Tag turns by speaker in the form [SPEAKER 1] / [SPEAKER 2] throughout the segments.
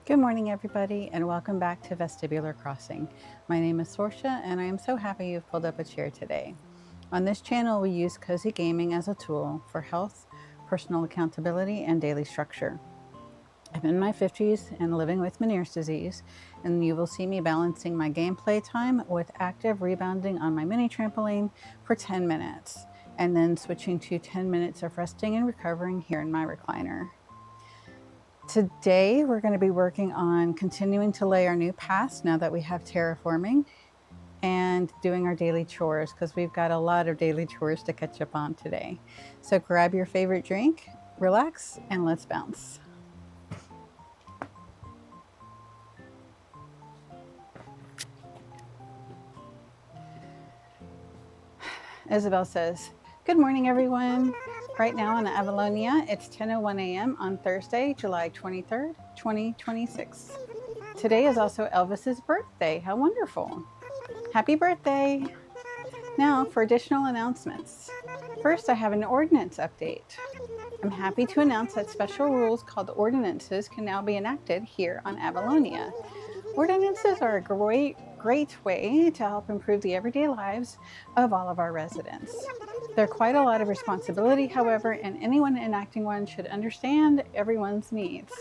[SPEAKER 1] Good morning, everybody, and welcome back to Vestibular Crossing. My name is Sorsha, and I am so happy you've pulled up a chair today. On this channel, we use cozy gaming as a tool for health, personal accountability, and daily structure. I'm in my 50s and living with Meniere's disease, and you will see me balancing my gameplay time with active rebounding on my mini trampoline for 10 minutes, and then switching to 10 minutes of resting and recovering here in my recliner. Today, we're going to be working on continuing to lay our new paths now that we have terraforming and doing our daily chores because we've got a lot of daily chores to catch up on today. So grab your favorite drink, relax, and let's bounce. Isabel says, good morning, everyone. Right now in Avalonia, it's 10:01 a.m. on Thursday, July 23rd, 2026. Today is also Elvis's birthday. How wonderful. Happy birthday. Now for additional announcements. First, I have an ordinance update. I'm happy to announce that special rules called ordinances can now be enacted here on Avalonia. Ordinances are a great way to help improve the everyday lives of all of our residents. They're quite a lot of responsibility, however, and anyone enacting one should understand everyone's needs.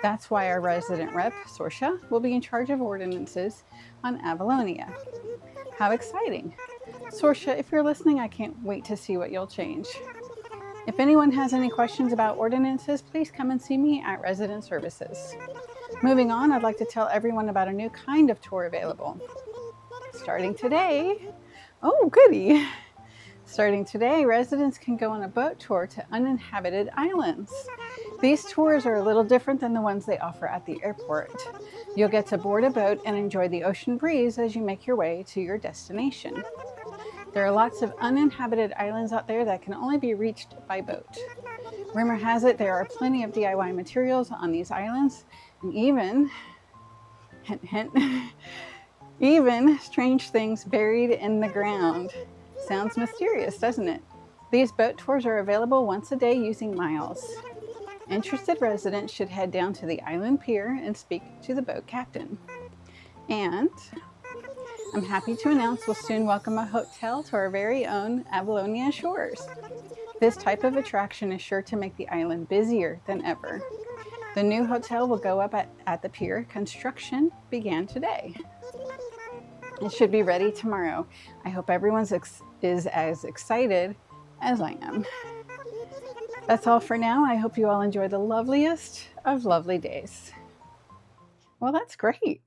[SPEAKER 1] That's why our resident rep, Sorsha, will be in charge of ordinances on Avalonia. How exciting! Sorsha, if you're listening, I can't wait to see what you'll change. If anyone has any questions about ordinances, please come and see me at Resident Services. Moving on, I'd like to tell everyone about a new kind of tour available. Starting today, oh goody! Starting today, residents can go on a boat tour to uninhabited islands. These tours are a little different than the ones they offer at the airport. You'll get to board a boat and enjoy the ocean breeze as you make your way to your destination. There are lots of uninhabited islands out there that can only be reached by boat. Rumor has it there are plenty of DIY materials on these islands, and even, hint, hint, even strange things buried in the ground. Sounds mysterious, doesn't it? These boat tours are available once a day using miles. Interested residents should head down to the island pier and speak to the boat captain. And I'm happy to announce we'll soon welcome a hotel to our very own Avalonia shores. This type of attraction is sure to make the island busier than ever. The new hotel will go up at the pier. Construction began today. It should be ready tomorrow. I hope everyone is as excited as I am. That's all for now. I hope you all enjoy the loveliest of lovely days. Well, that's great.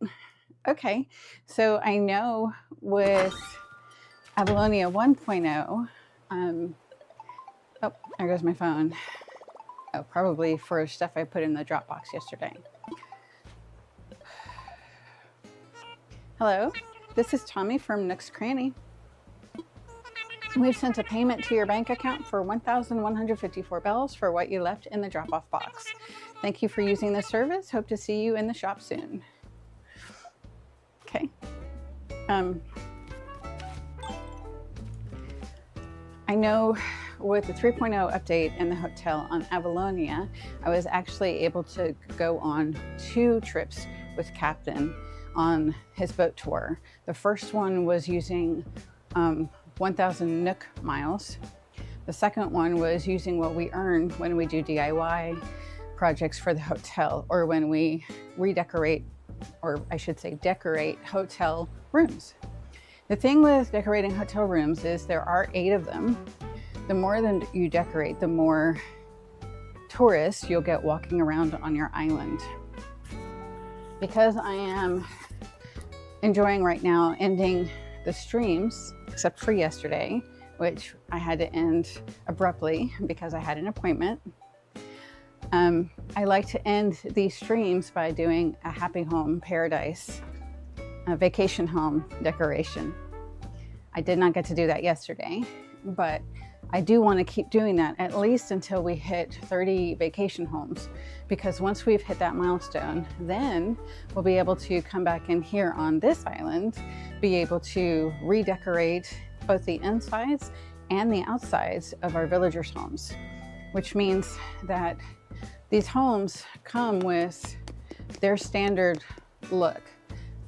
[SPEAKER 1] Okay, so I know with Avalonia 1.0, oh, there goes my phone. Oh, probably for stuff I put in the Dropbox yesterday. Hello, this is Tommy from Nook's Cranny. We've sent a payment to your bank account for 1,154 bells for what you left in the drop-off box. Thank you for using the service. Hope to see you in the shop soon. Okay. I know with the 3.0 update in the hotel on Avalonia, I was actually able to go on 2 trips with Captain on his boat tour. The first one was using 1,000 Nook miles. The second one was using what we earn when we do DIY projects for the hotel, or when we redecorate, or I should say decorate hotel rooms. The thing with decorating hotel rooms is there are 8 of them. The more than you decorate, the more tourists you'll get walking around on your island. Because I am enjoying right now ending the streams, except for yesterday, which I had to end abruptly because I had an appointment. I like to end these streams by doing a happy home paradise, a vacation home decoration. I did not get to do that yesterday, but I do want to keep doing that at least until we hit 30 vacation homes, because once we've hit that milestone, then we'll be able to come back in here on this island, be able to redecorate both the insides and the outsides of our villagers' homes, which means that these homes come with their standard look.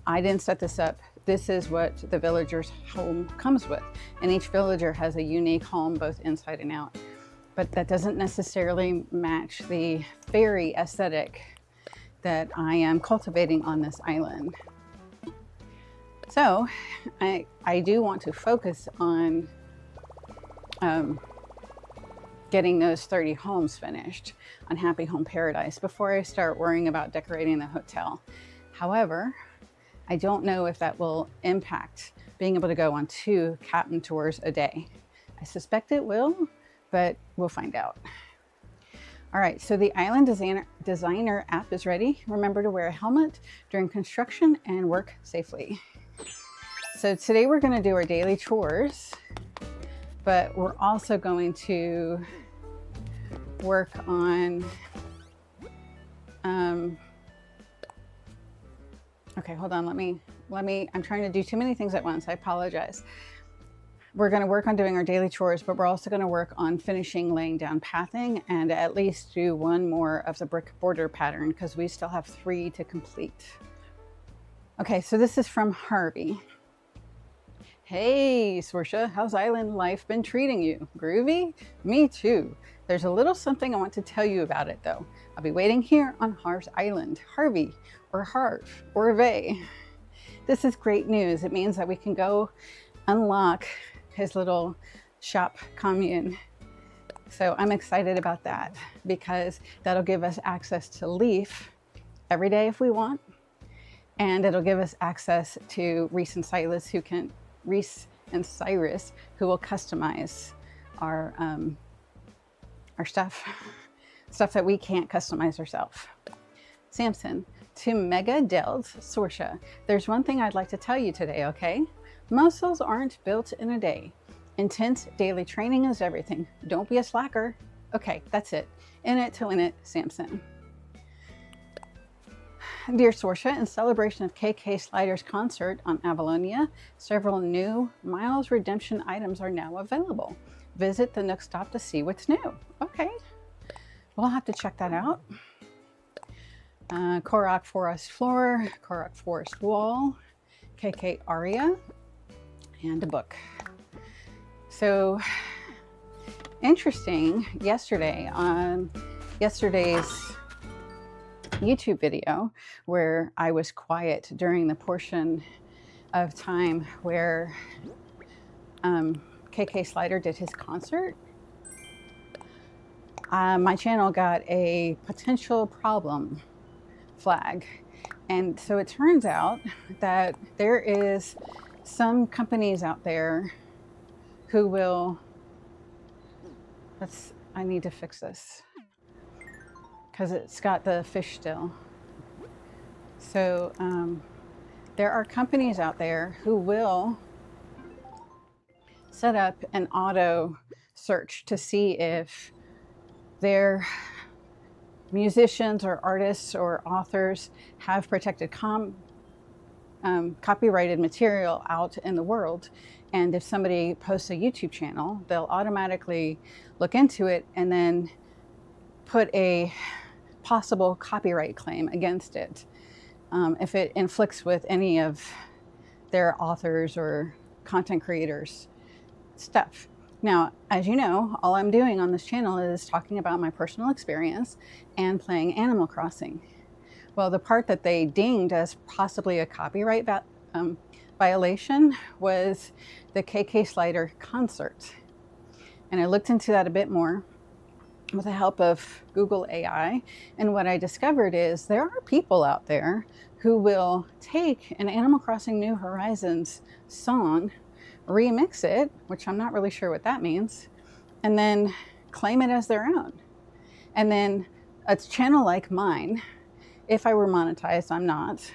[SPEAKER 1] I didn't set this up. This is what the villager's home comes with. And each villager has a unique home, both inside and out. But that doesn't necessarily match the fairy aesthetic that I am cultivating on this island. So I do want to focus on getting those 30 homes finished on Happy Home Paradise before I start worrying about decorating the hotel. However, I don't know if that will impact being able to go on 2 cabin tours a day. I suspect it will, but we'll find out. All right, so the Island Designer app is ready. Remember to wear a helmet during construction and work safely. So today we're going to do our daily chores, but we're also going to work on, okay, hold on, let me, I'm trying to do too many things at once. I apologize. We're going to work on doing our daily chores, but we're also going to work on finishing laying down pathing and at least do 1 more of the brick border pattern because we still have 3 to complete. Okay, so this is from Harvey. Hey, Sorsha, how's island life been treating you? Groovy? Me too. There's a little something I want to tell you about it though. I'll be waiting here on Harv's Island, Harvey, or Harv, or Vay. This is great news. It means that we can go unlock his little shop commune. So I'm excited about that because that'll give us access to Leaf every day if we want. And it'll give us access to Reese and Cyrus who will customize our stuff that we can't customize ourselves. Samson, to Mega Dells, Sorsha, there's one thing I'd like to tell you today, okay? Muscles aren't built in a day. Intense daily training is everything. Don't be a slacker. Okay, that's it. In it to win it, Samson. Dear Sorsha, in celebration of KK Slider's concert on Avalonia, several new Miles Redemption items are now available. Visit the Nook Stop to see what's new. Okay, we'll have to check that out. Korok Forest Floor, Korok Forest Wall, KK Aria, and a book. So interesting, yesterday on yesterday's YouTube video where I was quiet during the portion of time where KK Slider did his concert, my channel got a potential problem flag. And so it turns out that there is some companies out there who will, I need to fix this because it's got the fish still. So there are companies out there who will set up an auto search to see if their musicians or artists or authors have protected copyrighted material out in the world. And if somebody posts a YouTube channel, they'll automatically look into it and then put a possible copyright claim against it if it inflicts with any of their authors or content creators stuff. Now, as you know, all I'm doing on this channel is talking about my personal experience and playing Animal Crossing. Well, the part that they dinged as possibly a copyright violation was the KK Slider concert. And I looked into that a bit more with the help of Google AI. And what I discovered is there are people out there who will take an Animal Crossing New Horizons song, remix it, which I'm not really sure what that means, and then claim it as their own. And then a channel like mine, if I were monetized, I'm not,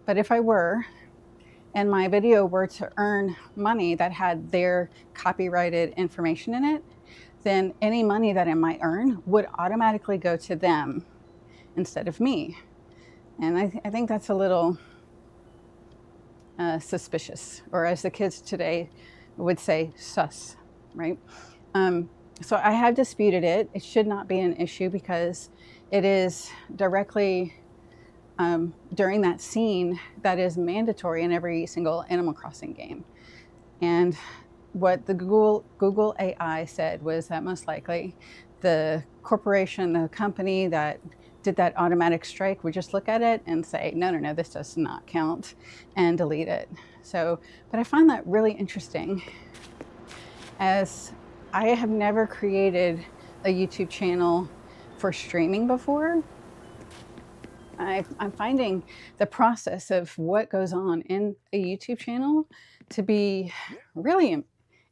[SPEAKER 1] but if I were, and my video were to earn money that had their copyrighted information in it, then any money that I might earn would automatically go to them instead of me. And I think that's a little suspicious, or as the kids today would say, sus, right? So I have disputed it. It should not be an issue because it is directly during that scene that is mandatory in every single Animal Crossing game. And what the Google AI said was that most likely the corporation, the company that did that automatic strike would just look at it and say, no, this does not count, and delete it. So, but I find that really interesting, as I have never created a YouTube channel for streaming before. I'm finding the process of what goes on in a YouTube channel to be really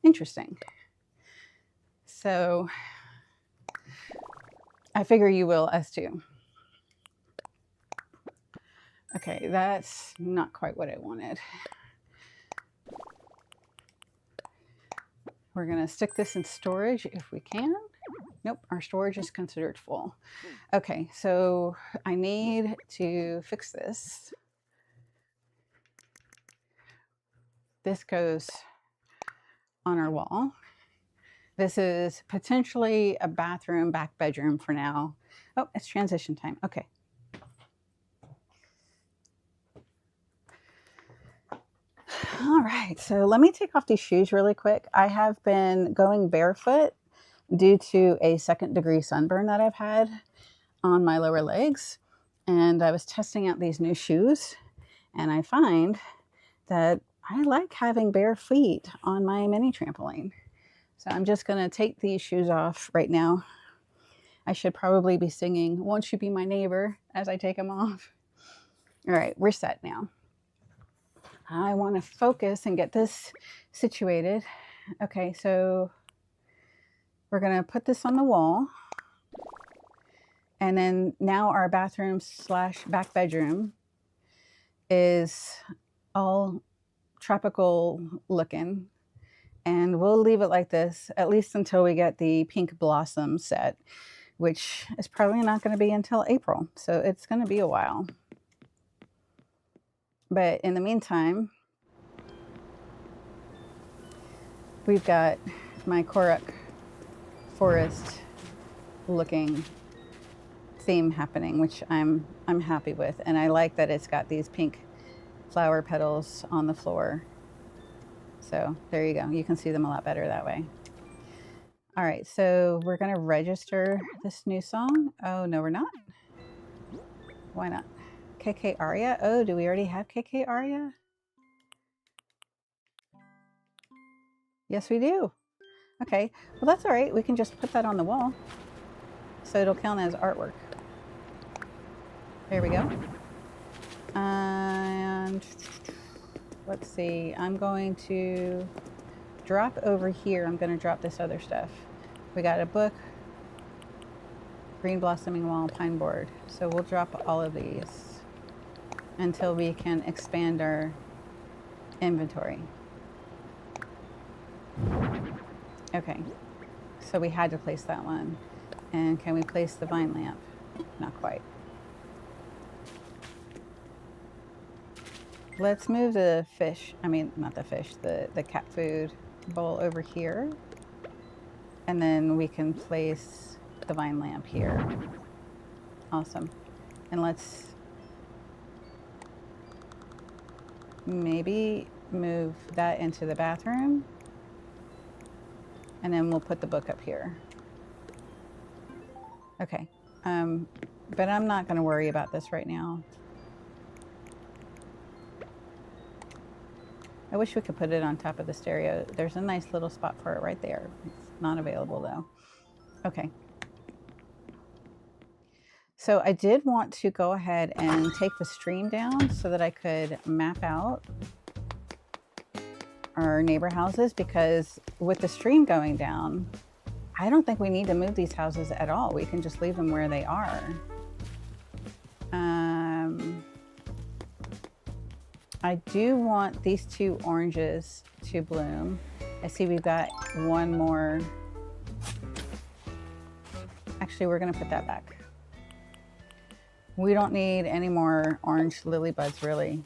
[SPEAKER 1] interesting. So I figure you will as too. Okay, that's not quite what I wanted. We're gonna stick this in storage if we can. Nope, our storage is considered full. Okay, so I need to fix this. This goes on our wall. This is potentially a bathroom, back bedroom for now. Oh, it's transition time. Okay. All right, so let me take off these shoes really quick. I have been going barefoot due to a 2nd-degree sunburn that I've had on my lower legs. And I was testing out these new shoes, and I find that I like having bare feet on my mini trampoline. So I'm just gonna take these shoes off right now. I should probably be singing "Won't You Be My Neighbor" as I take them off. All right, we're set now. I wanna focus and get this situated. Okay, so we're gonna put this on the wall. And then now our bathroom / back bedroom is all tropical looking. And we'll leave it like this, at least until we get the pink blossom set, which is probably not going to be until April. So it's going to be a while. But in the meantime, we've got my Korok forest looking theme happening, which I'm happy with. And I like that it's got these pink flower petals on the floor. So there you go. You can see them a lot better that way. All right, so we're gonna register this new song. Oh, no, we're not. Why not? KK Aria. Oh, do we already have KK Aria? Yes, we do. Okay, well, that's all right. We can just put that on the wall, so it'll count as artwork. There we go. And let's see, I'm going to drop over here. I'm going to drop this other stuff. We got a book, green blossoming wall, pine board. So we'll drop all of these until we can expand our inventory. Okay, so we had to place that one. And can we place the vine lamp? Not quite. Let's move the fish, not the fish, the cat food bowl over here. And then we can place the vine lamp here. Awesome. And let's maybe move that into the bathroom. And then we'll put the book up here. Okay, but I'm not gonna worry about this right now. I wish we could put it on top of the stereo. There's a nice little spot for it right there. It's not available though. Okay. So I did want to go ahead and take the stream down so that I could map out our neighbor houses, because with the stream going down, I don't think we need to move these houses at all. We can just leave them where they are. I do want these 2 oranges to bloom. I see we've got one more. Actually, we're gonna put that back. We don't need any more orange lily buds really,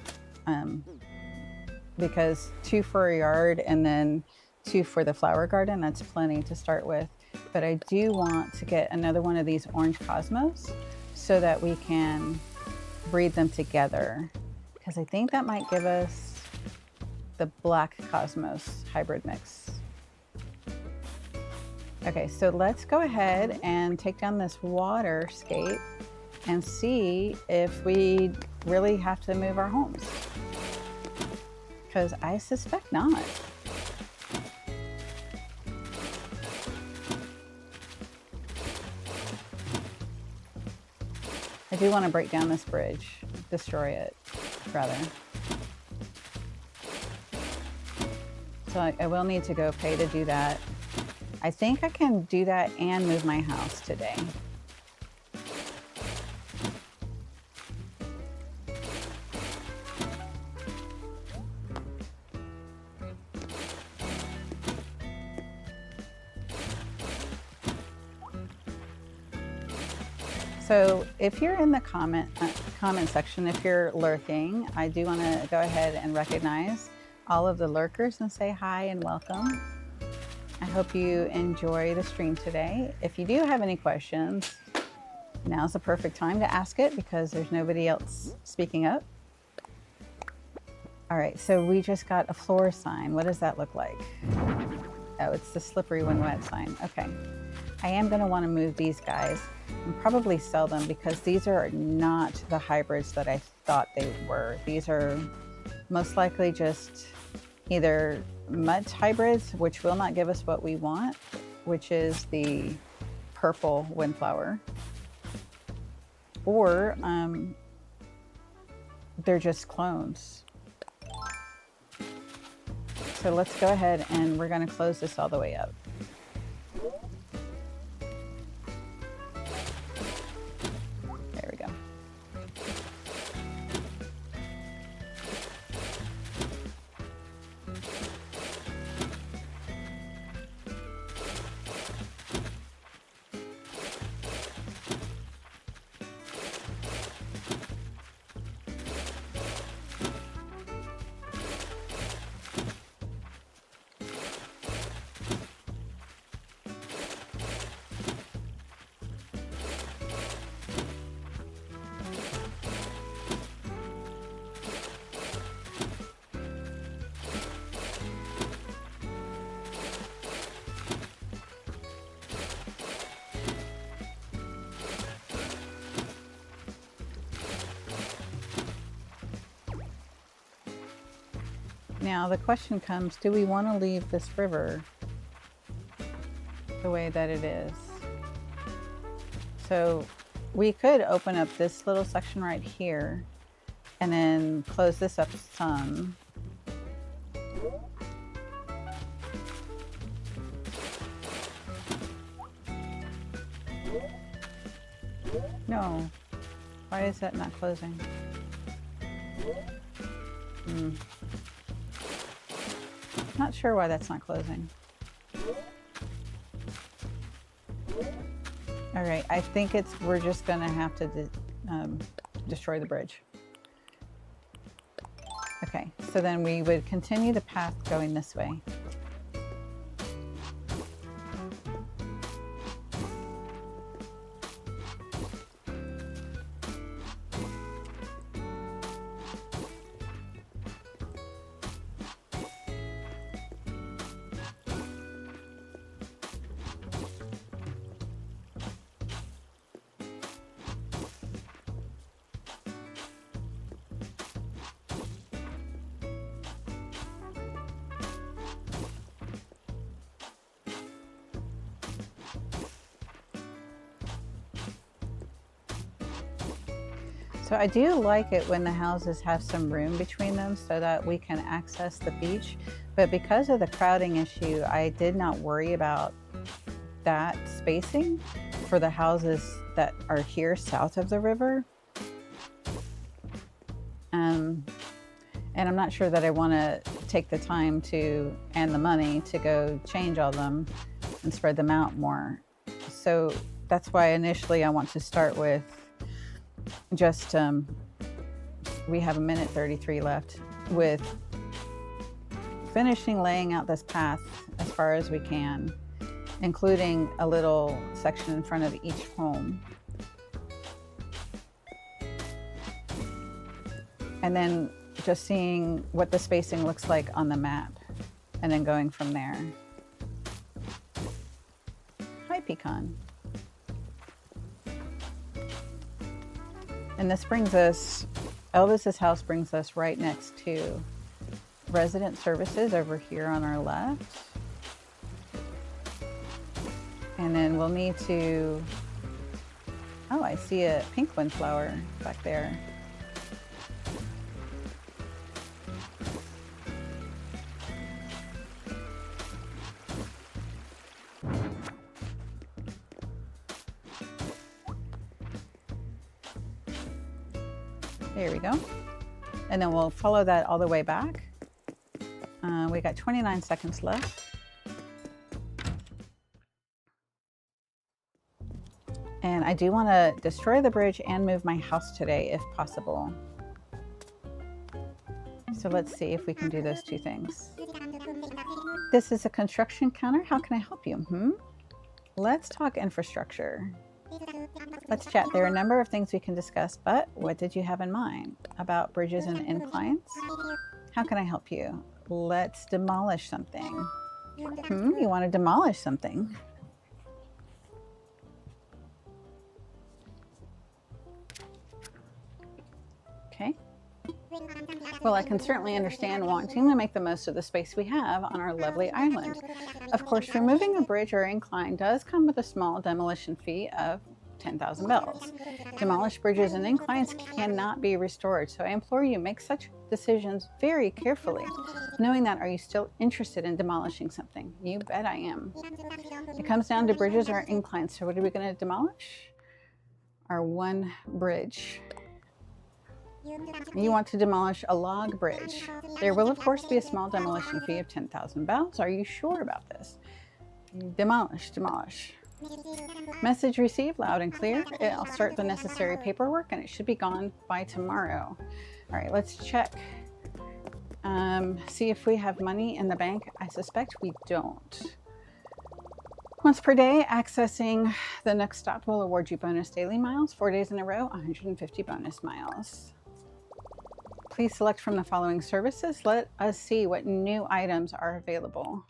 [SPEAKER 1] because 2 for a yard and then 2 for the flower garden, that's plenty to start with. But I do want to get another one of these orange cosmos so that we can breed them together, because I think that might give us the Black Cosmos hybrid mix. Okay, so let's go ahead and take down this water skate and see if we really have to move our homes, because I suspect not. I do want to break down this bridge, destroy it, rather. So I will need to go pay to do that. I think I can do that and move my house today. So if you're in the comment section, if you're lurking, I do want to go ahead and recognize all of the lurkers and say hi and welcome. I hope you enjoy the stream today. If you do have any questions, now's the perfect time to ask it because there's nobody else speaking up. All right, so we just got a floor sign. What does that look like? Oh, it's the slippery when wet sign. Okay. I am going to want to move these guys and probably sell them because these are not the hybrids that I thought they were. These are most likely just either mutt hybrids, which will not give us what we want, which is the purple windflower, or they're just clones. So let's go ahead and we're going to close this all the way up. There we go. Now the question comes, do we want to leave this river the way that it is? So we could open up this little section right here and then close this up some. No, why is that not closing? Not sure why that's not closing. All right, I think we're just gonna have to destroy the bridge. Okay, so then we would continue the path going this way. So I do like it when the houses have some room between them so that we can access the beach. But because of the crowding issue, I did not worry about that spacing for the houses that are here south of the river. And I'm not sure that I want to take the time to and the money to go change all them and spread them out more. So that's why initially I want to start with just we have 1:33 left with finishing laying out this path as far as we can, including a little section in front of each home. and then just seeing what the spacing looks like on the map, and then going from there. Hi, Pecan. And this brings us, Elvis's house brings us right next to resident services over here on our left. And then we'll need to, oh, I see a pink windflower back there. There we go. And then we'll follow that all the way back. We got 29 seconds left. And I do want to destroy the bridge and move my house today if possible. So let's see if we can do those two things. This is a construction counter. How can I help you? Let's talk infrastructure. Let's chat. There are a number of things we can discuss, but what did you have in mind? About bridges and inclines? How can I help you? Let's demolish something. You want to demolish something? Okay. Well, I can certainly understand wanting to make the most of the space we have on our lovely island. Of course, removing a bridge or incline does come with a small demolition fee of 10,000 bells. Demolished bridges and inclines cannot be restored, so I implore you make such decisions very carefully. Knowing that, are you still interested in demolishing something? You bet I am. It comes down to bridges or inclines, so what are we going to demolish? Our one bridge. You want to demolish a log bridge. There will, of course, be a small demolition fee of 10,000 bells. Are you sure about this? Demolish, demolish. Message received loud and clear. I'll start the necessary paperwork and it should be gone by tomorrow. All right, let's check. See if we have money in the bank. I suspect we don't. Once per day, accessing the next stop will award you bonus daily miles. 4 days in a row, 150 bonus miles. Please select from the following services. Let us see what new items are available.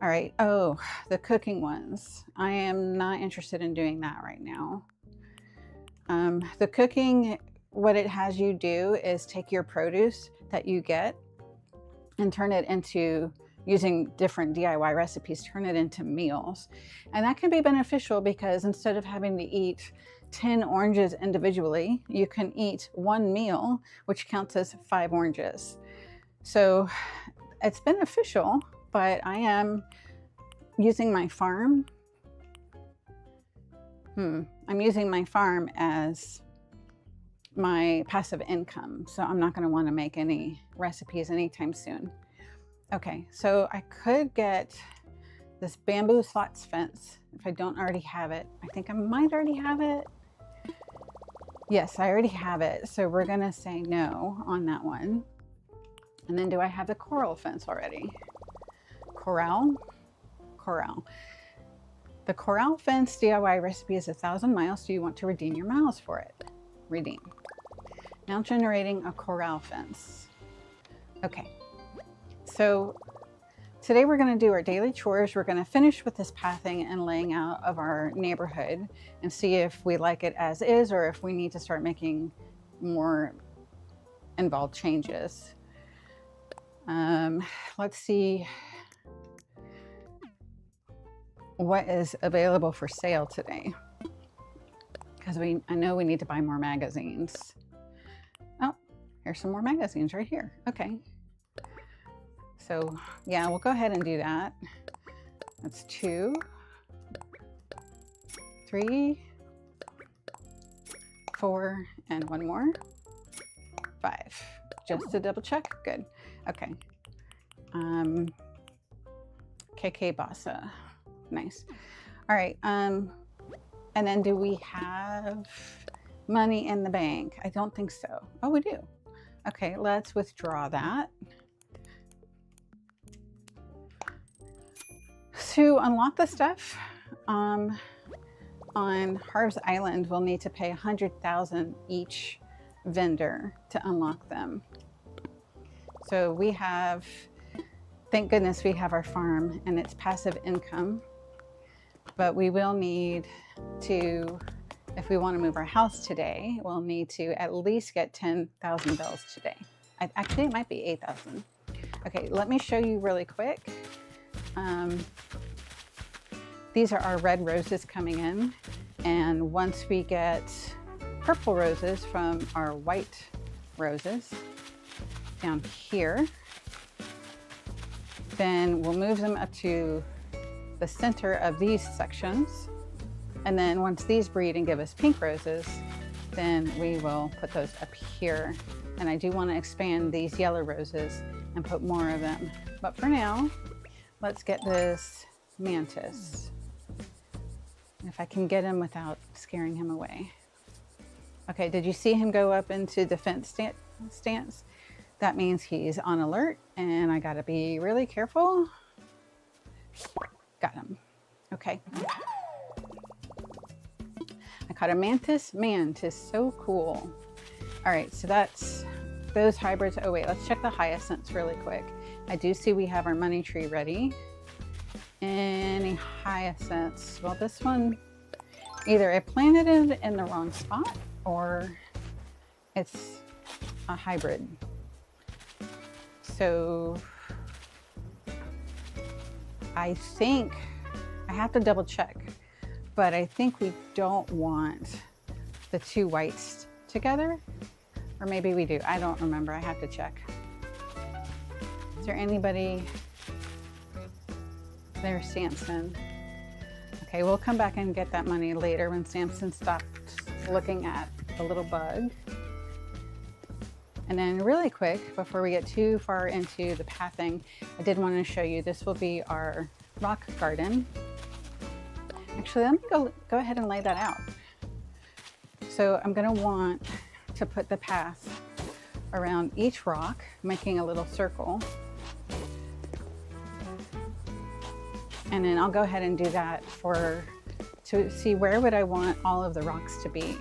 [SPEAKER 1] All right. Oh, the cooking ones. I am not interested in doing that right now. The cooking, what it has you do is take your produce that you get and turn it into, using different DIY recipes, turn it into meals. And that can be beneficial because instead of having to eat 10 oranges individually, you can eat one meal, which counts as 5 oranges. So it's beneficial, but I am using my farm. I'm using my farm as my passive income. So I'm not going to want to make any recipes anytime soon. Okay, so I could get this bamboo slots fence if I don't already have it. I think I might already have it. Yes, I already have it. So we're going to say no on that one. And then do I have the coral fence already? Corral? Corral. The corral fence DIY recipe is 1,000 miles. Do you want to redeem your miles for it? Redeem. Now generating a corral fence. Okay. So today we're going to do our daily chores. We're going to finish with this pathing and laying out of our neighborhood and see if we like it as is or if we need to start making more involved changes. Let's see what is available for sale today, because I know we need to buy more magazines. Oh, here's some more magazines right here. Okay. So yeah, we'll go ahead and do that. That's 2, 3, 4, and one more. 5. Just to double check. Good. Okay. KK Bassa. Nice. All right. And then do we have money in the bank? I don't think so. Oh, we do. Okay, let's withdraw that. To unlock the stuff on Harv's Island, we'll need to pay 100,000 each vendor to unlock them. So we have, thank goodness we have our farm and it's passive income, but we will need to, if we want to move our house today, we'll need to at least get 10,000 bells today. Actually, it might be 8,000. Okay, let me show you really quick. These are our red roses coming in, and once we get purple roses from our white roses down here, then we'll move them up to the center of these sections. And then once these breed and give us pink roses, then we will put those up here. And I do want to expand these yellow roses and put more of them. But for now, let's get this mantis. If I can get him without scaring him away. Okay, did you see him go up into defense stance? That means he's on alert and I gotta be really careful. Got him. Okay. I caught a mantis. Mantis, so cool. All right, so that's those hybrids. Oh wait, let's check the hyacinths really quick. I do see we have our money tree ready. Any hyacinths? Well, this one, either I planted it in the wrong spot or it's a hybrid. So I think, I have to double check, but I think we don't want the two whites together, or maybe we do. I don't remember, I have to check. Is there anybody? There's Samson. Okay, we'll come back and get that money later when Samson stopped looking at the little bug. And then really quick, before we get too far into the pathing, I did want to show you, this will be our rock garden. Actually, let me go ahead and lay that out. So I'm going to want to put the path around each rock, making a little circle. And then I'll go ahead and do that to see where would I want all of the rocks to be.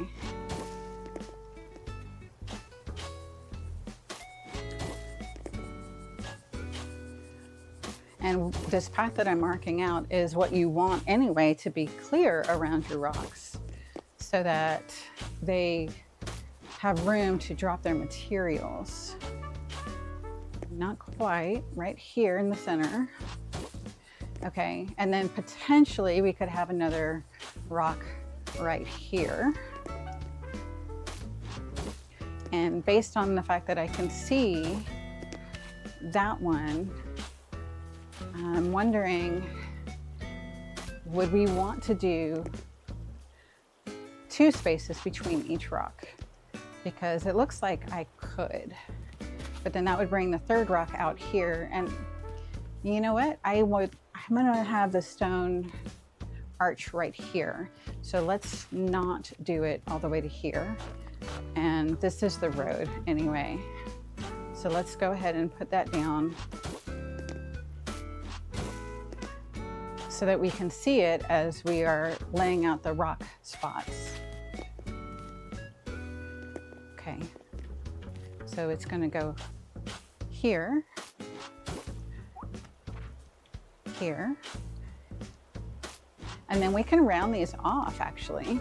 [SPEAKER 1] And this path that I'm marking out is what you want anyway to be clear around your rocks so that they have room to drop their materials. Not quite, right here in the center. Okay, and then potentially we could have another rock right here. And based on the fact that I can see that one, I'm wondering, would we want to do 2 spaces between each rock? Because it looks like I could, but then that would bring the third rock out here. And you know what? I'm gonna have the stone arch right here. So let's not do it all the way to here. And this is the road anyway. So let's go ahead and put that down so that we can see it as we are laying out the rock spots. Okay, so it's gonna go here, here, and then we can round these off actually,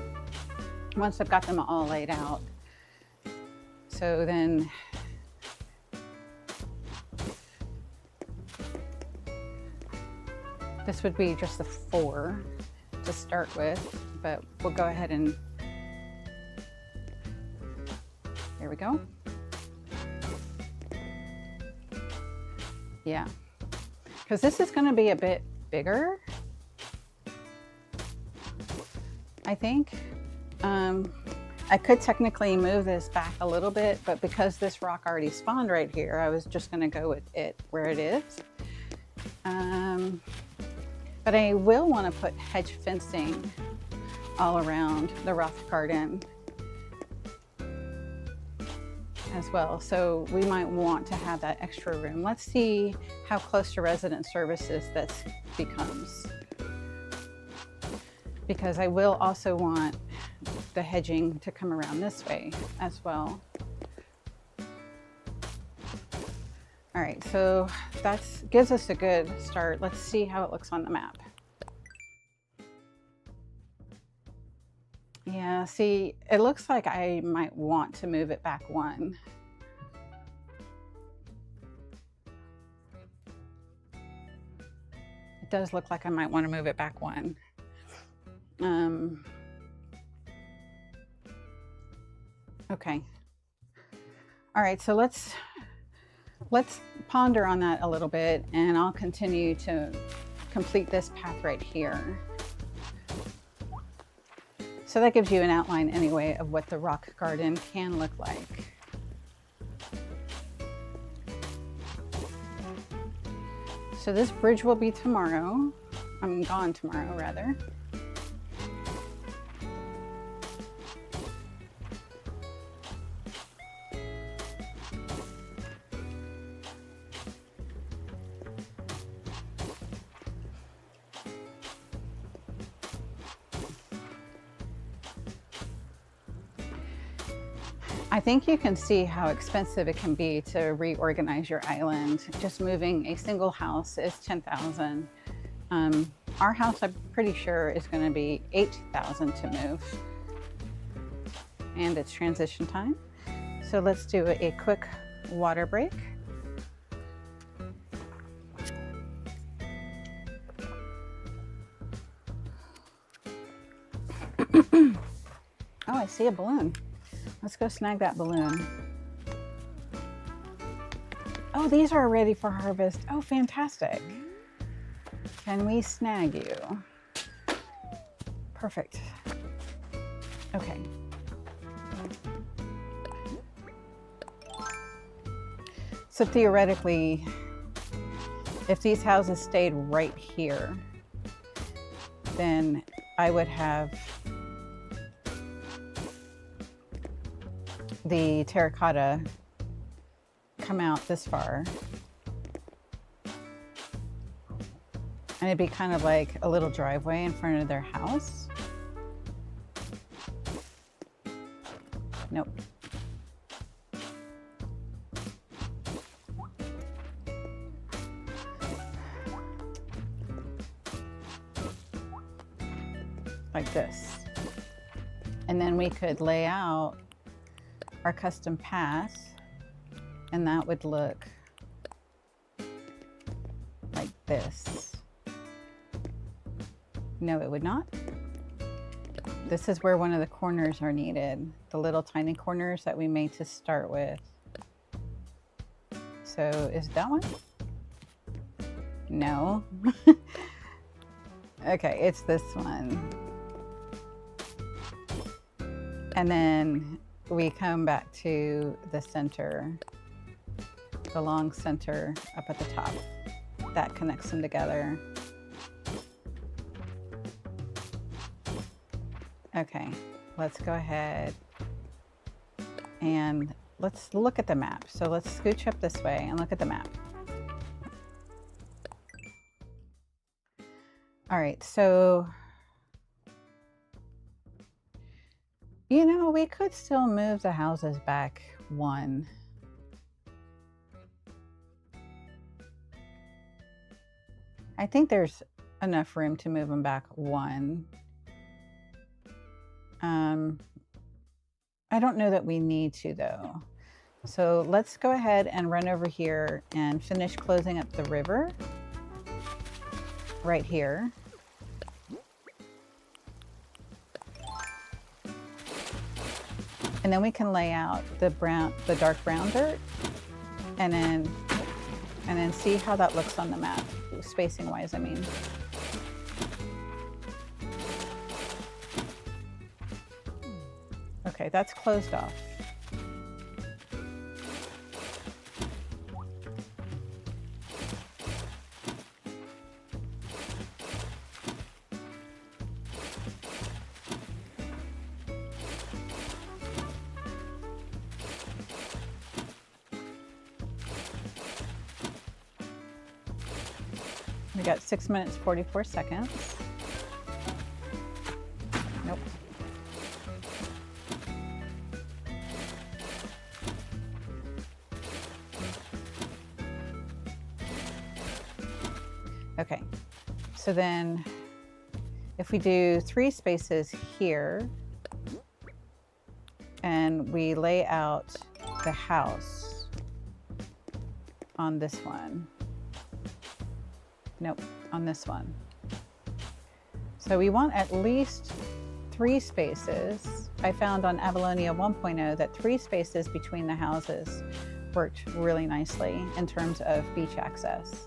[SPEAKER 1] once I've got them all laid out. So then this would be just the 4 to start with, but we'll go ahead and, there we go. Yeah, because this is going to be a bit bigger, I think. I could technically move this back a little bit, but because this rock already spawned right here, I was just going to go with it where it is. But I will want to put hedge fencing all around the rock garden as well. So we might want to have that extra room. Let's see how close to resident services this becomes. Because I will also want the hedging to come around this way as well. All right, so that gives us a good start. Let's see how it looks on the map. Yeah, see, it looks like I might want to move it back one. It does look like I might want to move it back one. Okay. All right, so let's ponder on that a little bit, and I'll continue to complete this path right here. So that gives you an outline anyway of what the rock garden can look like. So this bridge will be tomorrow. I'm gone tomorrow, rather. I think you can see how expensive it can be to reorganize your island. Just moving a single house is $10,000. Our house, I'm pretty sure, is going to be $8,000 to move. And it's transition time. So let's do a quick water break. Oh, I see a balloon. Let's go snag that balloon. Oh, these are ready for harvest. Oh, fantastic. Can we snag you? Perfect. Okay. So theoretically, if these houses stayed right here, then I would have the terracotta come out this far. And it'd be kind of like a little driveway in front of their house. Nope. Like this. And then we could lay out our custom path, and that would look like this. No, it would not. This is where one of the corners are needed, the little tiny corners that we made to start with. So is that one? No. Okay, it's this one. And then we come back to the center, the long center up at the top. That connects them together. Okay, let's go ahead and let's look at the map. So let's scooch up this way and look at the map. All right, so you know, we could still move the houses back one. I think there's enough room to move them back one. I don't know that we need to though. So let's go ahead and run over here and finish closing up the river right here. And then we can lay out the dark brown dirt, and then see how that looks on the map, spacing wise, I mean. Okay, that's closed off. We got 6 minutes, 44 seconds. Nope. Okay, so then if we do 3 spaces here and we lay out the house on this one. Nope, on this one. So we want at least 3 spaces. I found on Avalonia 1.0 that 3 spaces between the houses worked really nicely in terms of beach access.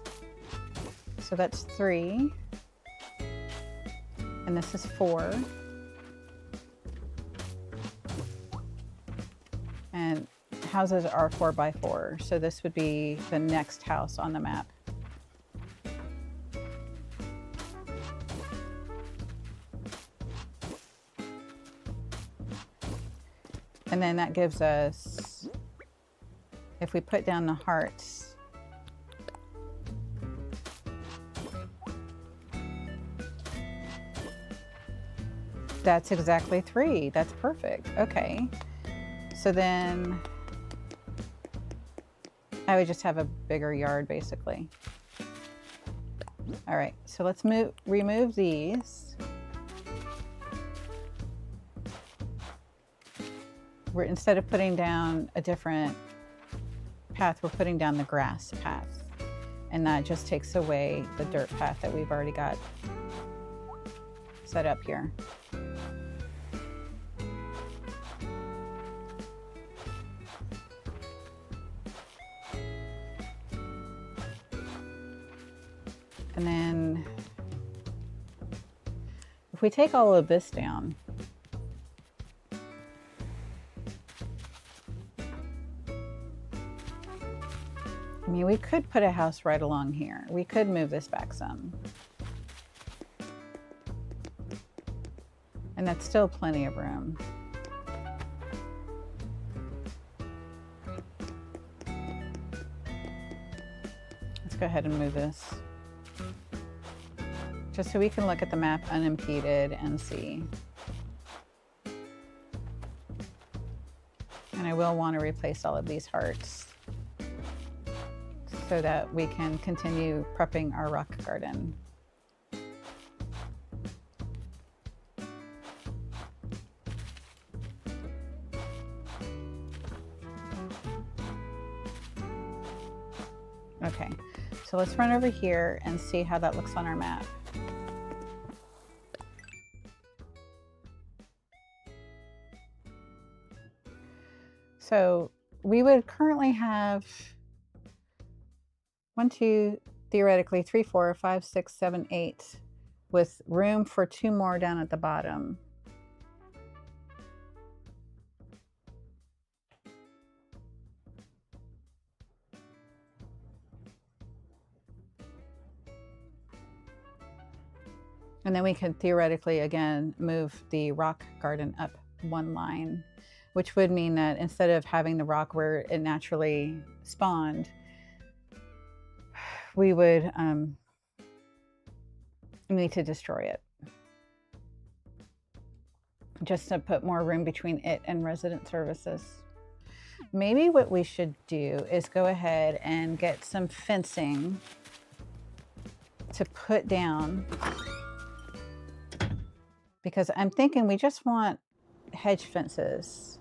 [SPEAKER 1] So that's 3, and this is 4. And houses are 4x4, so this would be the next house on the map. And then that gives us, if we put down the hearts, that's exactly 3. That's perfect. Okay. So then I would just have a bigger yard basically. All right, so let's remove these. Instead of putting down a different path, we're putting down the grass path. And that just takes away the dirt path that we've already got set up here. And then if we take all of this down, I mean, we could put a house right along here. We could move this back some. And that's still plenty of room. Let's go ahead and move this, just so we can look at the map unimpeded and see. And I will want to replace all of these hearts so that we can continue prepping our rock garden. Okay, so let's run over here and see how that looks on our map. So we would currently have 1, 2, theoretically 3, 4, 5, 6, 7, 8, with room for 2 more down at the bottom. And then we could theoretically, again, move the rock garden up 1 line, which would mean that instead of having the rock where it naturally spawned, we would need to destroy it, just to put more room between it and resident services. Maybe what we should do is go ahead and get some fencing to put down, because I'm thinking we just want hedge fences.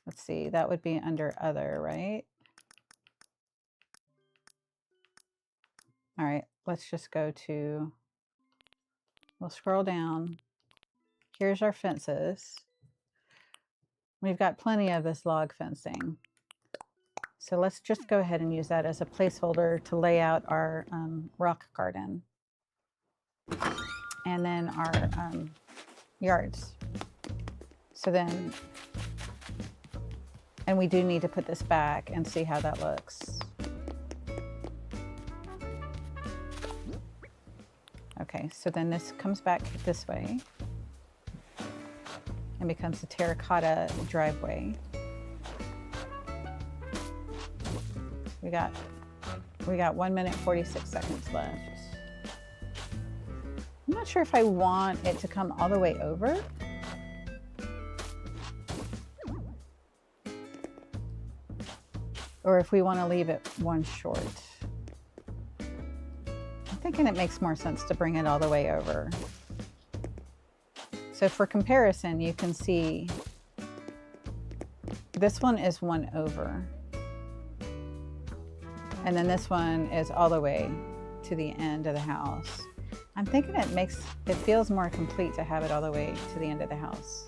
[SPEAKER 1] Let's see, that would be under other, right? All right, let's just go to, we'll scroll down. Here's our fences. We've got plenty of this log fencing. So let's just go ahead and use that as a placeholder to lay out our rock garden. And then our yards. So then, and we do need to put this back and see how that looks. Okay, so then this comes back this way and becomes a terracotta driveway. We got 1 minute 46 seconds left. I'm not sure if I want it to come all the way over. Or if we want to leave it 1 short. thinking it makes more sense to bring it all the way over. So for comparison, you can see this one is 1 over. And then this one is all the way to the end of the house. I'm thinking it feels more complete to have it all the way to the end of the house.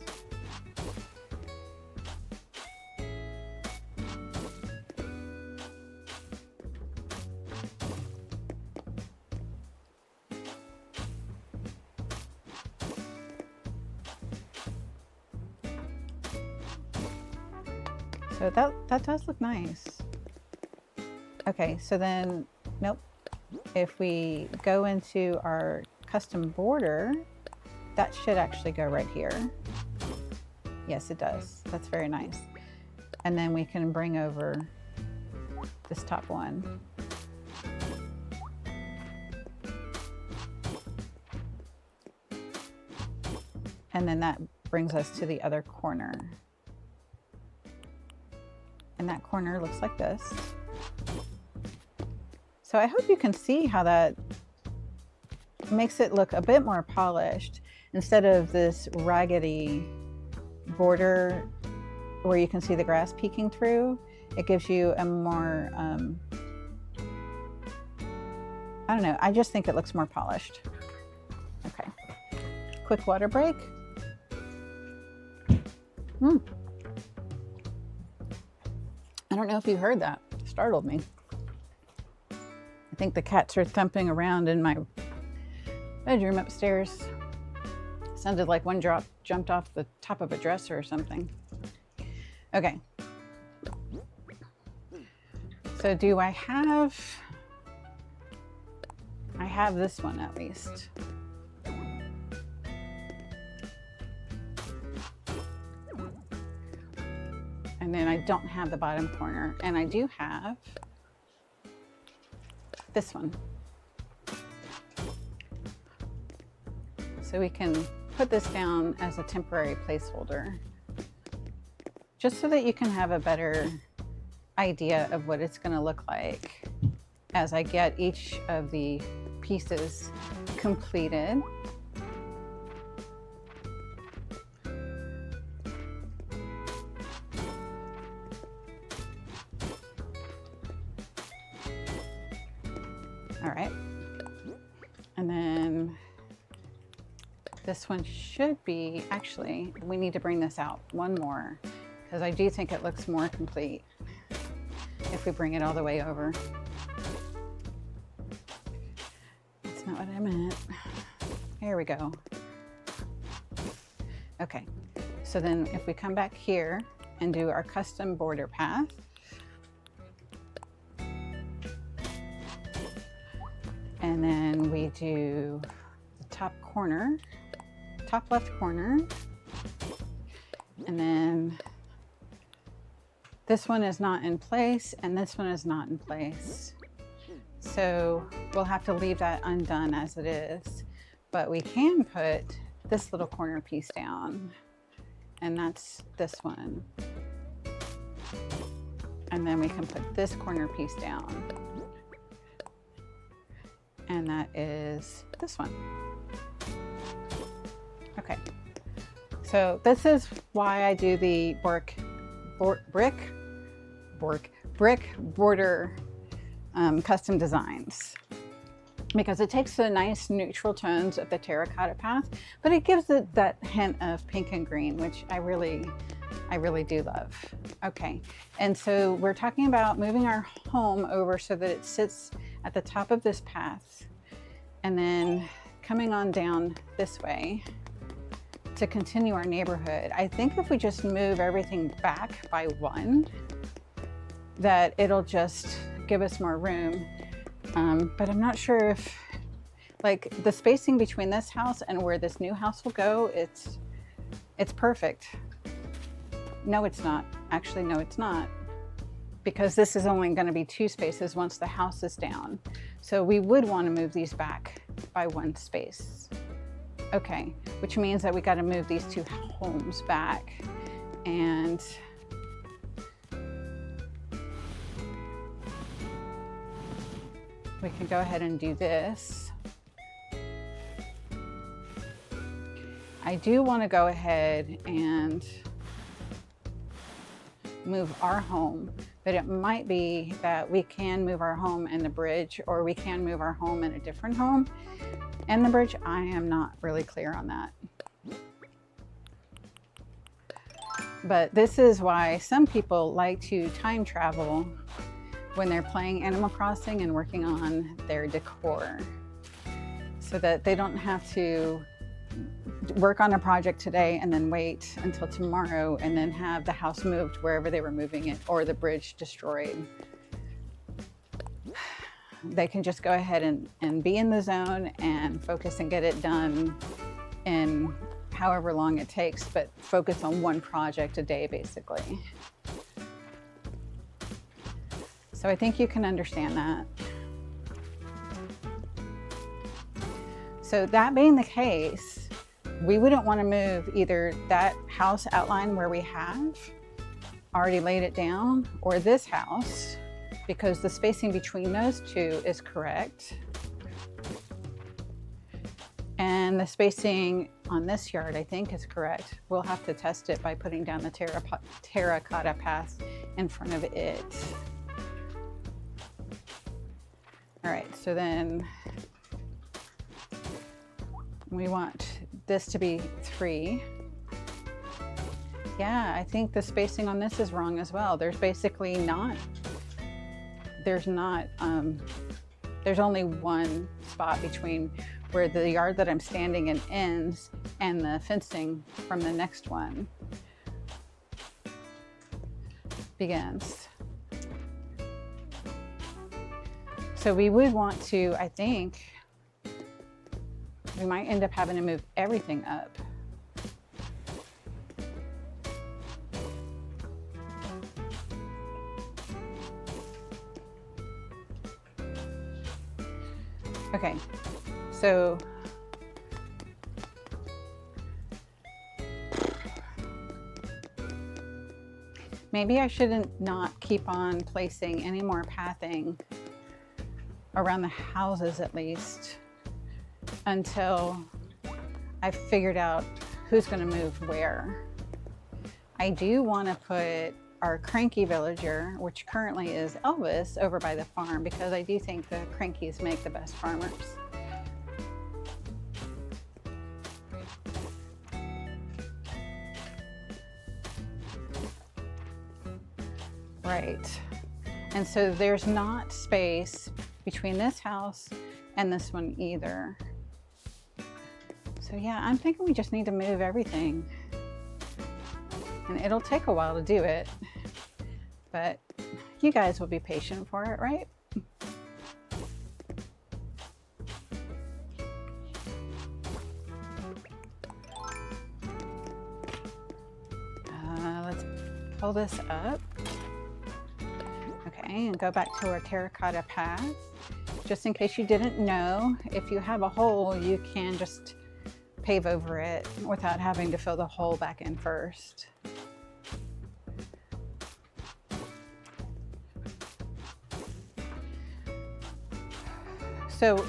[SPEAKER 1] So that does look nice. Okay, so then, nope. If we go into our custom border, that should actually go right here. Yes, it does. That's very nice. And then we can bring over this top one. And then that brings us to the other corner. And that corner looks like this. So I hope you can see how that makes it look a bit more polished instead of this raggedy border where you can see the grass peeking through. It gives you a more, I don't know, I just think it looks more polished. Okay, quick water break. I don't know if you heard that. It startled me. I think the cats are thumping around in my bedroom upstairs. Sounded like one jumped off the top of a dresser or something. Okay. So do I have this one at least. And then I don't have the bottom corner, and I do have this one. So we can put this down as a temporary placeholder, just so that you can have a better idea of what it's going to look like as I get each of the pieces completed. All right, and then this one should be, actually, we need to bring this out one more because I do think it looks more complete if we bring it all the way over. That's not what I meant. Here we go. Okay, so then if we come back here and do our custom border path, and then we do the top corner, top left corner, and then this one is not in place and this one is not in place. So we'll have to leave that undone as it is, but we can put this little corner piece down, and that's this one. And then we can put this corner piece down, and that is this one. Okay, so this is why I do the brick border custom designs, because it takes the nice neutral tones of the terracotta path, but it gives it that hint of pink and green, which I really do love. Okay, and so we're talking about moving our home over so that it sits at the top of this path, and then coming on down this way to continue our neighborhood. I think if we just move everything back by one, that it'll just give us more room. But I'm not sure if, like, the spacing between this house and where this new house will go, it's perfect. No, it's not. Actually, no, it's not. Because this is only going to be 2 spaces once the house is down. So we would want to move these back by 1 space. Okay, which means that we got to move these 2 homes back. And we can go ahead and do this. I do want to go ahead and move our home, but it might be that we can move our home and the bridge, or we can move our home in a different home and the bridge. I am not really clear on that. But this is why some people like to time travel when they're playing Animal Crossing and working on their decor, so that they don't have to work on a project today and then wait until tomorrow and then have the house moved wherever they were moving it, or the bridge destroyed. They can just go ahead and be in the zone and focus and get it done in however long it takes, but focus on one project a day, basically. So I think you can understand that. So that being the case, we wouldn't want to move either that house outline where we have already laid it down, or this house, because the spacing between those two is correct. And the spacing on this yard, I think, is correct. We'll have to test it by putting down the terracotta path in front of it. All right, so then we want this to be 3. Yeah, I think the spacing on this is wrong as well. There's basically not, there's only one spot between where the yard that I'm standing in ends and the fencing from the next one begins. So we would want to, I think, we might end up having to move everything up. Okay, so maybe I shouldn't not keep on placing any more pathing around the houses, at least until I've figured out who's going to move where. I do want to put our cranky villager, which currently is Elvis, over by the farm, because I do think the crankies make the best farmers. Right. And so there's not space between this house and this one either. So yeah, I'm thinking we just need to move everything. And it'll take a while to do it, but you guys will be patient for it, right? Let's pull this up. Okay, and go back to our terracotta path. Just in case you didn't know, if you have a hole, you can just pave over it without having to fill the hole back in first. So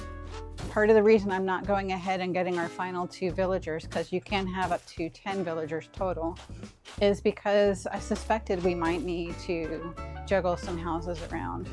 [SPEAKER 1] part of the reason I'm not going ahead and getting our final 2 villagers, because you can have up to 10 villagers total, is because I suspected we might need to juggle some houses around.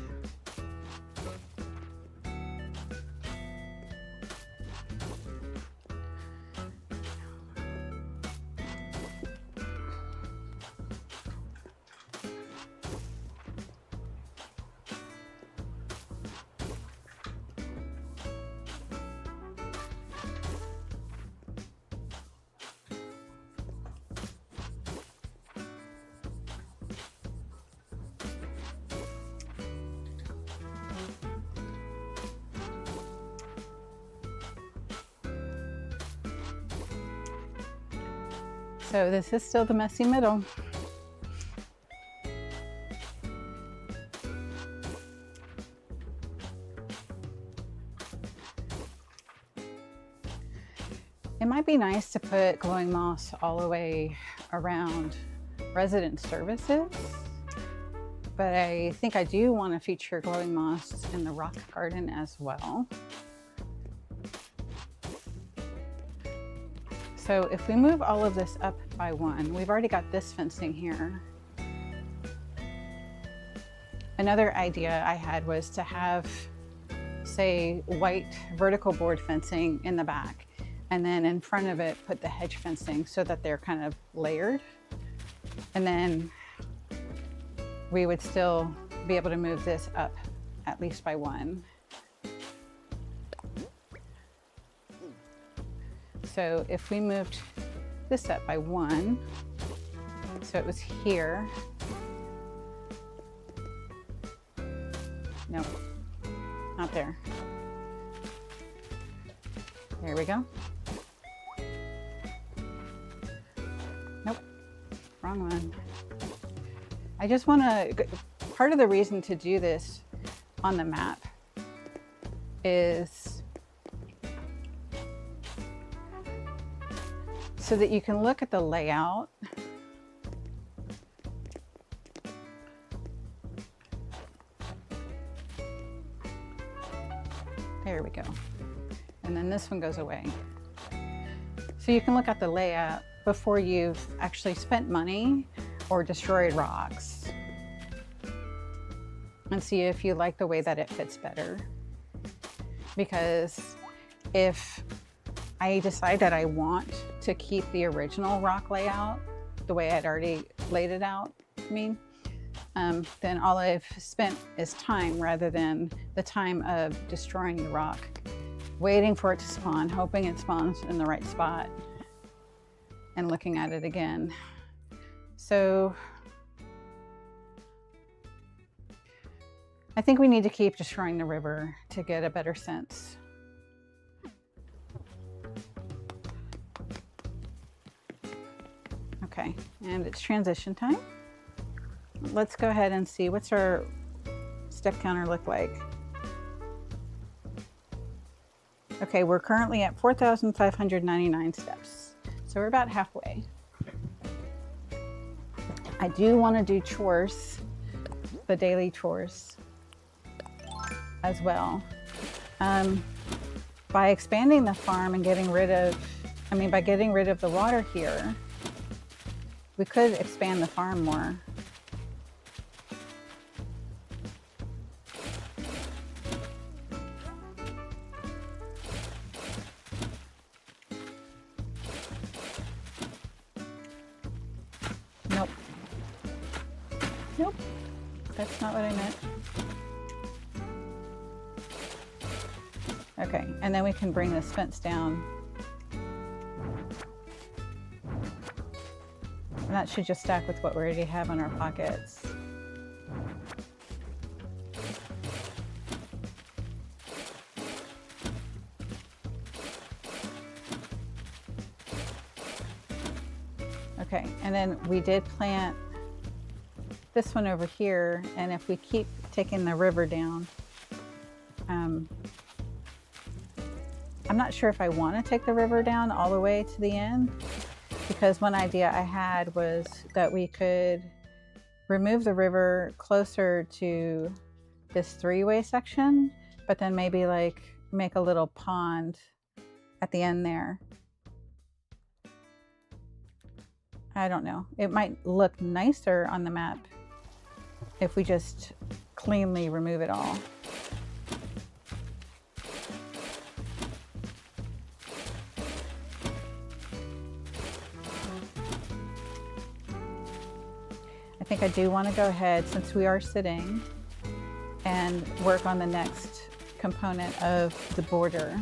[SPEAKER 1] So this is still the messy middle. It might be nice to put glowing moss all the way around resident services, but I think I do want to feature glowing moss in the rock garden as well. So if we move all of this up by 1, we've already got this fencing here. Another idea I had was to have, say, white vertical board fencing in the back, and then in front of it put the hedge fencing so that they're kind of layered. And then we would still be able to move this up at least by 1. So if we moved this up by 1, so it was here. Nope, not there. There we go. Nope, wrong one. I just want to, part of the reason to do this on the map is so that you can look at the layout there we go, and then this one goes away. So you can look at the layout before you've actually spent money or destroyed rocks and see if you like the way that it fits better. Because if I decide that I want to keep the original rock layout the way I'd already laid it out, then all I've spent is time rather than the time of destroying the rock, waiting for it to spawn, hoping it spawns in the right spot, and looking at it again. So I think we need to keep destroying the river to get a better sense. Okay, and it's transition time. Let's go ahead and see what's our step counter look like. Okay, we're currently at 4,599 steps. So we're about halfway. I do want to do chores, the daily chores as well. By expanding the farm and getting rid of, by getting rid of the water here, we could expand the farm more. Nope. Nope. That's not what I meant. Okay, and then we can bring this fence down. And that should just stack with what we already have in our pockets. Okay, and then we did plant this one over here, and if we keep taking the river down, I'm not sure if I want to take the river down all the way to the end, because one idea I had was that we could remove the river closer to this three-way section, but then maybe like make a little pond at the end there. I don't know. It might look nicer on the map if we just cleanly remove it all. I think I do want to go ahead, since we are sitting, and work on the next component of the border.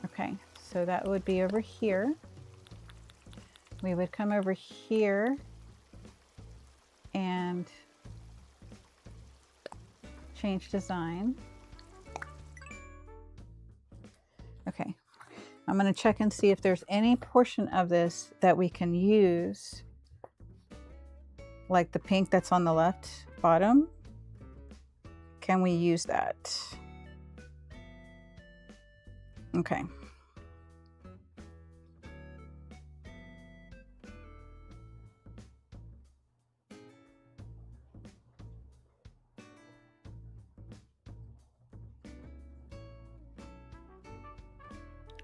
[SPEAKER 1] Okay, so that would be over here. We would come over here and change design. Okay. I'm going to check and see if there's any portion of this that we can use, like the pink that's on the left bottom. Can we use that? Okay.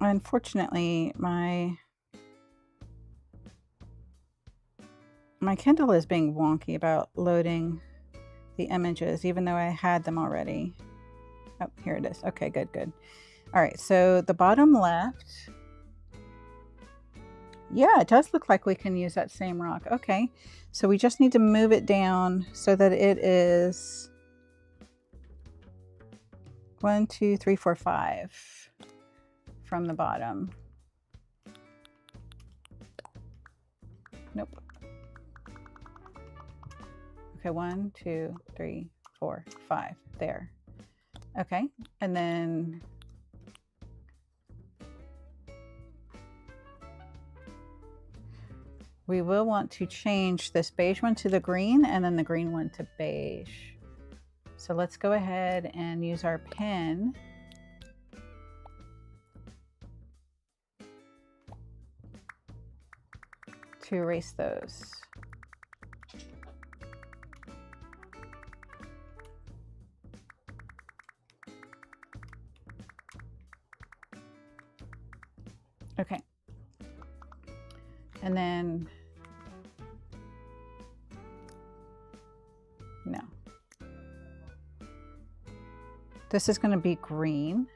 [SPEAKER 1] Unfortunately, my Kindle is being wonky about loading the images, even though I had them already. Oh, here it is. Okay, good. All right, so the bottom left, yeah, it does look like we can use that same rock. Okay, so we just need to move it down so that it is 1, 2, 3, 4, 5 from the bottom. Nope. Okay, 1, 2, 3, 4, 5 there. Okay, and then we will want to change this beige one to the green and then the green one to beige. So let's go ahead and use our pen to erase those. Okay. And then, no. This is going to be green.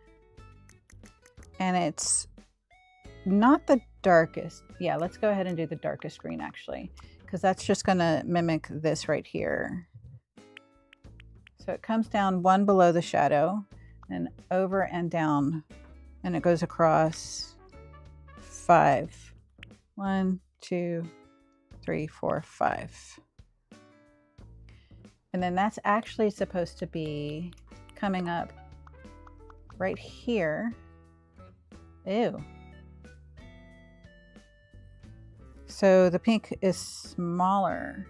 [SPEAKER 1] And it's not the darkest. Yeah, let's go ahead and do the darkest green actually, because that's just going to mimic this right here. So it comes down one below the shadow and over and down, and it goes across 5. 1, 2, 3, 4, 5. And then that's actually supposed to be coming up right here. Ew. So the pink is smaller.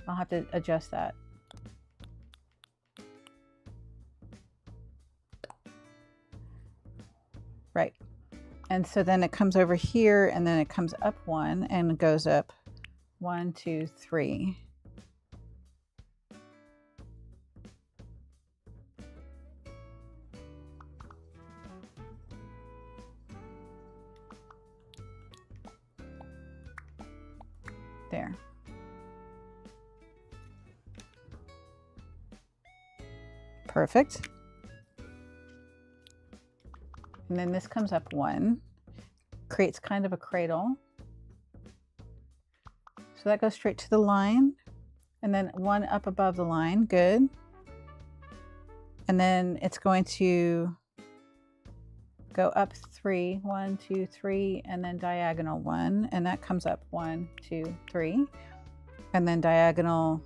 [SPEAKER 1] I'll have to adjust that. Right. And so then it comes over here and then it comes up 1 and goes up 1, 2, 3. There. Perfect. And then this comes up 1, creates kind of a cradle. So that goes straight to the line, and then 1 up above the line, good. And then it's going to go up 3, 1, 2, 3, and then diagonal 1, and that comes up 1, 2, 3, and then diagonal,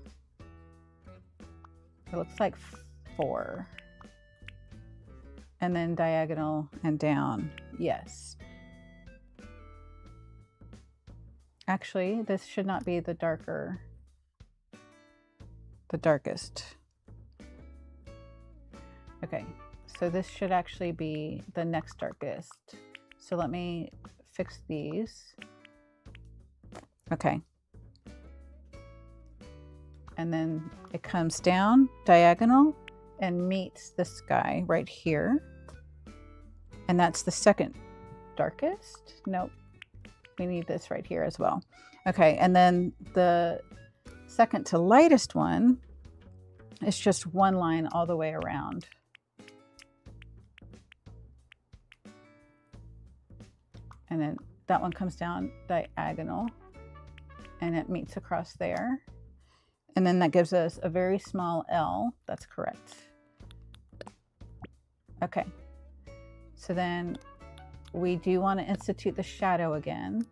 [SPEAKER 1] it looks like 4. And then diagonal and down. Yes. Actually, this should not be the darkest. Okay, so this should actually be the next darkest. So let me fix these. Okay. And then it comes down diagonal and meets the sky right here. And that's the second darkest. Nope, we need this right here as well. Okay, and then the second to lightest one is just 1 line all the way around. And then that one comes down diagonal and it meets across there. And then that gives us a very small L. That's correct. Okay. So then we do want to institute the shadow again.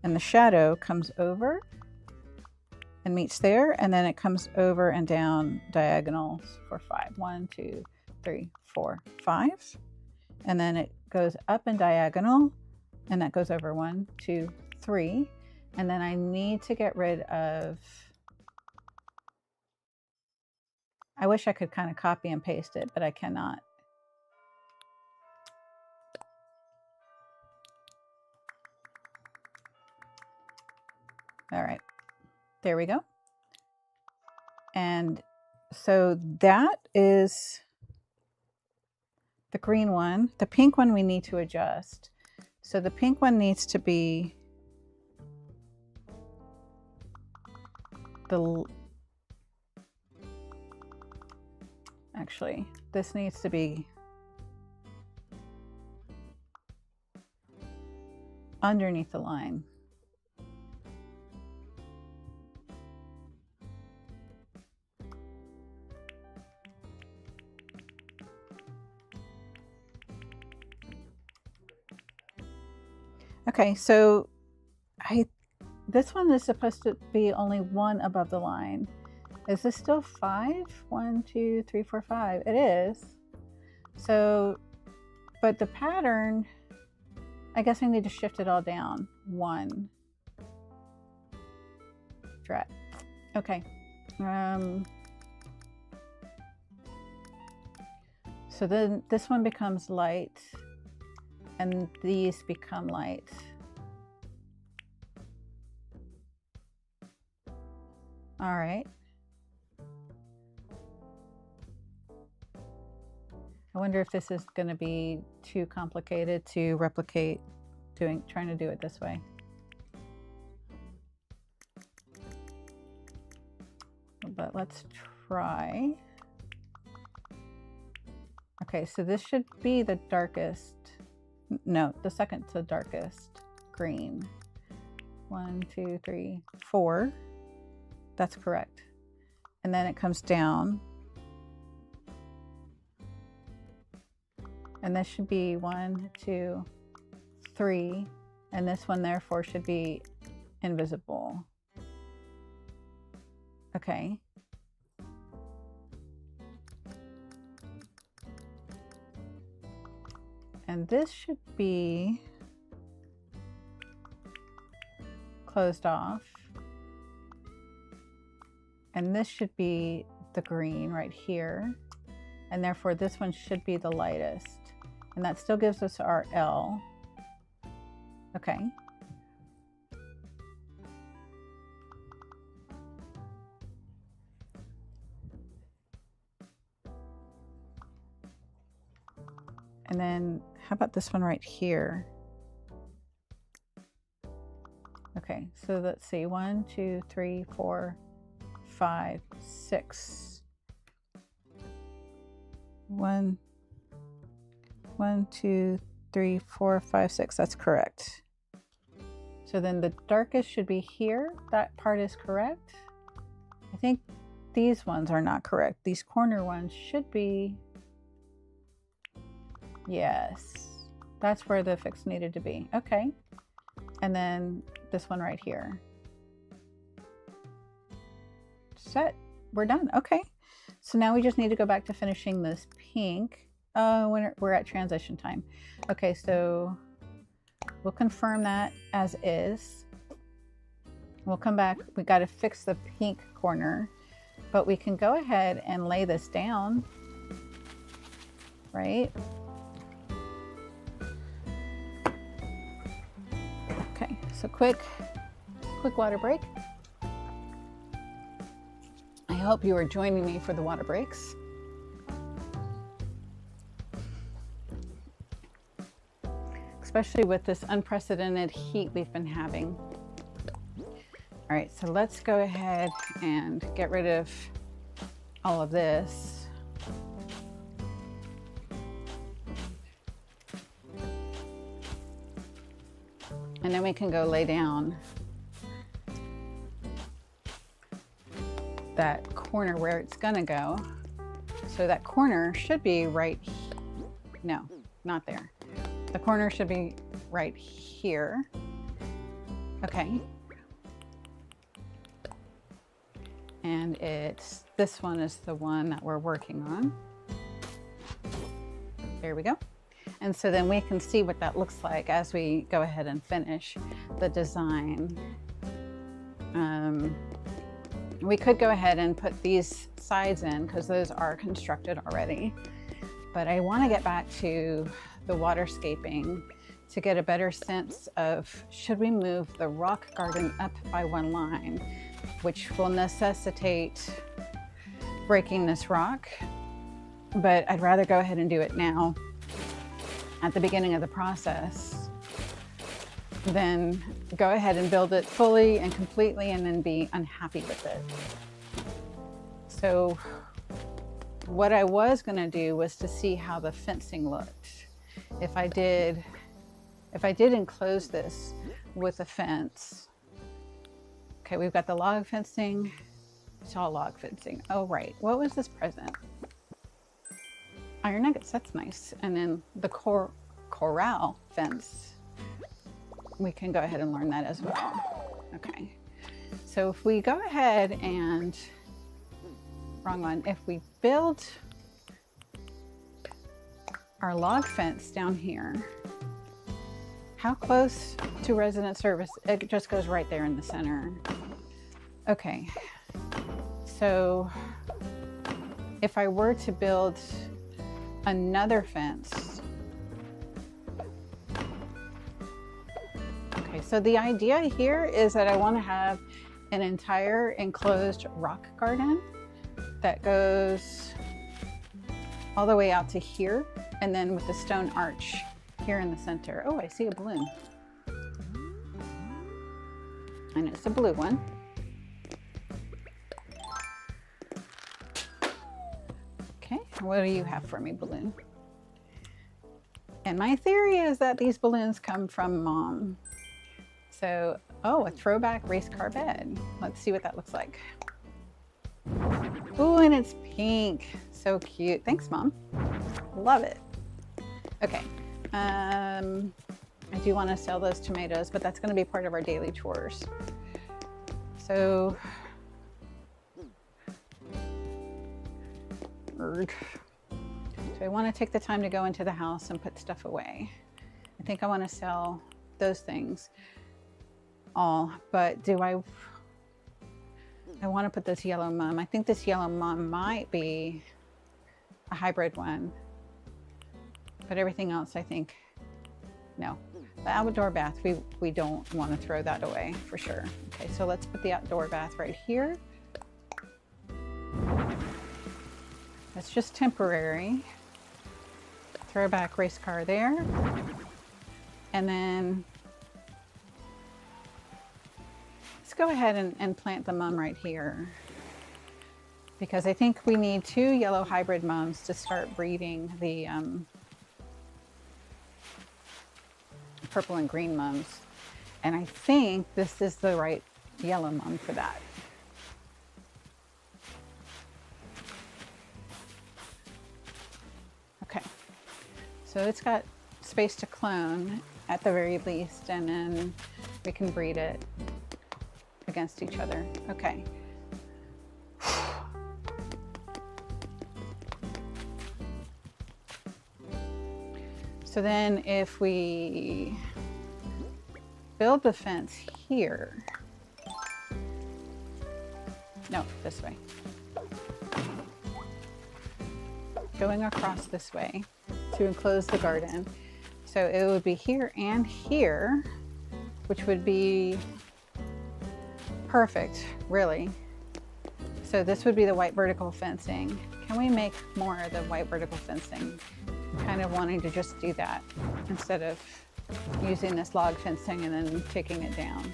[SPEAKER 1] And the shadow comes over and meets there, and then it comes over and down diagonals for 5. 1, 2, 3, 4, 5. And then it goes up and diagonal, and that goes over 1, 2, 3. And then I need to get rid of, I wish I could kind of copy and paste it, but I cannot. All right, there we go. And so that is the green one. The pink one we need to adjust. So the pink one needs to be actually, this needs to be underneath the line. Okay, so this one is supposed to be only one above the line. Is this still 5? 1, 2, 3, 4, 5. It is. So, but the pattern, I guess I need to shift it all down. 1. Drat. Okay. So then this one becomes light, and these become light. All right. I wonder if this is going to be too complicated to replicate trying to do it this way. But let's try. Okay, so this should be the darkest. No, the second to darkest green. 1, 2, 3, 4. That's correct. And then it comes down. And this should be 1, 2, 3. And this one therefore should be invisible. Okay. And this should be closed off. And this should be the green right here. And therefore this one should be the lightest. And that still gives us our L. Okay. And then how about this one right here? Okay, so let's see, 1, 2, 3, 4, 5, 6. 1, 2, 3, 4, 5, 6. That's correct. So then the darkest should be here. That part is correct. I think these ones are not correct. These corner ones should be. Yes, that's where the fix needed to be. Okay. And then this one right here. Set. We're done. Okay. So now we just need to go back to finishing this pink. When we're at transition time. Okay, so we'll confirm that as is. We'll come back. We got to fix the pink corner, but we can go ahead and lay this down, right? Okay, so quick water break. I hope you are joining me for the water breaks. Especially with this unprecedented heat we've been having. All right, so let's go ahead and get rid of all of this. And then we can go lay down that corner where it's gonna go. So that corner should be right, no, not there. The corner should be right here. Okay. And this one is the one that we're working on. There we go. And so then we can see what that looks like as we go ahead and finish the design. We could go ahead and put these sides in because those are constructed already. But I want to get back to the waterscaping to get a better sense of should we move the rock garden up by one line, which will necessitate breaking this rock, but I'd rather go ahead and do it now at the beginning of the process, then go ahead and build it fully and completely and then be unhappy with it. So what I was going to do was to see how the fencing looked. If I did enclose this with a fence. Okay, we've got the log fencing. It's all log fencing. Oh, right. What was this present? Iron nuggets, that's nice. And then the corral fence, we can go ahead and learn that as well. Okay, so if we go ahead and, wrong one, if we build our log fence down here, how close to resident service? It just goes right there in the center. Okay, so if I were to build another fence, okay, so the idea here is that I want to have an entire enclosed rock garden that goes all the way out to here, and then with the stone arch here in the center. Oh, I see a balloon. And it's a blue one. Okay, what do you have for me, balloon? And my theory is that these balloons come from Mom. So, oh, a throwback race car bed. Let's see what that looks like. Ooh, and it's pink. So cute. Thanks, Mom. Love it. Okay. I do want to sell those tomatoes, but that's going to be part of our daily chores. So, I want to take the time to go into the house and put stuff away. I think I want to sell those things all, but do I want to put this yellow mum. I think this yellow mum might be a hybrid one, but everything else, I think, no. The outdoor bath, we don't want to throw that away for sure. Okay, so let's put the outdoor bath right here. That's just temporary. Throwback race car there. And then let's go ahead and plant the mum right here, because I think we need 2 yellow hybrid mums to start breeding the purple and green mums. And I think this is the right yellow mum for that. Okay, so it's got space to clone at the very least, and then we can breed it against each other. Okay. So then if we build the fence here, no, this way, going across this way to enclose the garden. So it would be here and here, which would be perfect, really. So this would be the white vertical fencing. Can we make more of the white vertical fencing? I'm kind of wanting to just do that instead of using this log fencing and then taking it down.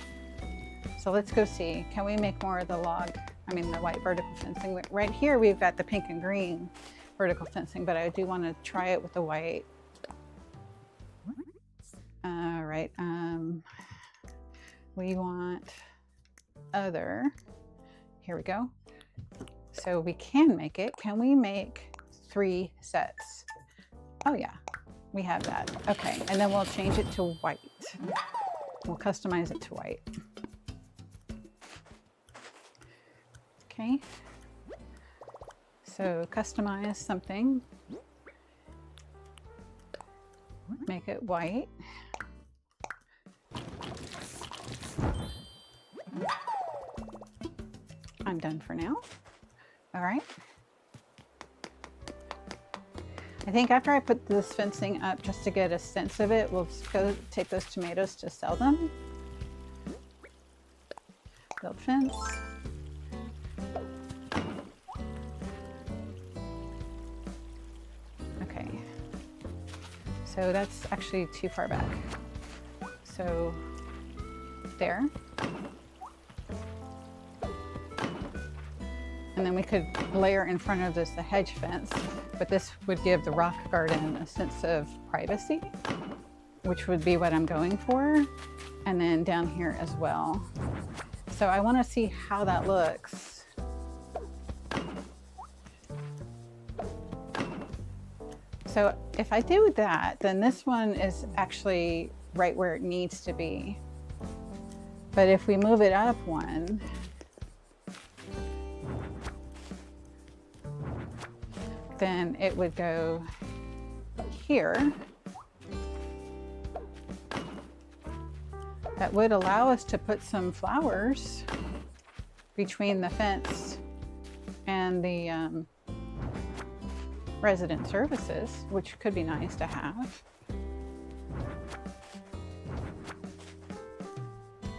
[SPEAKER 1] So let's go see, can we make more of the the white vertical fencing? Right here we've got the pink and green vertical fencing, but I do want to try it with the white. All right, we want other, here we go. So we can make it. Can we make 3 sets? Oh yeah, we have that. Okay, and then we'll change it to white. We'll customize it to white. Okay, so customize something. Make it white. I'm done for now. All right. I think after I put this fencing up, just to get a sense of it, we'll go take those tomatoes to sell them. Build fence. Okay. So that's actually too far back. So there. And then we could layer in front of this the hedge fence, but this would give the rock garden a sense of privacy, which would be what I'm going for. And then down here as well. So I want to see how that looks. So if I do that, then this one is actually right where it needs to be. But if we move it up one, then it would go here. That would allow us to put some flowers between the fence and the resident services, which could be nice to have.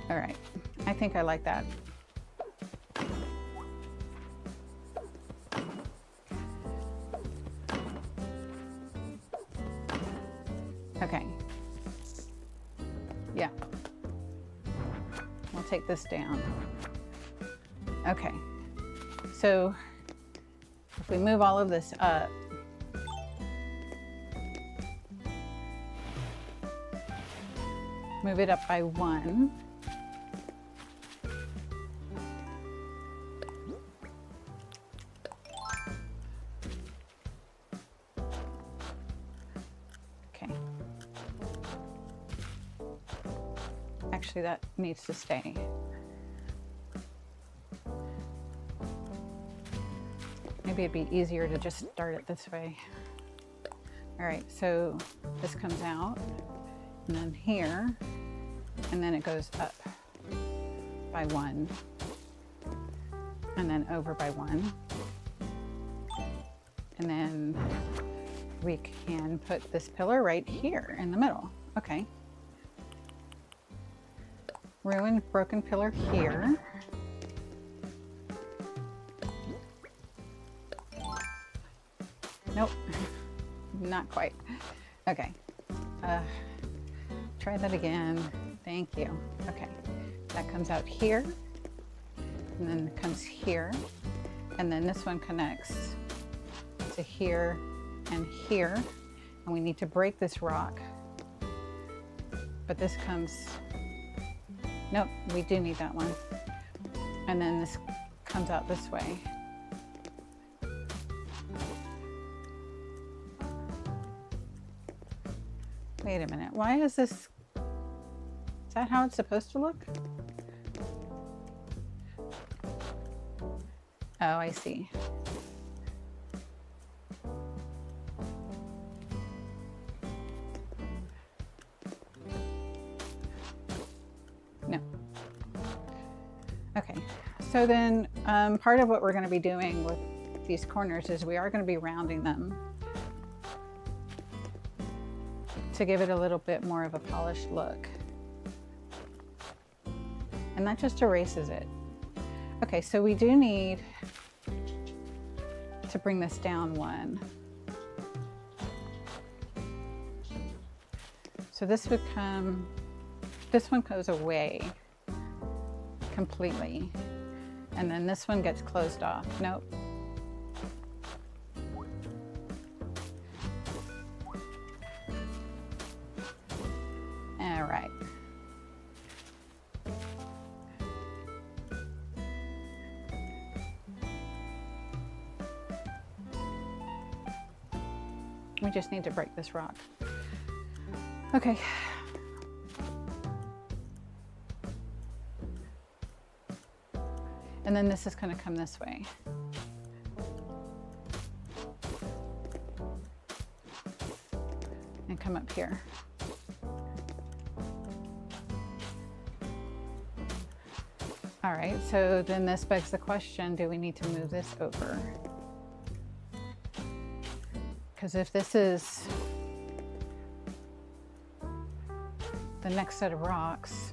[SPEAKER 1] All right, I think I like that. Okay, yeah, we'll take this down. Okay, so if we move all of this up, move it up by one. Okay. Actually, that needs to stay. Maybe it'd be easier to just start it this way. All right, so this comes out, and then here, and then it goes up by one, and then over by one. And then we can put this pillar right here in the middle. Okay. Ruined broken pillar here. Nope, not quite. Okay, try that again. Thank you. Okay, that comes out here, and then it comes here, and then this one connects to here and here, and we need to break this rock. But this comes, nope, we do need that one. And then this comes out this way. Wait a minute, why is this, is that how it's supposed to look? Oh, I see. No. Okay, so then part of what we're going to be doing with these corners is we are going to be rounding them to give it a little bit more of a polished look. And that just erases it. Okay, so we do need to bring this down one. So this would come, this one goes away completely. And then this one gets closed off. Nope. All right. We just need to break this rock. Okay. And then this is going to come this way. And come up here. All right, so then this begs the question, do we need to move this over? Because if this is the next set of rocks,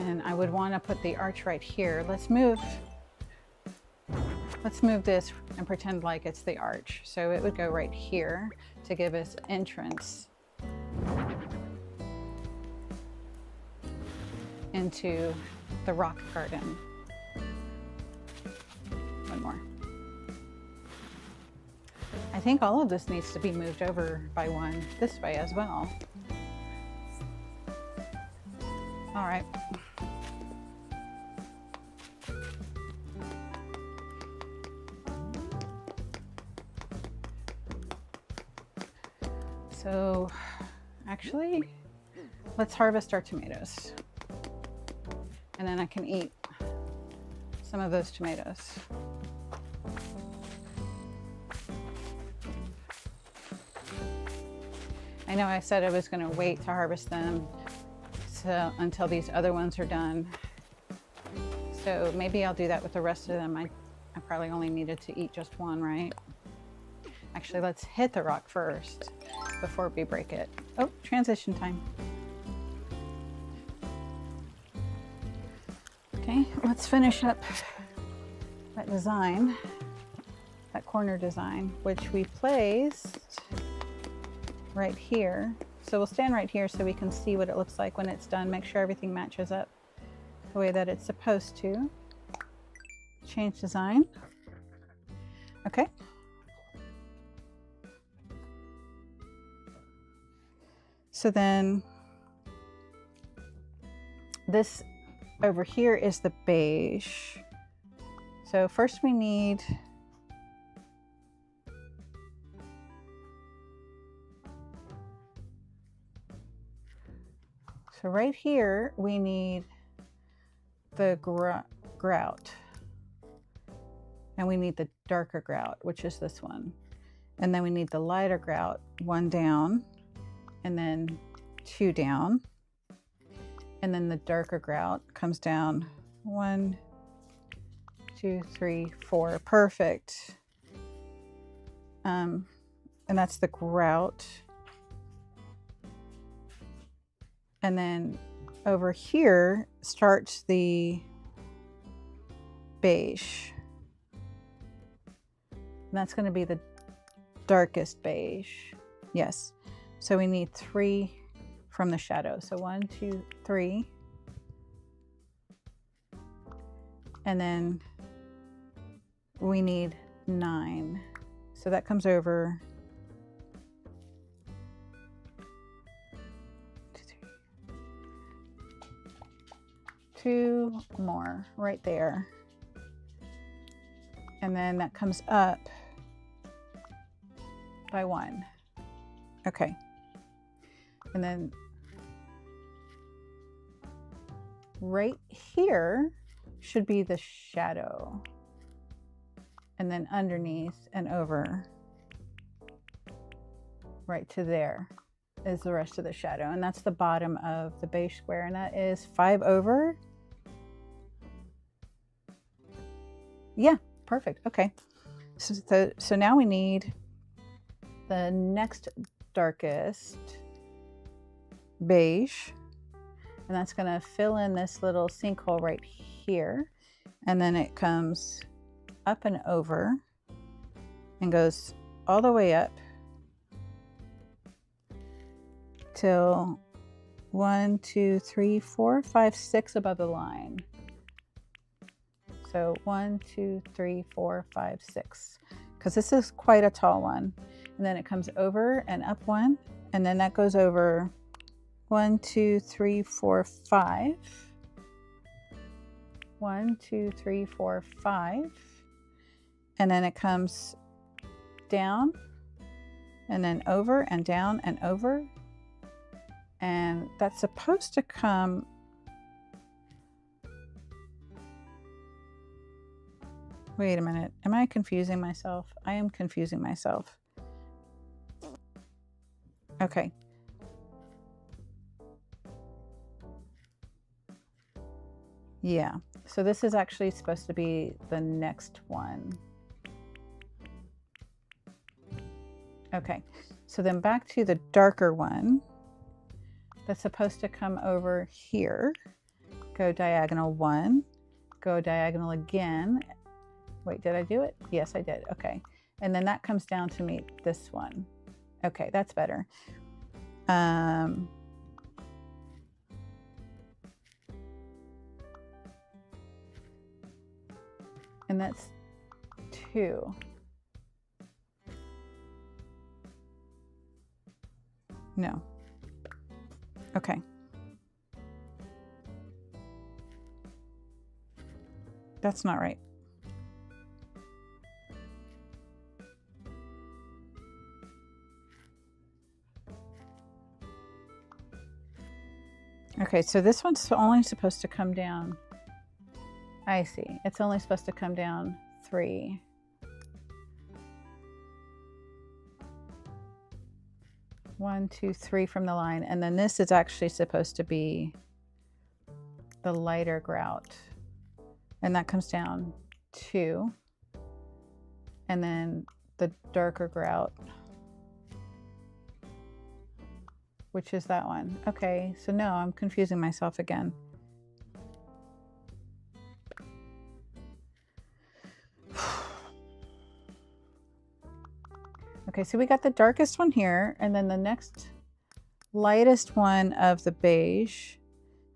[SPEAKER 1] And I would want to put the arch right here. Let's move this and pretend like it's the arch. So it would go right here to give us entrance into the rock garden. One more. I think all of this needs to be moved over by one this way as well. All right. So actually, let's harvest our tomatoes. And then I can eat some of those tomatoes. I know I said I was going to wait to harvest them until these other ones are done. So maybe I'll do that with the rest of them. I probably only needed to eat just one, right? Actually, let's hit the rock first before we break it. Oh, transition time. Okay, let's finish up that design, that corner design, which we placed right here. So we'll stand right here so we can see what it looks like when it's done. Make sure everything matches up the way that it's supposed to. Change design. Okay. So then this over here is the beige. So first we need so right here we need the grout, and we need the darker grout, which is this one, and then we need the lighter grout, one down and then two down, and then the darker grout comes down 1, 2, 3, 4. Perfect. And that's the grout. And then over here starts the beige. And that's going to be the darkest beige. Yes. So we need 3 from the shadow. So 1, 2, 3. And then we need 9. So that comes over 2 more right there. And then that comes up by 1. Okay. And then right here should be the shadow. And then underneath and over right to there is the rest of the shadow. And that's the bottom of the beige square. And that is 5 over. Yeah, perfect. Okay. So now we need the next darkest beige, and that's going to fill in this little sinkhole right here, and then it comes up and over and goes all the way up till 1, 2, 3, 4, 5, 6 above the line. So 1, 2, 3, 4, 5, 6, because this is quite a tall one. And then it comes over and up 1, and then that goes over 1, 2, 3, 4, 5. 1, 2, 3, 4, 5. And then it comes down and then over and down and over. And that's supposed to come wait a minute. Am I confusing myself? I am confusing myself. Okay. Yeah. So this is actually supposed to be the next one. Okay. So then back to the darker one that's supposed to come over here. go diagonal 1, go diagonal again. Wait, did I do it? Yes, I did. Okay. And then that comes down to meet this one. Okay, that's better. And that's 2. No. Okay. That's not right. Okay, so this one's only supposed to come down. I see. It's only supposed to come down 3. One, 2, 3 from the line, and then this is actually supposed to be the lighter grout, and that comes down 2, and then the darker grout, which is that one. Okay, so no, I'm confusing myself again. Okay, so we got the darkest one here, and then the next lightest one of the beige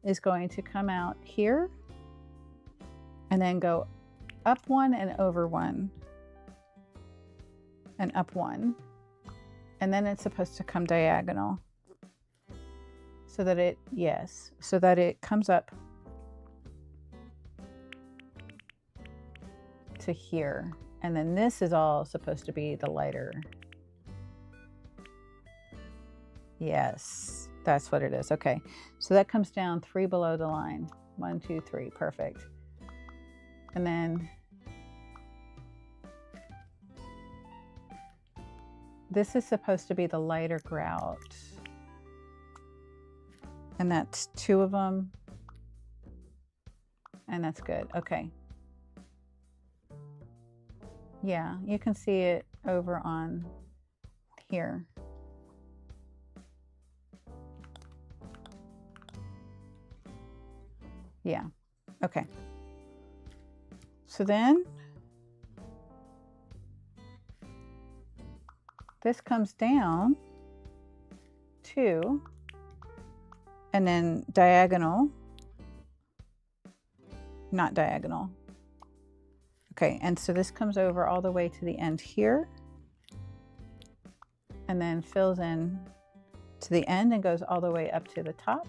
[SPEAKER 1] is going to come out here and then go up 1 and over 1 and up 1, and then it's supposed to come diagonal so that it, yes, so that it comes up to here, and then this is all supposed to be the lighter. Yes, that's what it is. Okay, so that comes down 3 below the line. 1, 2, 3, perfect. And then this is supposed to be the lighter grout. And that's 2 of them. And that's good. Okay. Yeah, you can see it over on here. Yeah, okay. So then this comes down 2 and then diagonal, not diagonal. Okay, and so this comes over all the way to the end here and then fills in to the end and goes all the way up to the top.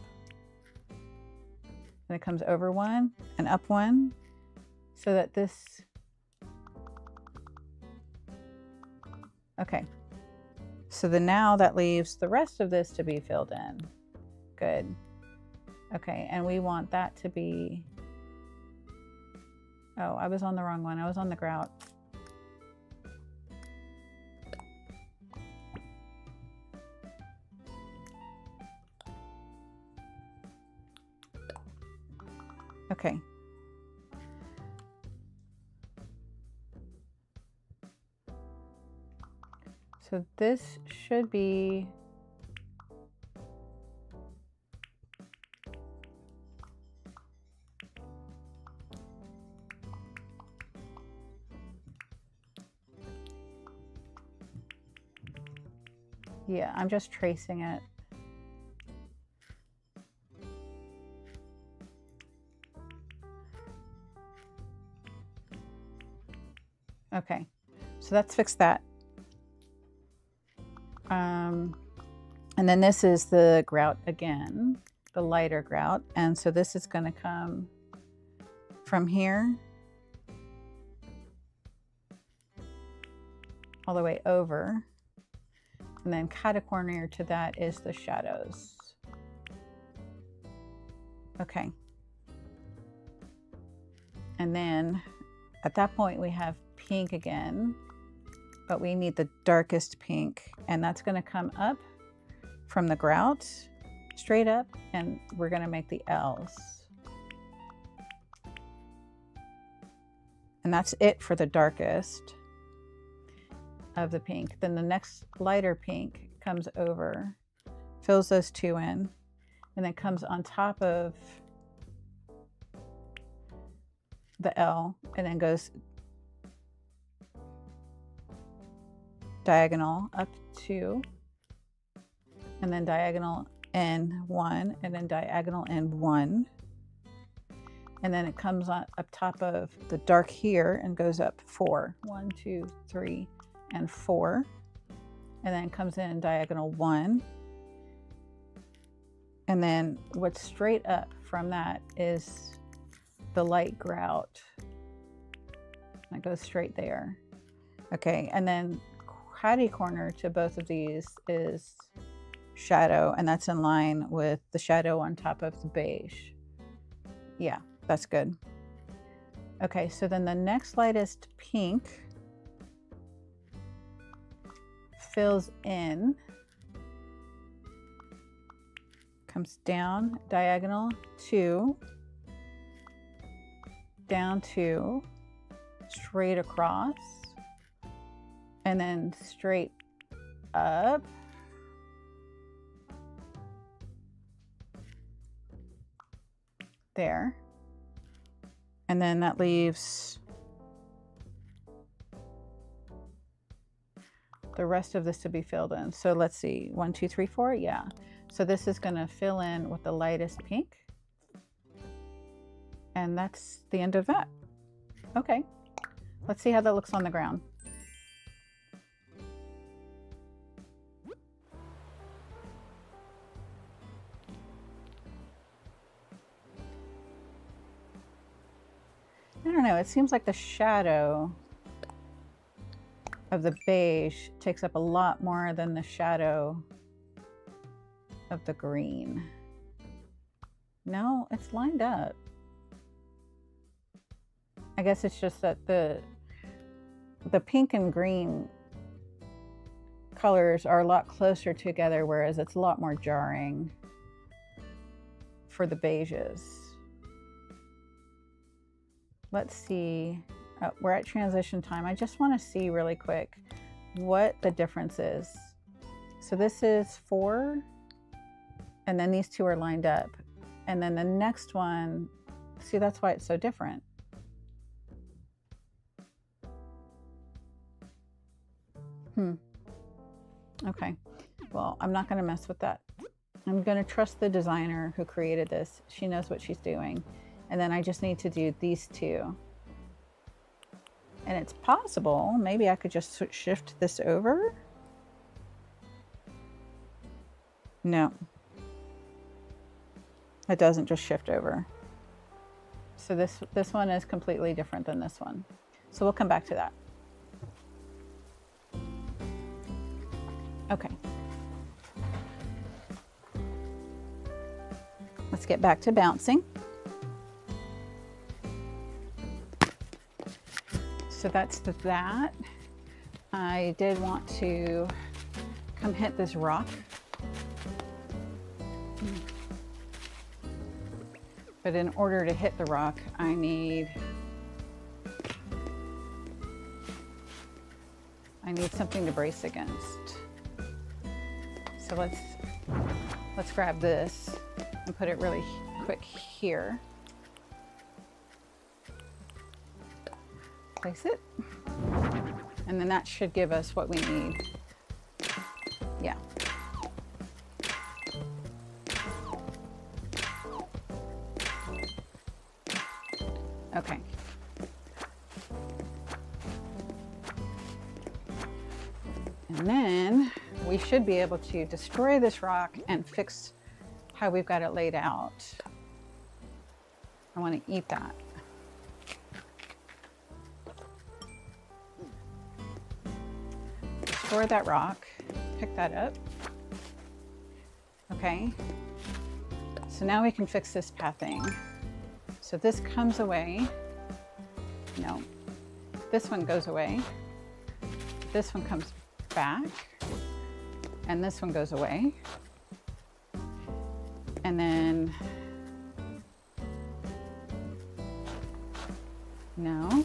[SPEAKER 1] And it comes over 1 and up 1 so that this, okay. So then now that leaves the rest of this to be filled in. Good. Okay, and we want that to be, oh, I was on the wrong one. I was on the grout. Okay. So this should be yeah, I'm just tracing it. Okay, so let's fix that. And then this is the grout again, the lighter grout. And so this is going to come from here all the way over. And then catacorner to that is the shadows. Okay. And then at that point we have pink again, but we need the darkest pink, and that's going to come up from the grout straight up, and we're going to make the L's. And that's it for the darkest of the pink. Then the next lighter pink comes over, fills those 2 in, and then comes on top of the L, and then goes diagonal up 2, and then diagonal in 1, and then diagonal in 1. And then it comes on up top of the dark here and goes up 4. 1, 2, 3, and 4. And then comes in diagonal 1. And then what's straight up from that is the light grout. That goes straight there. Okay, and then catty corner to both of these is shadow, and that's in line with the shadow on top of the beige. Yeah, that's good. Okay, so then the next lightest pink fills in, comes down diagonal 2, down 2, straight across, and then straight up. There. And then that leaves the rest of this to be filled in. So let's see, 1, 2, 3, 4, yeah. So this is gonna fill in with the lightest pink. And that's the end of that. Okay, let's see how that looks on the ground. I don't know, it seems like the shadow of the beige takes up a lot more than the shadow of the green. No, it's lined up. I guess it's just that the pink and green colors are a lot closer together, whereas it's a lot more jarring for the beiges. Let's see, we're at transition time. I just want to see really quick what the difference is. So this is 4, and then these two are lined up. And then the next one, see, that's why it's so different. Okay, well, I'm not gonna mess with that. I'm gonna trust the designer who created this. She knows what she's doing. And then I just need to do these two. And it's possible, maybe I could just shift this over. No. It doesn't just shift over. So this one is completely different than this one. So we'll come back to that. Okay. Let's get back to bouncing. So that's that. I did want to come hit this rock. But in order to hit the rock, I need something to brace against. So let's grab this and put it really quick here. Place it, and then that should give us what we need. Yeah. Okay. And then we should be able to destroy this rock and fix how we've got it laid out. I want to eat that. Destroy that rock, pick that up. Okay, so now we can fix this pathing. So this comes away. No, this one goes away. This one comes back, and this one goes away. And then, no.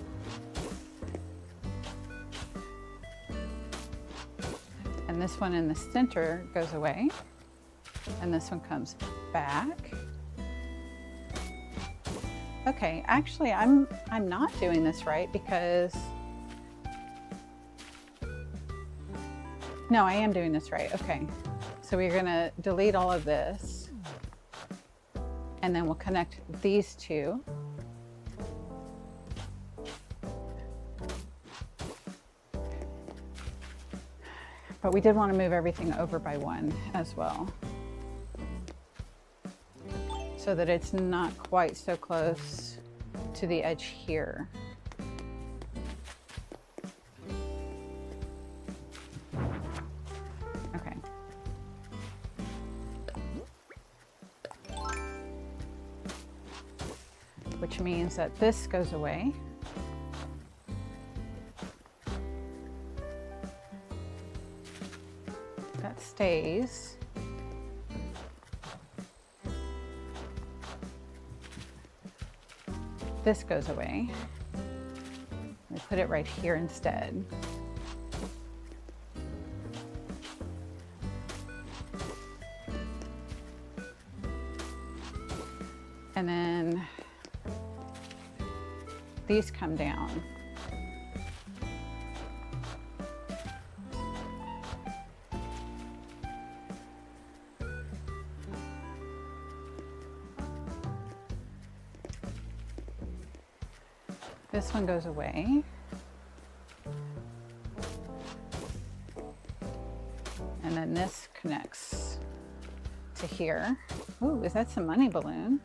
[SPEAKER 1] And this one in the center goes away, and this one comes back. Okay, actually I'm not doing this right because, no, I am doing this right. Okay, so we're gonna delete all of this and then we'll connect these two. But we did want to move everything over by one as well, so that it's not quite so close to the edge here. Okay. Which means that this goes away. That stays. This goes away. We put it right here instead. And then these come down. This one goes away. And then this connects to here. Ooh, is that some money balloon?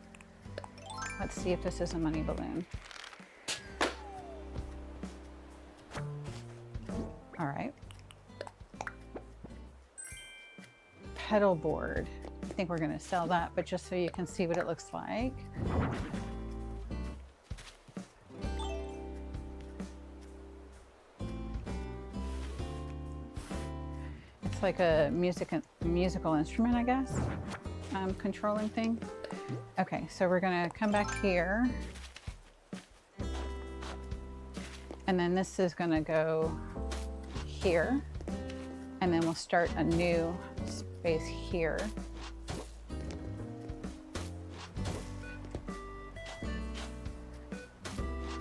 [SPEAKER 1] Let's see if this is a money balloon. All right. Pedal board. I think we're gonna sell that, but just so you can see what it looks like. It's like a musical instrument, I guess, controlling thing. Okay, so we're gonna come back here. And then this is gonna go here. And then we'll start a new space here.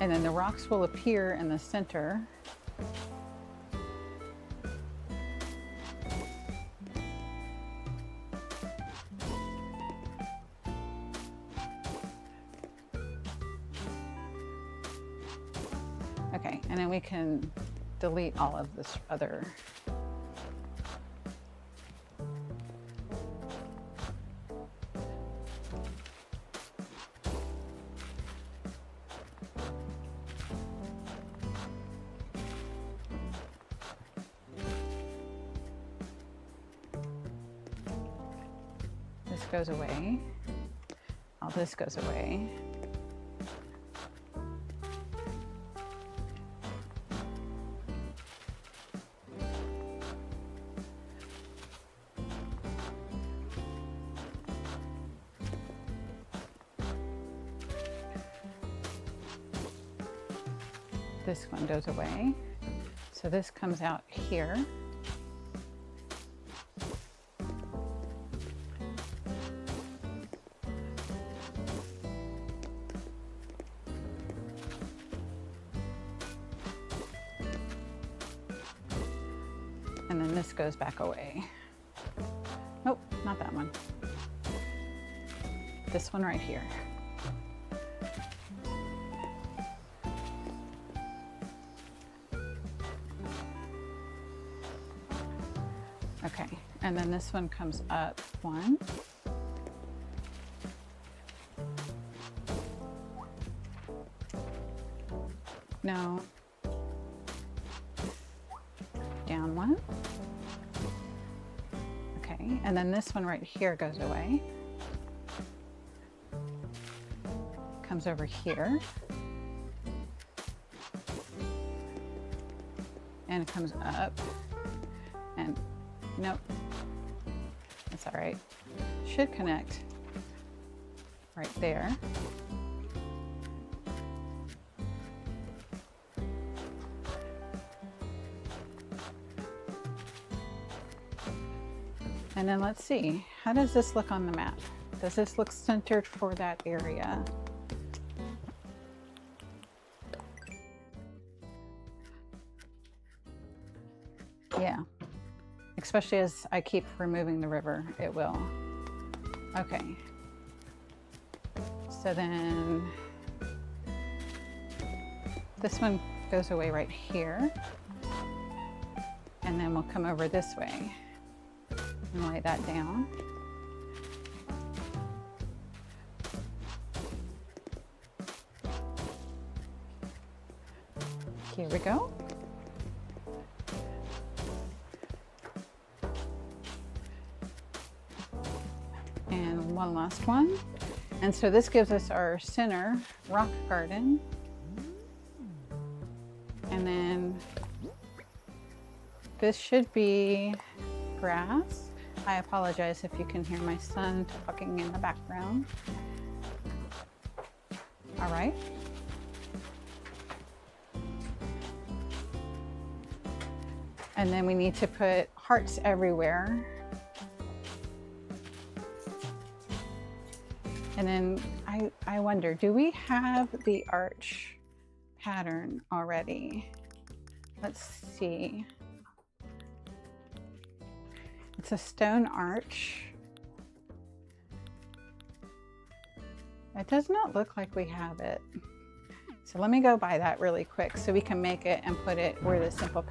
[SPEAKER 1] And then the rocks will appear in the center. Okay, and then we can delete all of this other. This goes away. All this goes away. This one goes away. So this comes out here. And then this goes back away. Nope, not that one. This one right here. Okay, and then this one comes up one. No. Down one. Okay, and then this one right here goes away. Comes over here. And comes up. And nope, that's all right. Should connect right there. And then let's see, how does this look on the map? Does this look centered for that area? Yeah, especially as I keep removing the river, it will. Okay, so then this one goes away right here, and then we'll come over this way and lay that down. Here we go. And one last one. And so this gives us our center rock garden. And then this should be grass. I apologize if you can hear my son talking in the background. All right. And then we need to put hearts everywhere. And then I wonder, do we have the arch pattern already? Let's see. It's a stone arch. It does not look like we have it. So let me go buy that really quick so we can make it and put it where the simple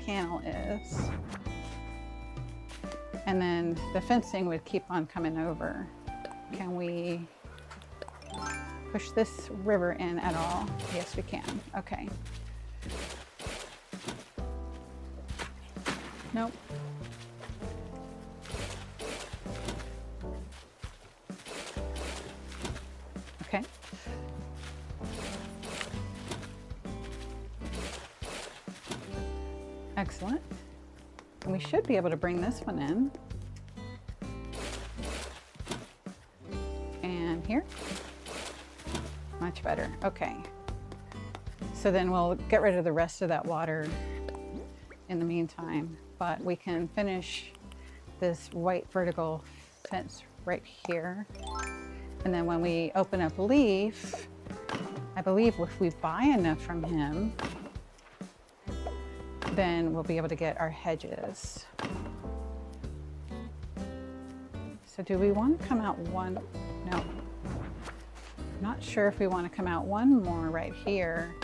[SPEAKER 1] panel is. And then the fencing would keep on coming over. Can we push this river in at all? Yes, we can. Okay. Nope. Okay. Excellent. And we should be able to bring this one in. And here. Much better. Okay. So then we'll get rid of the rest of that water in the meantime, but we can finish this white vertical fence right here. And then when we open up Leaf, I believe if we buy enough from him, then we'll be able to get our hedges. So do we want to come out one? No. Not sure if we want to come out one more right here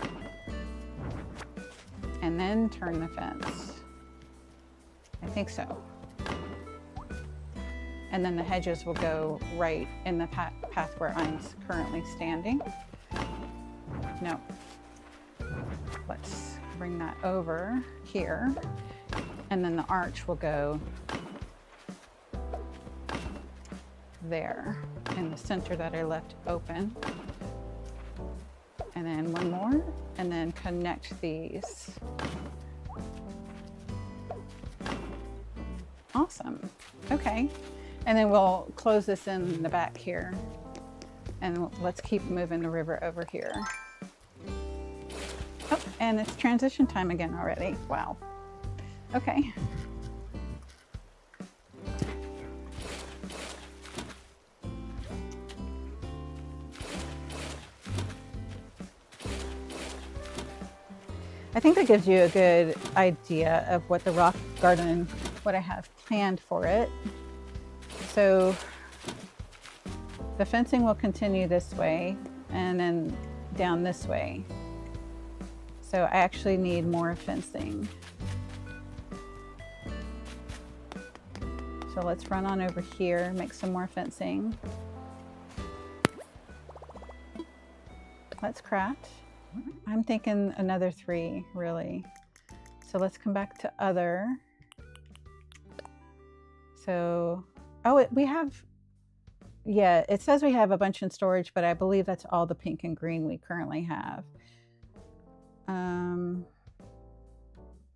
[SPEAKER 1] and then turn the fence. I think so. And then the hedges will go right in the path where I'm currently standing. No. Let's bring that over here. And then the arch will go there in the center that I left open. And then one more, and then connect these. Awesome. Okay. And then we'll close this in the back here. And let's keep moving the river over here. Oh, and it's transition time again already. Wow. Okay. I think that gives you a good idea of what the rock garden, what I have planned for it. So the fencing will continue this way and then down this way. So I actually need more fencing. So let's run on over here, make some more fencing. Let's craft. I'm thinking another 3, really. So let's come back to other. So, oh, we have, yeah, it says we have a bunch in storage, but I believe that's all the pink and green we currently have.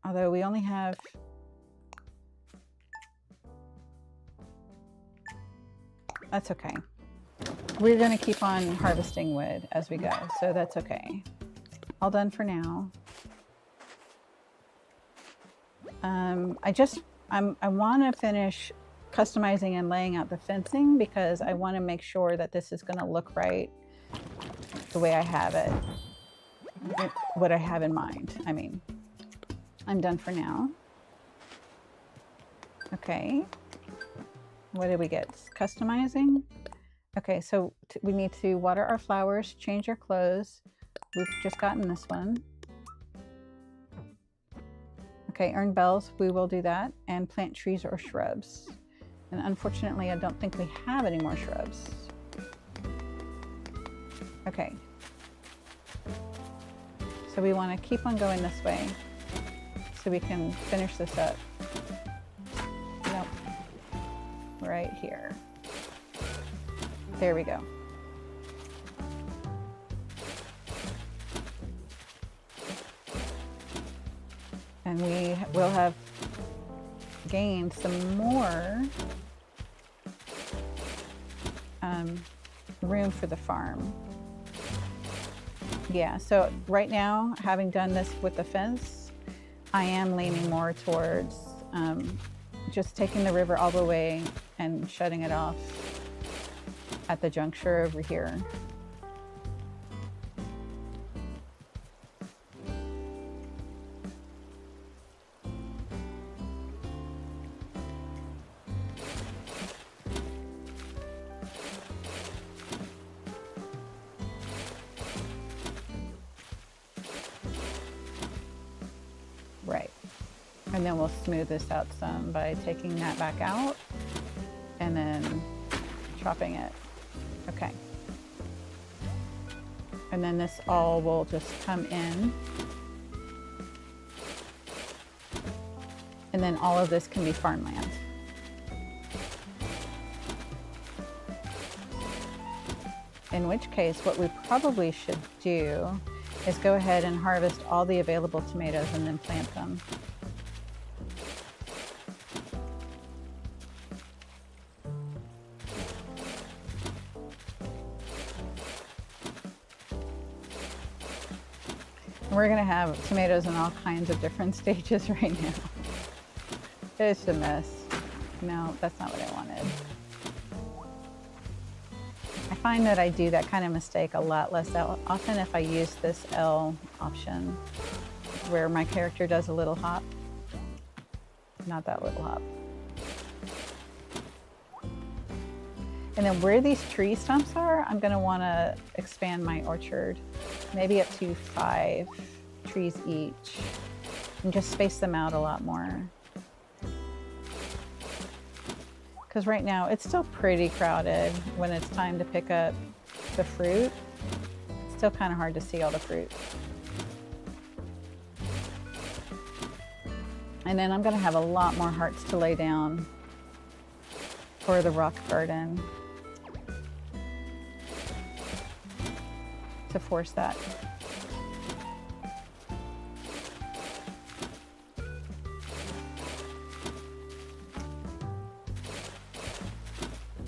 [SPEAKER 1] Although we only have, that's okay. We're gonna keep on harvesting wood as we go, so that's okay. All done for now. I want to finish customizing and laying out the fencing because I want to make sure that this is going to look right the way I have it, what I have in mind. I mean, I'm done for now. Okay, what did we get? Customizing. Okay, so we need to water our flowers, change our clothes. We've just gotten this one. Okay, earn bells, we will do that, and plant trees or shrubs. And unfortunately, I don't think we have any more shrubs. Okay. So we want to keep on going this way so we can finish this up. Nope. Right here. There we go. And we will have gained some more room for the farm. Yeah, so right now, having done this with the fence, I am leaning more towards just taking the river all the way and shutting it off at the juncture over here. Right, and then we'll smooth this out some by taking that back out and then chopping it. Okay, and then this all will just come in, and then all of this can be farmland. In which case, what we probably should do is go ahead and harvest all the available tomatoes and then plant them. We're gonna have tomatoes in all kinds of different stages right now. It's a mess. No, that's not what I wanted. I find that I do that kind of mistake a lot less often if I use this L option, where my character does a little hop. Not that little hop. And then where these tree stumps are, I'm gonna wanna expand my orchard, maybe up to 5 trees each, and just space them out a lot more. Because right now it's still pretty crowded when it's time to pick up the fruit. It's still kind of hard to see all the fruit. And then I'm gonna have a lot more hearts to lay down for the rock garden to force that.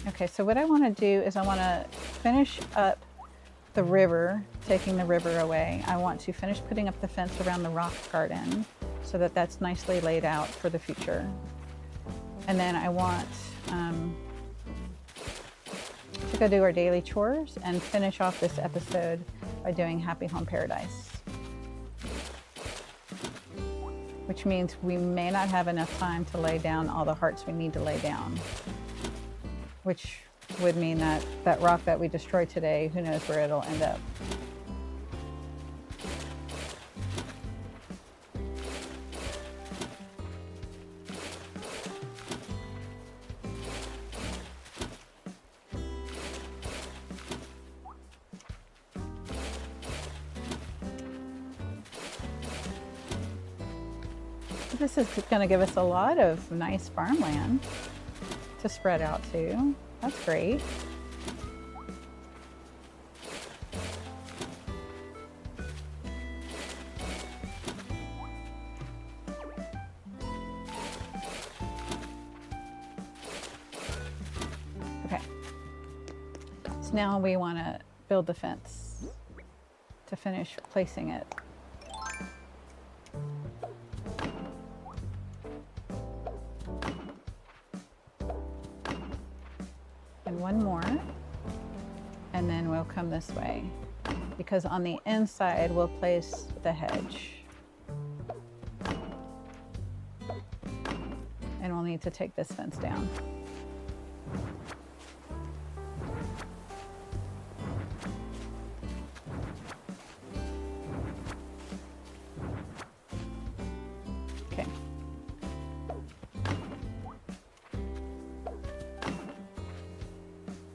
[SPEAKER 1] Okay, so what I want to do is I want to finish up the river, taking the river away. I want to finish putting up the fence around the rock garden so that that's nicely laid out for the future. And then I want to go do our daily chores and finish off this episode by doing Happy Home Paradise. Which means we may not have enough time to lay down all the hearts we need to lay down. Which would mean that that rock that we destroyed today, who knows where it'll end up. This is going to give us a lot of nice farmland to spread out to. That's great. Okay. So now we want to build the fence to finish placing it. One more, and then we'll come this way, because on the inside we'll place the hedge, and we'll need to take this fence down. Okay.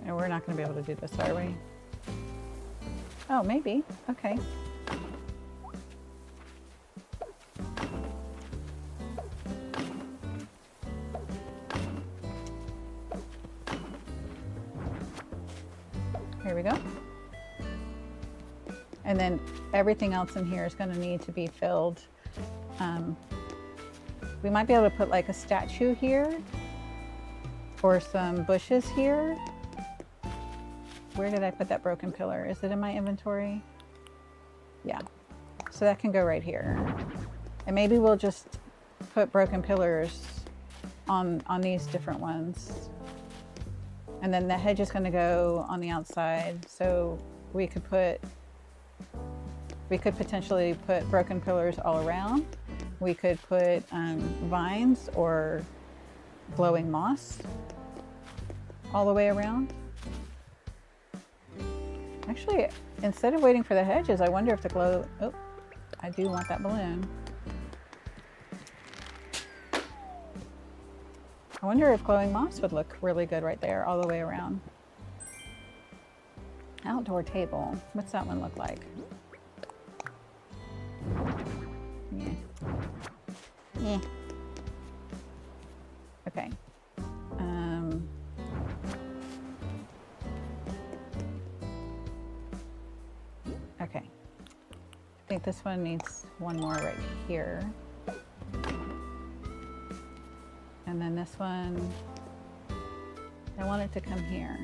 [SPEAKER 1] And we're not going to be able to do this, are we? Oh, maybe. Okay. Here we go. And then everything else in here is going to need to be filled. We might be able to put like a statue here or some bushes here. Where did I put that broken pillar? Is it in my inventory? Yeah. So that can go right here. And maybe we'll just put broken pillars on these different ones. And then the hedge is going to go on the outside. So we could potentially put broken pillars all around. We could put vines or glowing moss all the way around. Actually, instead of waiting for the hedges, I wonder if the glow, oh, I do want that balloon. I wonder if glowing moss would look really good right there all the way around. Outdoor table, what's that one look like? Yeah. Yeah. Okay. Okay. I think this one needs one more right here. And then this one, I want it to come here.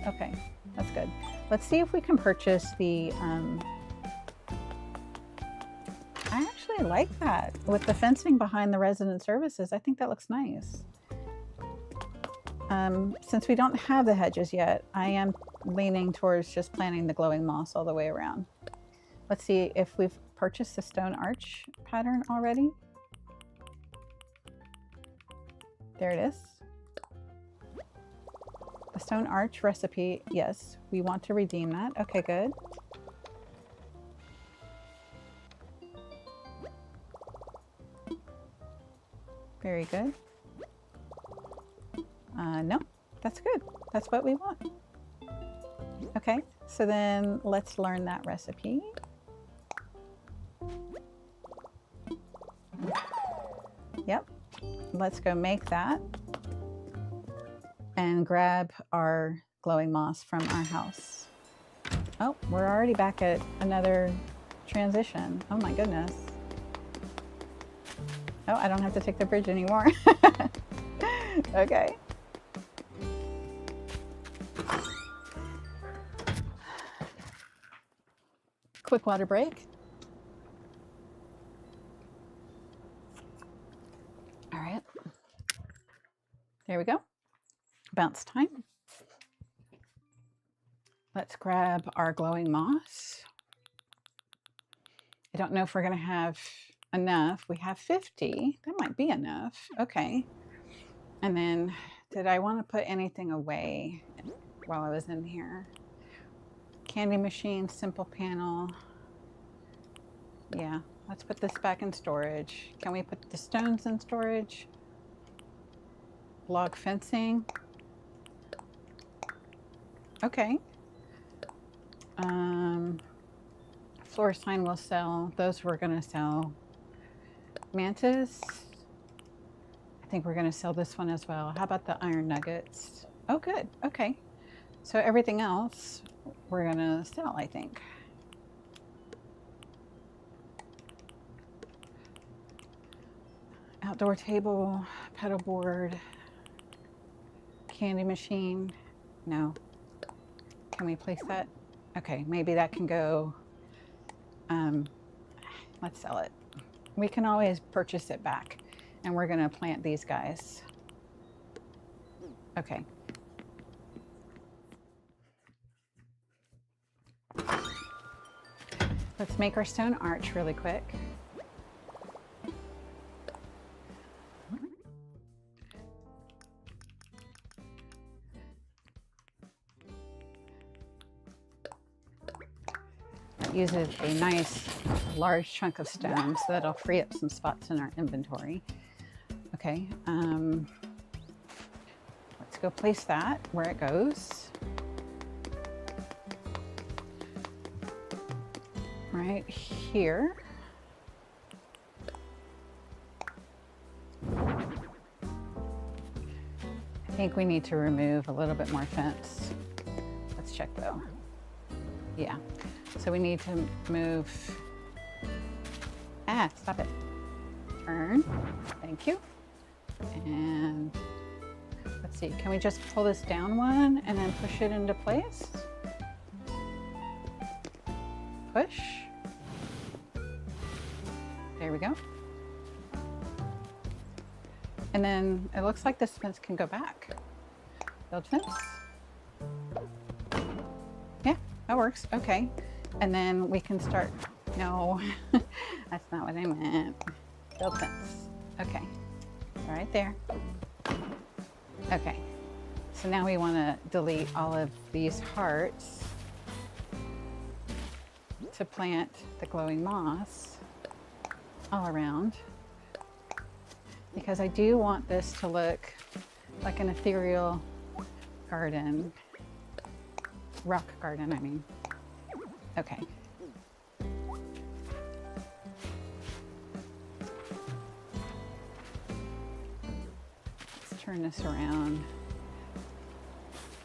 [SPEAKER 1] Okay, that's good. Let's see if we can purchase the, I actually like that with the fencing behind the resident services. I think that looks nice. Since we don't have the hedges yet, I am leaning towards just planting the glowing moss all the way around. Let's see if we've purchased the stone arch pattern already. There it is. The stone arch recipe, yes, we want to redeem that. Okay, good. Very good. No, that's good. That's what we want. Okay, so then let's learn that recipe. Yep, let's go make that and grab our glowing moss from our house. Oh, we're already back at another transition. Oh my goodness. Oh, I don't have to take the bridge anymore. Okay. Quick water break. All right. There we go. Bounce time. Let's grab our glowing moss. I don't know if we're going to have enough. We have 50. That might be enough. Okay. And then, did I want to put anything away while I was in here? Candy machine, simple panel. Yeah, let's put this back in storage. Can we put the stones in storage? Log fencing. Okay. Floor sign will sell. Those we're going to sell. Mantis. I think we're going to sell this one as well. How about the iron nuggets? Oh, good. Okay. So everything else we're going to sell, I think. Outdoor table, pedal board, candy machine. No. Can we place that? Okay, maybe that can go. Let's sell it. We can always purchase it back, and we're going to plant these guys. Okay. Let's make our stone arch really quick. uses a nice large chunk of stone, so that'll free up some spots in our inventory. Okay, let's go place that where it goes. Right here. I think we need to remove a little bit more fence. Let's check though. Yeah, so we need to move, stop it. Turn, thank you. And let's see, can we just pull this down one and then push it into place? Push. There we go. And then it looks like this fence can go back. Build fence. Yeah, that works. Okay. And then we can start. No, that's not what I meant. Build fence. Okay. Right there. Okay. So now we want to delete all of these hearts to plant the glowing moss all around, because I do want this to look like an ethereal garden, rock garden, I mean. Okay. Let's turn this around.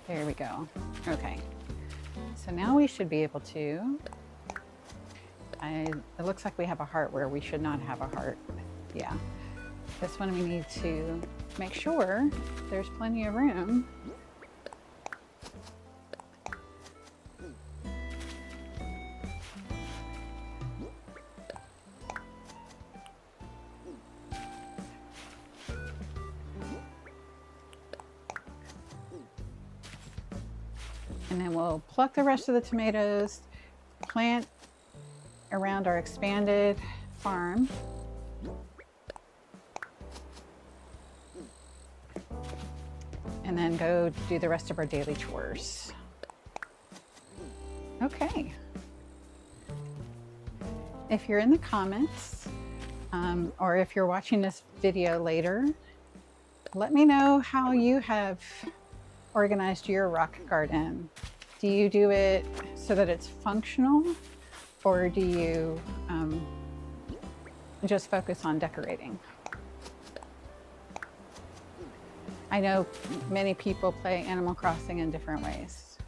[SPEAKER 1] There we go. Okay. So now we should be able to, it looks like we have a heart where we should not have a heart. Yeah. This one we need to make sure there's plenty of room. And then we'll pluck the rest of the tomatoes, plant around our expanded farm. And then go do the rest of our daily chores. Okay. If you're in the comments, or if you're watching this video later, let me know how you have organized your rock garden. Do you do it so that it's functional, or do you just focus on decorating? I know many people play Animal Crossing in different ways.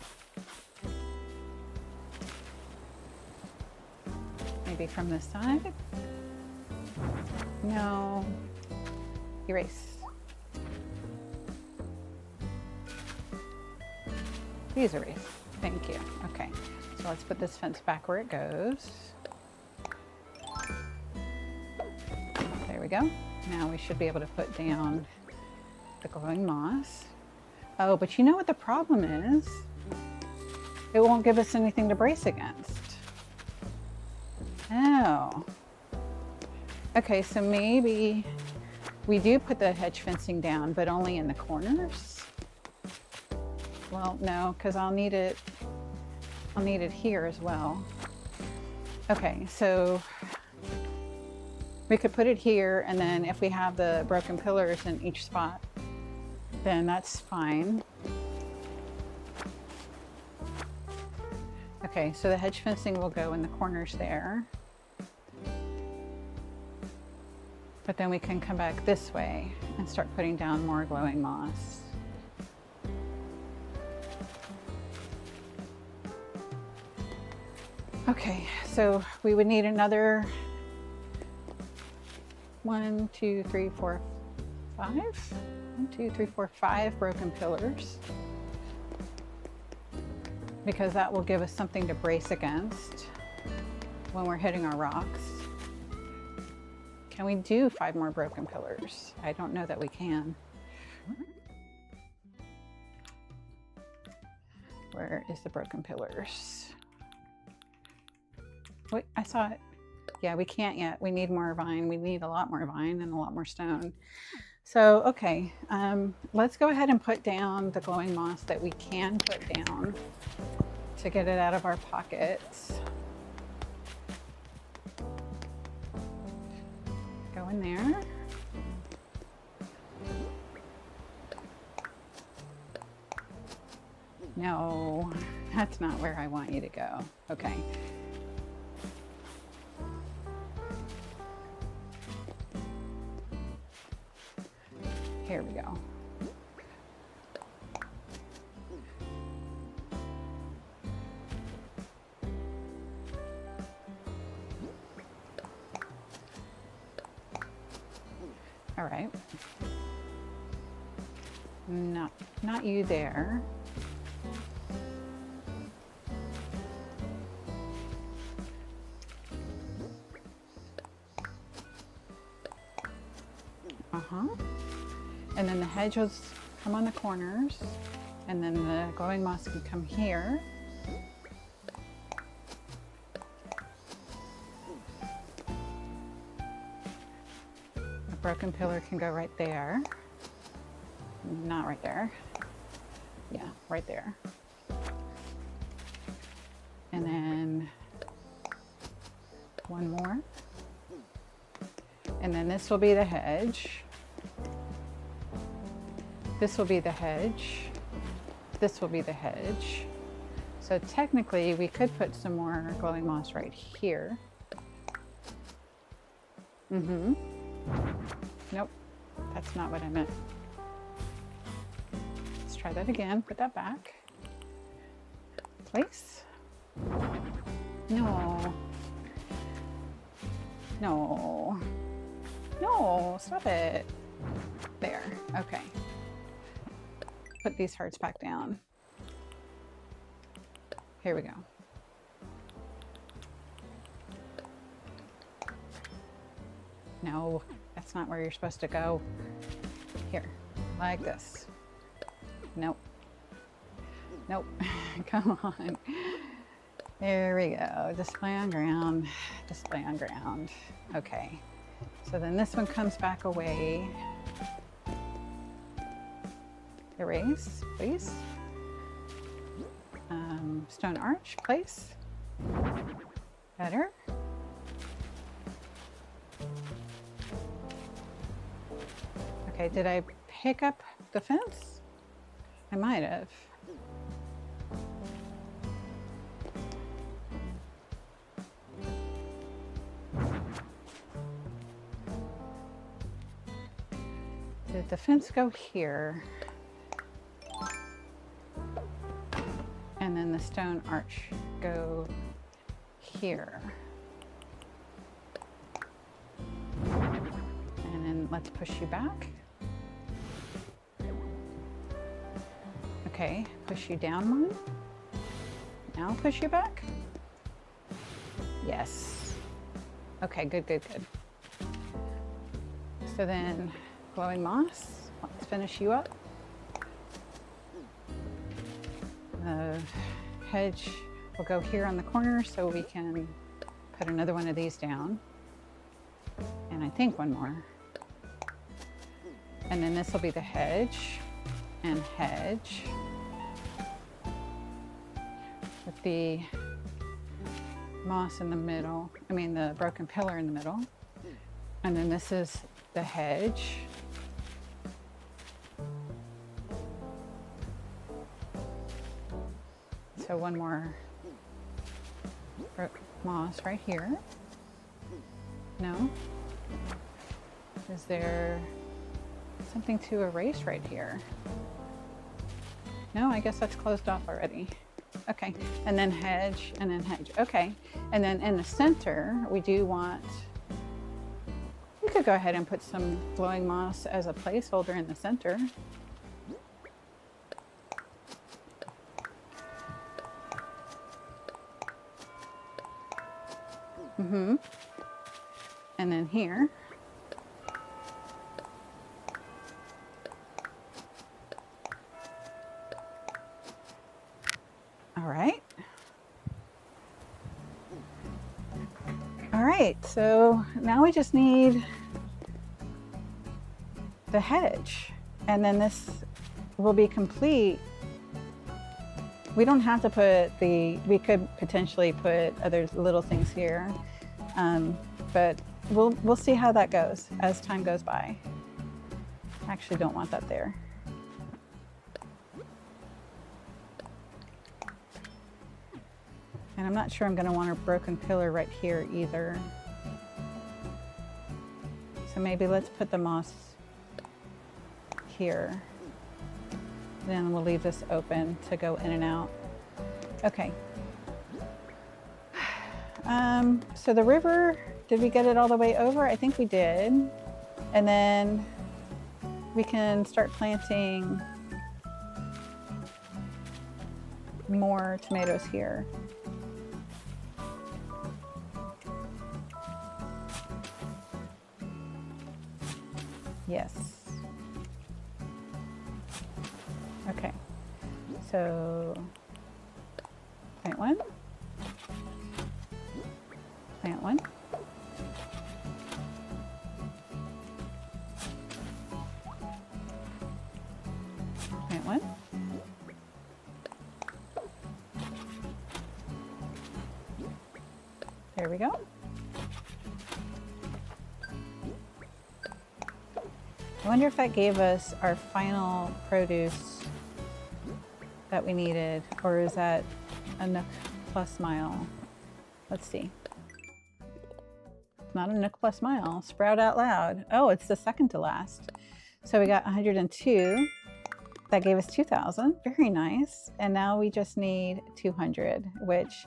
[SPEAKER 1] Maybe from this side? No. Erase. Please erase. Thank you. Okay, so let's put this fence back where it goes. There we go. Now we should be able to put down the glowing moss. Oh, but you know what the problem is? It won't give us anything to brace against. Oh. Okay, so maybe we do put the hedge fencing down, but only in the corners. Well, no, because I'll need it here as well. Okay, so we could put it here, and then if we have the broken pillars in each spot, then that's fine. Okay, so the hedge fencing will go in the corners there. But then we can come back this way and start putting down more glowing moss. Okay, so we would need another 1, 2, 3, 4, 5. 1, 2, 3, 4, 5 broken pillars, because that will give us something to brace against when we're hitting our rocks. Can we do 5 more broken pillars? I don't know that we can. Where is the broken pillars? Wait, I saw it. Yeah, we can't yet. We need more vine. We need a lot more vine and a lot more stone. So, okay, let's go ahead and put down the glowing moss that we can put down to get it out of our pockets. Go in there. No, that's not where I want you to go. Okay. Here we go. All right. Not you there. And then the hedge will come on the corners, and then the glowing moss can come here. The broken pillar can go right there. Not right there. Yeah, right there. And then one more. And then this will be the hedge. This will be the hedge. This will be the hedge. So technically we could put some more glowing moss right here. Nope, that's not what I meant. Let's try that again. Put that back. Place. No. No. No, stop it. There, okay. Put these hearts back down. Here we go. No, that's not where you're supposed to go. Here, like this. Nope. Nope, come on. There we go, display on ground, display on ground. Okay, so then this one comes back away. Erase, please. Stone arch, place. Better. Okay, did I pick up the fence? I might have. Did the fence go here? And then the stone arch go here. And then let's push you back. Okay, push you down one. Now push you back. Yes. Okay, good, good, good. So then glowing moss, let's finish you up. The hedge will go here on the corner so we can put another one of these down. And I think one more. And then this will be the hedge and hedge with the moss in the middle, I mean the broken pillar in the middle. And then this is the hedge. So one more moss right here. No? Is there something to erase right here? No, I guess that's closed off already. Okay, and then hedge, and then hedge. Okay, and then in the center, we do want, you could go ahead and put some glowing moss as a placeholder in the center. And then here. All right. All right, so now we just need the hedge, and then this will be complete. We don't have to put we could potentially put other little things here, but we'll see how that goes as time goes by. I actually don't want that there. And I'm not sure I'm going to want a broken pillar right here either. So maybe let's put the moss here. Then we'll leave this open to go in and out. Okay. So the river, did we get it all the way over? I think we did. And then we can start planting more tomatoes here. Yes. Okay. So plant one. Plant one. Plant one. There we go. I wonder if that gave us our final produce that we needed, or is that a Nook Plus Mile? Let's see. Not a Nook Plus Mile. Sprout out loud. Oh, it's the second to last. So we got 102. That gave us 2,000. Very nice. And now we just need 200, which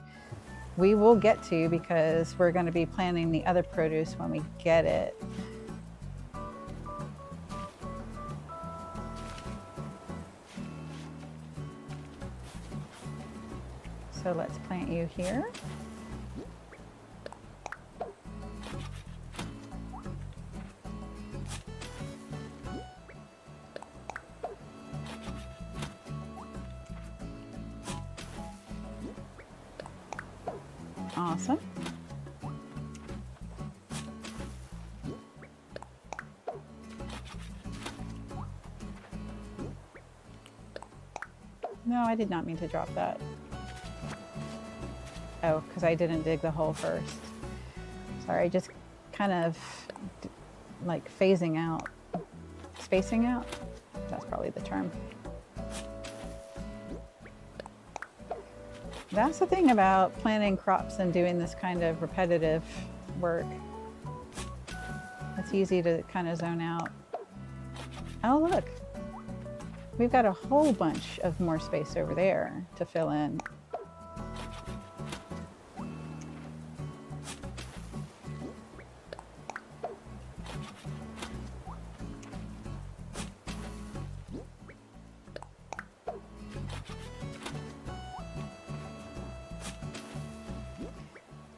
[SPEAKER 1] we will get to because we're going to be planting the other produce when we get it. So let's plant you here. Awesome. No, I did not mean to drop that. Oh, because I didn't dig the hole first. Sorry, just kind of like phasing out, spacing out. That's probably the term. That's the thing about planting crops and doing this kind of repetitive work. It's easy to kind of zone out. Oh, look. We've got a whole bunch of more space over there to fill in.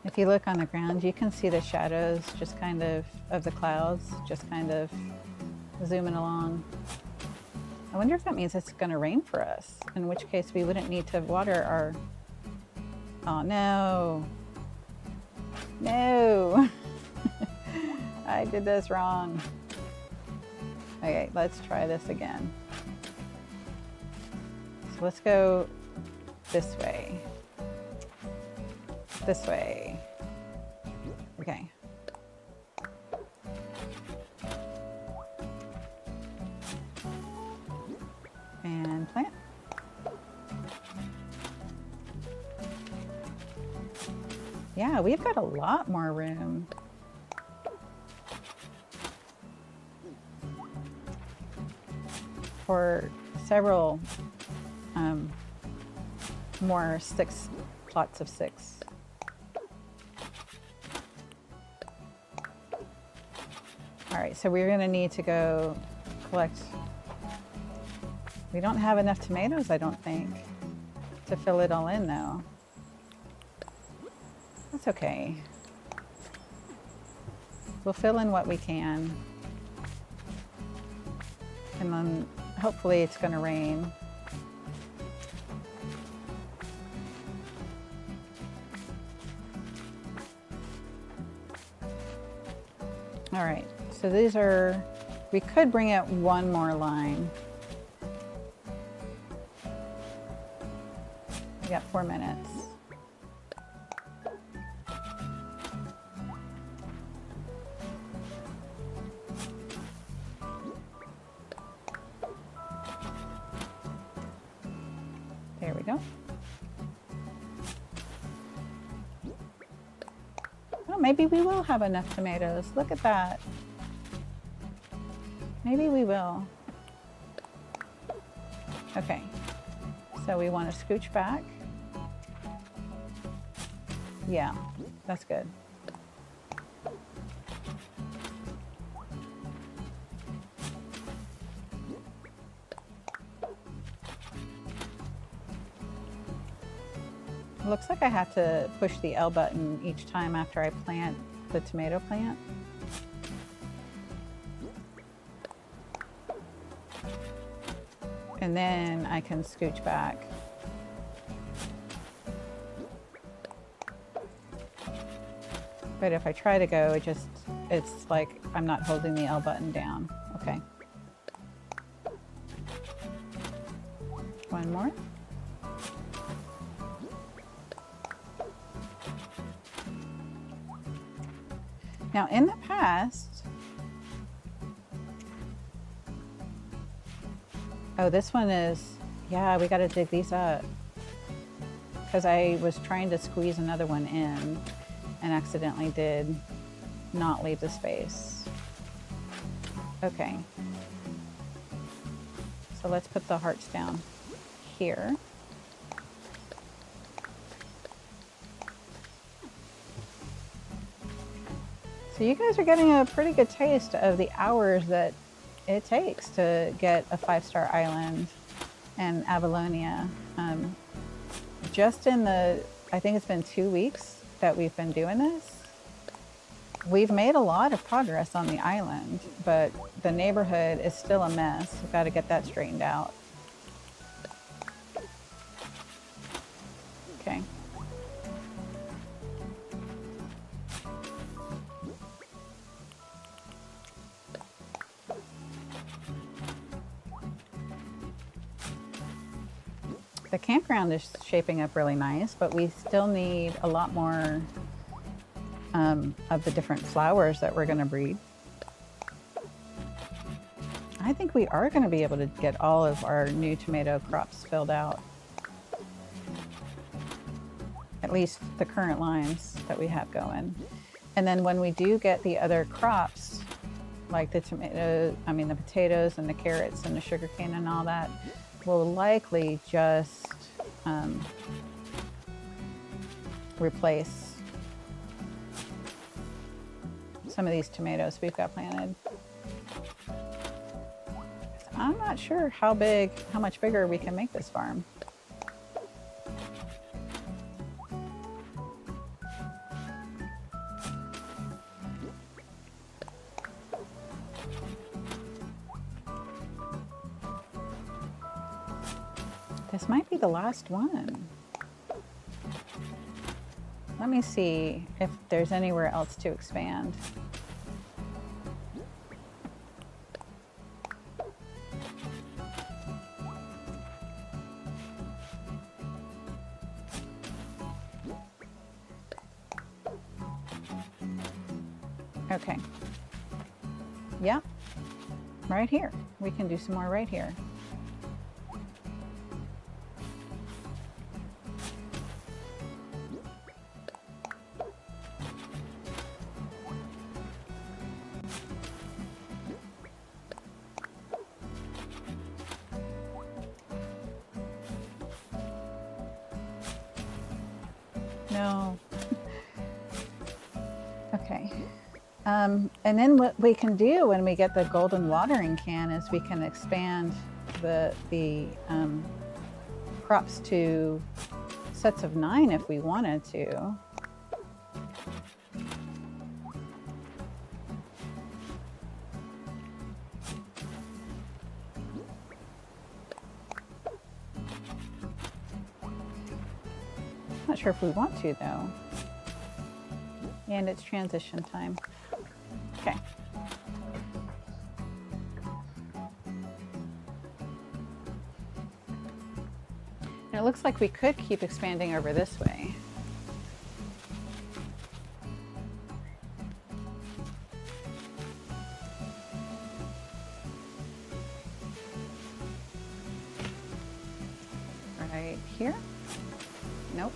[SPEAKER 1] If you look on the ground, you can see the shadows just kind of the clouds, just kind of zooming along. I wonder if that means it's going to rain for us, in which case we wouldn't need to water our... Oh, no. No. I did this wrong. Okay, let's try this again. So let's go this way. This way. Okay. And plant. Yeah, we've got a lot more room. For several more 6 plots of 6. All right, so we're gonna need to go collect. We don't have enough tomatoes, I don't think, to fill it all in though. That's okay. We'll fill in what we can. And then hopefully it's gonna rain. All right, so these are, we could bring out one more line. We got 4 minutes. go. Oh, maybe we will have enough tomatoes. Look at that. Maybe we will. Okay, so we want to scooch back. Yeah, that's good. It looks like I have to push the L button each time after I plant the tomato plant. And then I can scooch back. But if I try to go, it's like I'm not holding the L button down. Okay. One more. Now in the past, oh, this one is, yeah, we got to dig these up because I was trying to squeeze another one in and accidentally did not leave the space. Okay. So let's put the hearts down here. So you guys are getting a pretty good taste of the hours that it takes to get a 5-star island in Avalonia. Just in the, I think it's been 2 weeks that we've been doing this. We've made a lot of progress on the island, but the neighborhood is still a mess. We've got to get that straightened out. Okay. The campground is shaping up really nice, but we still need a lot more of the different flowers that we're going to breed. I think we are going to be able to get all of our new tomato crops filled out. At least the current lines that we have going. And then when we do get the other crops, like the tomatoes, the potatoes and the carrots and the sugarcane and all that, we'll likely just replace some of these tomatoes we've got planted. I'm not sure how much bigger we can make this farm. This might be the last one. Let me see if there's anywhere else to expand. Okay. Yeah, right here. We can do some more right here. No. Okay. And then what we can do when we get the golden watering can is we can expand the crops to sets of 9 if we wanted to. Not sure if we want to though. And it's transition time. Okay. And it looks like we could keep expanding over this way. Right here? Nope.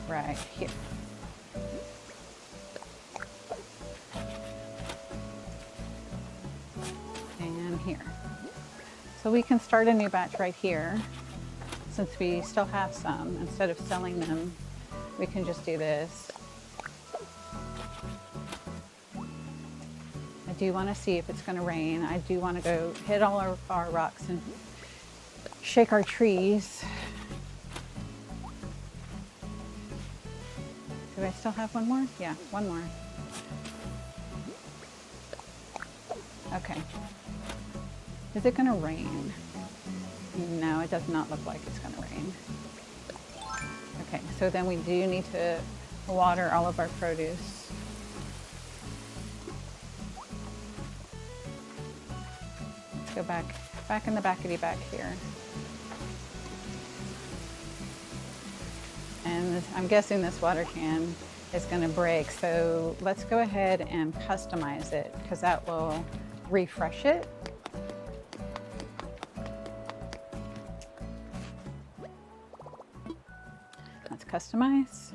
[SPEAKER 1] Right here. And here. So we can start a new batch right here. Since we still have some, instead of selling them, we can just do this. I do want to see if it's going to rain. I do want to go hit all our rocks and shake our trees. Do I still have one more? Yeah, one more. Okay. Is it going to rain? No, it does not look like it's going to rain. Okay, so then we do need to water all of our produce. Let's go back in the backity back here. And I'm guessing this water can is going to break, so let's go ahead and customize it because that will refresh it. Customize.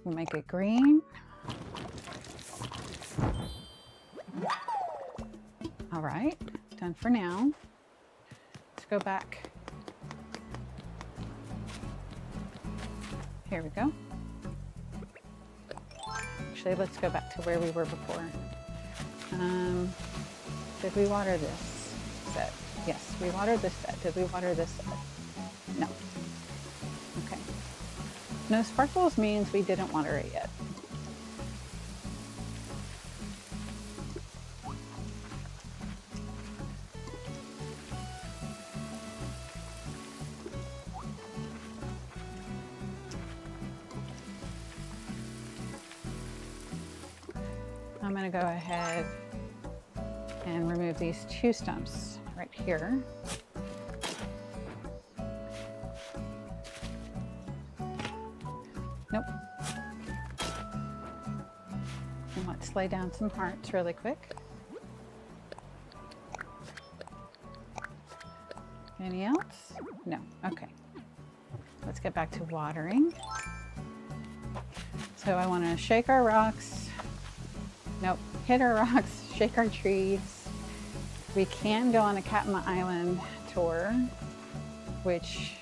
[SPEAKER 1] We'll make it green. All right, done for now. Let's go back. Here we go. Actually, let's go back to where we were before. Did we water this set? Yes, we watered this set. Did we water this set? No. Okay. No sparkles means we didn't water it yet. I'm going to go ahead and remove these two stumps right here. Nope. And let's lay down some hearts really quick. Any else? No. Okay. Let's get back to watering. So I want to shake our rocks. Nope. Hit our rocks, shake our trees. We can go on a Katmai Island tour, which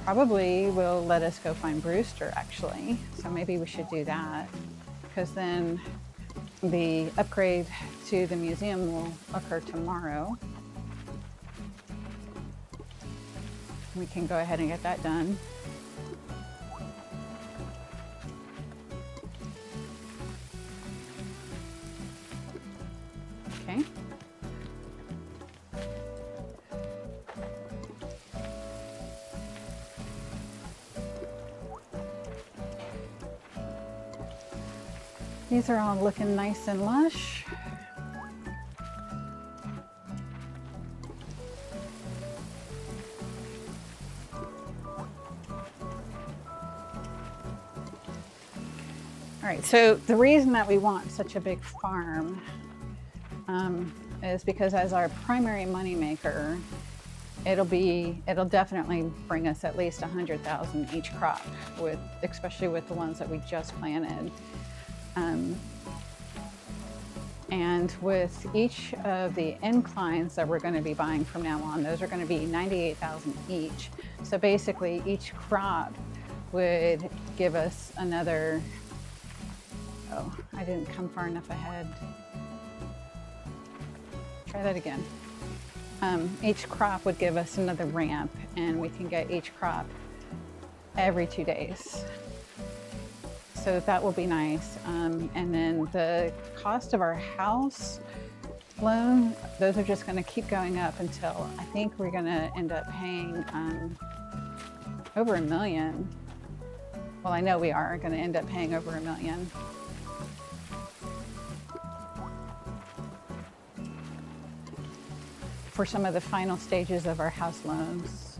[SPEAKER 1] probably will let us go find Brewster actually. So maybe we should do that because then the upgrade to the museum will occur tomorrow. We can go ahead and get that done. Okay. These are all looking nice and lush. All right, so the reason that we want such a big farm is because as our primary moneymaker, it'll definitely bring us at least 100,000 each crop, especially with the ones that we just planted. And with each of the inclines that we're going to be buying from now on, those are going to be 98,000 each. So basically each crop would give us another, oh, I didn't come far enough ahead. Try that again. Each crop would give us another ramp, and we can get each crop every 2 days. So that will be nice. And then the cost of our house loan, those are just going to keep going up until I think we're going to end up paying over $1 million. Well, I know we are going to end up paying over $1 million. For some of the final stages of our house loans.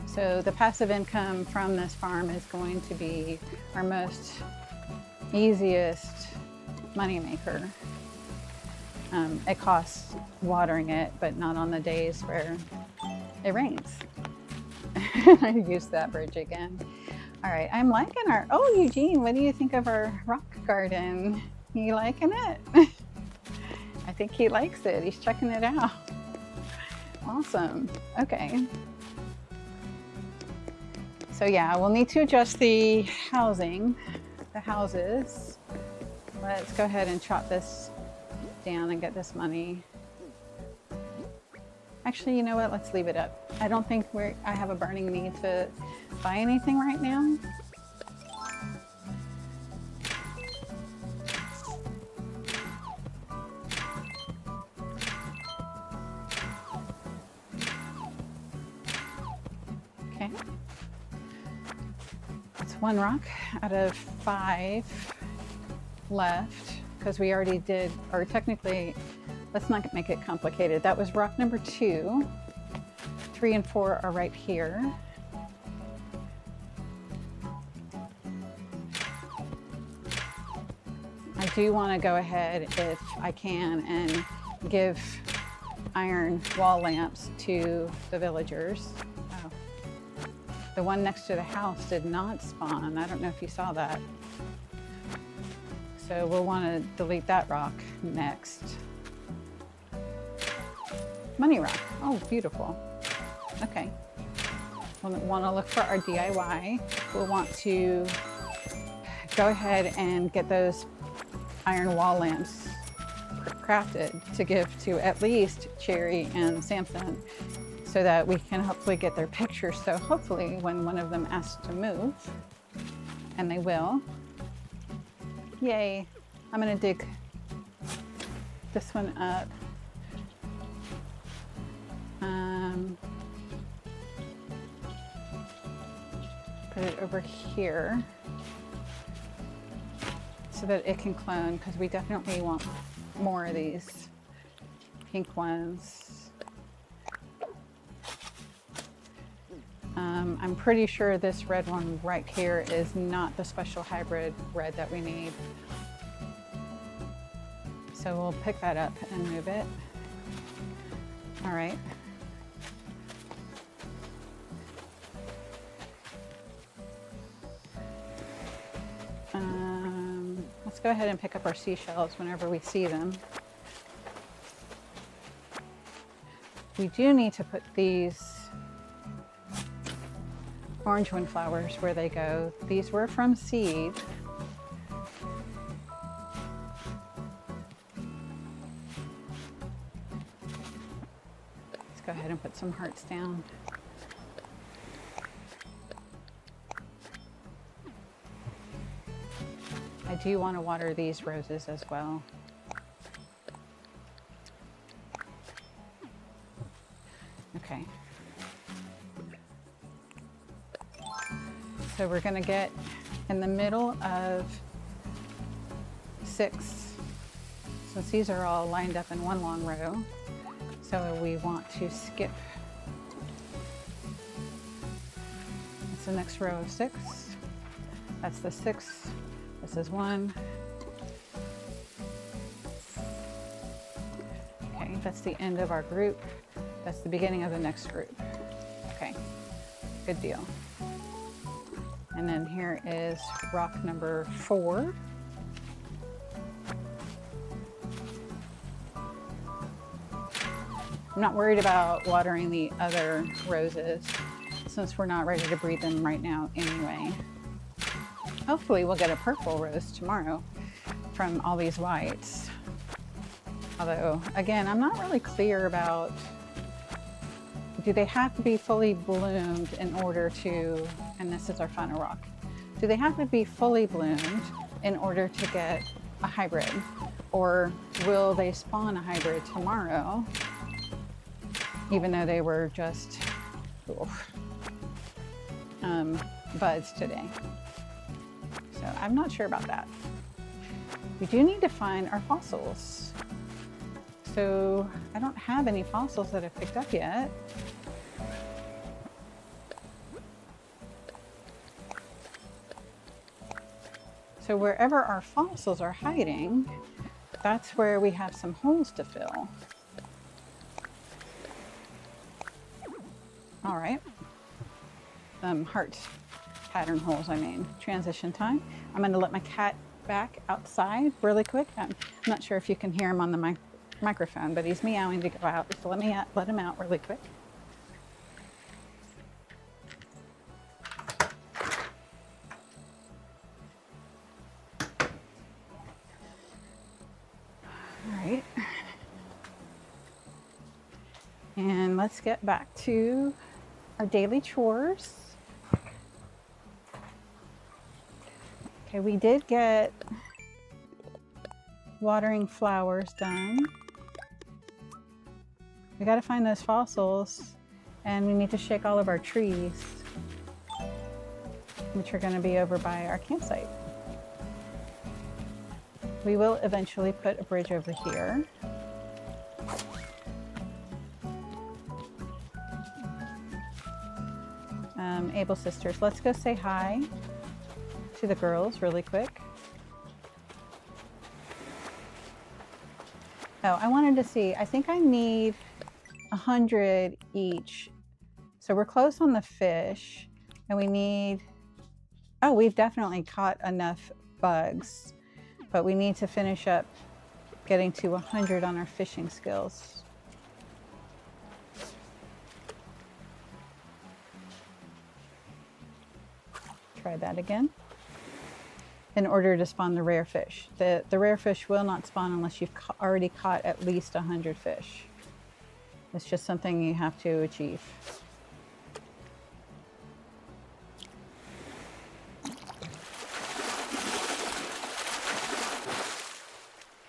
[SPEAKER 1] So the passive income from this farm is going to be our most easiest money maker. It costs watering it, but not on the days where it rains. I used that bridge again. All right, I'm liking our, oh, Eugene, what do you think of our rock garden? You liking it? I think he likes it. He's checking it out. Awesome. Okay. So yeah, we'll need to adjust the housing, the houses. Let's go ahead and chop this down and get this money. Actually, you know what? Let's leave it up. I don't think I have a burning need to buy anything right now. Okay. That's 1 rock out of 5 left, because we already did, or technically, let's not make it complicated. That was rock number 2. 3 and 4 are right here. I do want to go ahead, if I can, and give iron wall lamps to the villagers. Oh. The one next to the house did not spawn. I don't know if you saw that. So we'll want to delete that rock next. Money rock. Oh, beautiful. Okay. We'll want to look for our DIY. We'll want to go ahead and get those iron wall lamps crafted to give to at least Cherry and Samson, so that we can hopefully get their pictures. So hopefully when one of them asks to move, and they will, yay, I'm gonna dig this one up. Put it over here so that it can clone, because we definitely want more of these pink ones. I'm pretty sure this red one right here is not the special hybrid red that we need. So we'll pick that up and move it. All right. Let's go ahead and pick up our seashells whenever we see them. We do need to put these orange windflowers where they go. These were from seed. Let's go ahead and put some hearts down. I do want to water these roses as well. Okay. So we're going to get in the middle of 6, since these are all lined up in one long row. So we want to skip. That's the next row of 6. That's the 6. This is 1. Okay, that's the end of our group. That's the beginning of the next group. Okay, good deal. And then here is rock number 4. I'm not worried about watering the other roses since we're not ready to breed them right now anyway. Hopefully we'll get a purple rose tomorrow from all these whites. Although, again, I'm not really clear about, do they have to be fully bloomed in order to, and this is our final rock, do they have to be fully bloomed in order to get a hybrid? Or will they spawn a hybrid tomorrow, even though they were just buds today? So I'm not sure about that. We do need to find our fossils. So I don't have any fossils that I've picked up yet. So wherever our fossils are hiding, that's where we have some holes to fill. All right. Heart pattern holes, I mean. Transition time. I'm going to let my cat back outside really quick. I'm not sure if you can hear him on the microphone, but he's meowing to go out. So let him out really quick. All right. And let's get back to our daily chores. Okay, we did get watering flowers done. We got to find those fossils, and we need to shake all of our trees, which are going to be over by our campsite. We will eventually put a bridge over here. Able sisters, let's go say hi to the girls really quick. Oh, I wanted to see, I think I need 100 each. So we're close on the fish, and we need, oh, we've definitely caught enough bugs, but we need to finish up getting to 100 on our fishing skills. Try that again. In order to spawn the rare fish. The rare fish will not spawn unless you've already caught at least 100 fish. It's just something you have to achieve.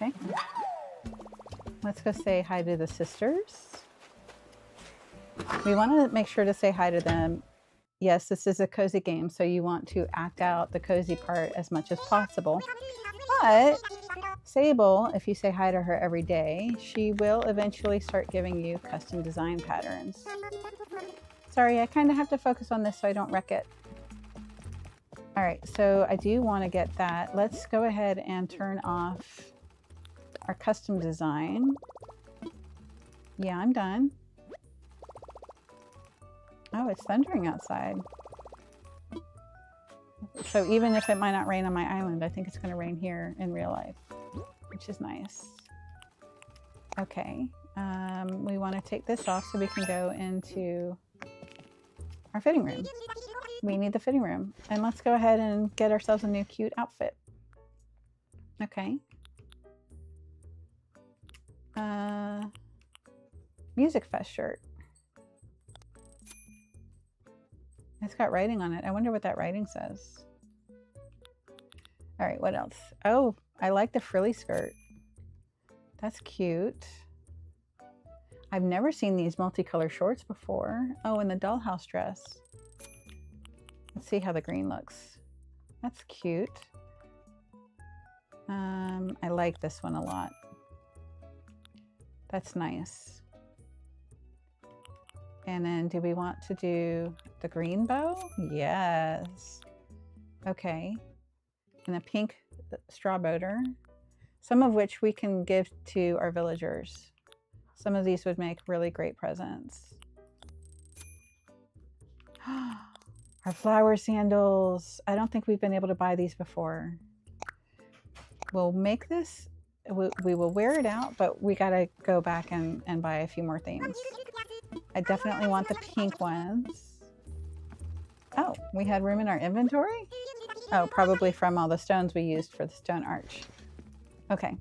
[SPEAKER 1] Okay. Let's go say hi to the sisters. We want to make sure to say hi to them. Yes, this is a cozy game, so you want to act out the cozy part as much as possible. But Sable, if you say hi to her every day, she will eventually start giving you custom design patterns. Sorry, I kind of have to focus on this so I don't wreck it. All right, so I do want to get that. Let's go ahead and turn off our custom design. Yeah, I'm done. Oh, it's thundering outside. So even if it might not rain on my island, I think it's going to rain here in real life, which is nice. Okay, we want to take this off so we can go into our fitting room. We need the fitting room. And let's go ahead and get ourselves a new cute outfit. Okay. Music Fest shirt. It's got writing on it. I wonder what that writing says. All right, what else? Oh, I like the frilly skirt. That's cute. I've never seen these multicolor shorts before. Oh, and the dollhouse dress. Let's see how the green looks. That's cute. I like this one a lot. That's nice. And then do we want to do the green bow? Yes. Okay. And a pink straw boater, some of which we can give to our villagers. Some of these would make really great presents. Our flower sandals. I don't think we've been able to buy these before. We'll make this, we will wear it out, but we gotta go back and buy a few more things. I definitely want the pink ones. Oh, we had room in our inventory? Oh, probably from all the stones we used for the stone arch. Okay.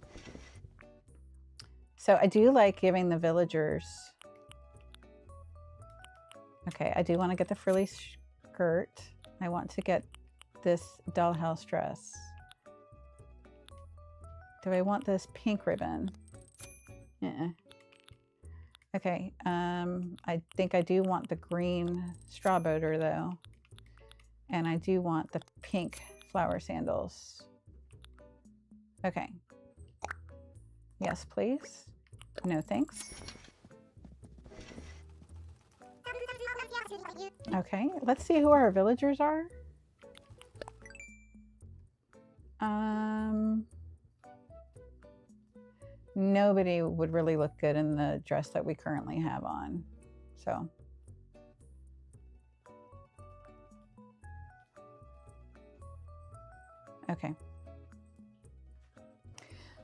[SPEAKER 1] So I do like giving the villagers. Okay, I do want to get the frilly skirt. I want to get this dollhouse dress. Do I want this pink ribbon? Okay, I think I do want the green straw boater though. And I do want the pink flower sandals. Okay. Yes, please. No, thanks. Okay, let's see who our villagers are. Nobody would really look good in the dress that we currently have on. So. Okay.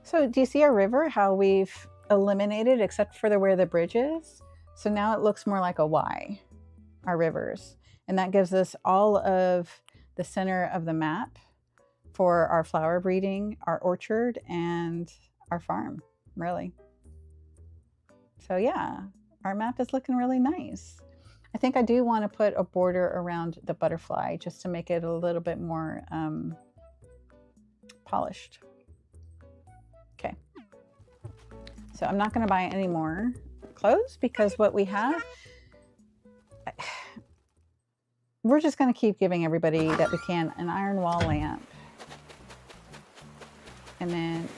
[SPEAKER 1] So do you see our river, how we've eliminated except for where the bridge is? So now it looks more like a Y, our rivers. And that gives us all of the center of the map for our flower breeding, our orchard, and our farm, really. So yeah, our map is looking really nice. I think I do want to put a border around the butterfly just to make it a little bit more polished. Okay. So I'm not going to buy any more clothes because what we have, we're just going to keep giving everybody that we can an iron wall lamp. And then,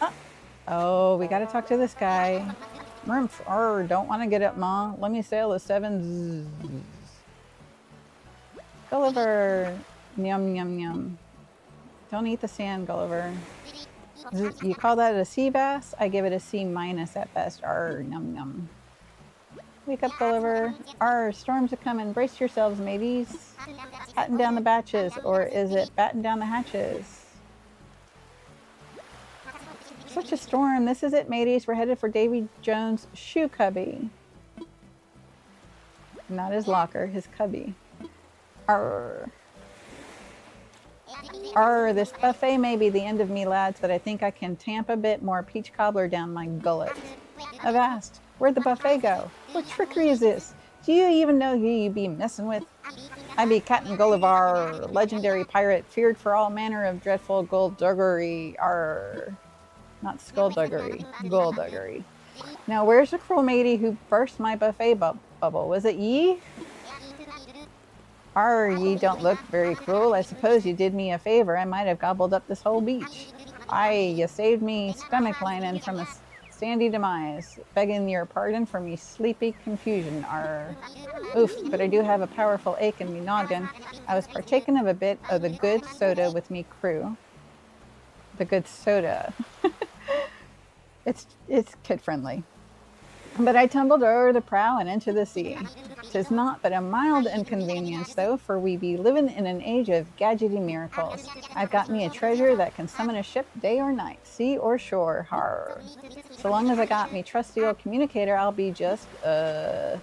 [SPEAKER 1] oh, we got to talk to this guy. Don't want to get up, Ma. Let me sail the 7 Gulliver. Yum, yum, yum. Don't eat the sand, Gulliver. You call that a sea bass? I give it a C- at best. Arr, yum, yum. Wake up, Gulliver. Arr, storms are coming. Brace yourselves, mateys. Batten down the batches, or is it batten down the hatches? Such a storm. This is it, mateys. We're headed for Davy Jones' shoe cubby. Not his locker, his cubby. Arr. Arr, this buffet may be the end of me, lads, but I think I can tamp a bit more peach cobbler down my gullet. Avast, where'd the buffet go? What trickery is this? Do you even know who you be messing with? I be Captain Gulliver, legendary pirate, feared for all manner of dreadful skullduggery. Arr. Not skullduggery, skullduggery. Now, where's the cruel matey who burst my buffet bubble? Was it ye? Arr, ye don't look very cruel. I suppose you did me a favor. I might have gobbled up this whole beach. Aye, you saved me stomach lining from a sandy demise. Begging your pardon for me sleepy confusion. Arr. Oof, but I do have a powerful ache in me noggin. I was partaking of a bit of the good soda with me crew. The good soda. It's kid friendly. But I tumbled o'er the prow and into the sea. 'Tis not but a mild inconvenience, though, for we be living in an age of gadgety miracles. I've got me a treasure that can summon a ship day or night, sea or shore. Har. So long as I got me trusty old communicator, I'll be just oh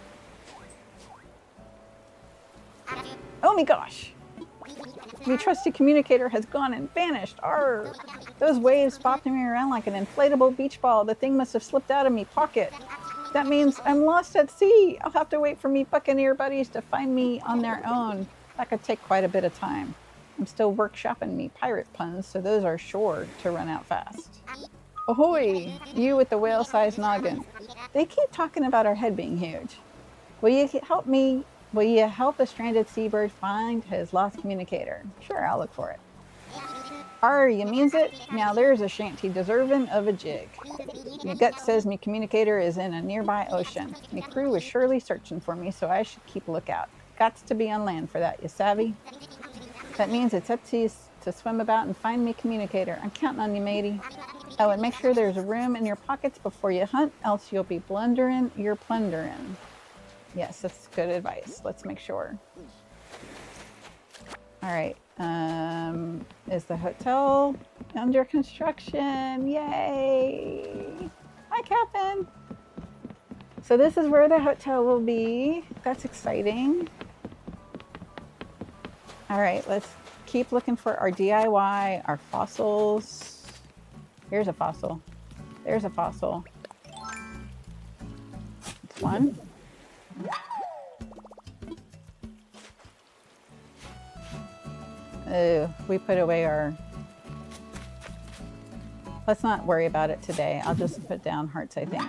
[SPEAKER 1] my gosh. My trusty communicator has gone and vanished. Arr! Those waves bopping me around like an inflatable beach ball. The thing must have slipped out of me pocket. That means I'm lost at sea. I'll have to wait for me buccaneer buddies to find me on their own. That could take quite a bit of time. I'm still workshopping me pirate puns, so those are sure to run out fast. Ahoy! You with the whale-sized noggin. They keep talking about our head being huge. Will you help me? Will you help a stranded seabird find his lost communicator? Sure, I'll look for it. Arr, you means it? Now there's a shanty deserving of a jig. Me gut says me communicator is in a nearby ocean. Me crew is surely searching for me, so I should keep a lookout. Gots to be on land for that, you savvy? That means it's up to you to swim about and find me communicator. I'm counting on you, matey. Oh, and make sure there's room in your pockets before you hunt, else you'll be blundering your plundering. Yes, that's good advice. Let's make sure. All right. Is the hotel under construction? Yay! Hi, Captain. So this is where the hotel will be. That's exciting. All right, let's keep looking for our DIY, our fossils. Here's a fossil. There's a fossil. It's one. We put away our... Let's not worry about it today. I'll just put down hearts, I think.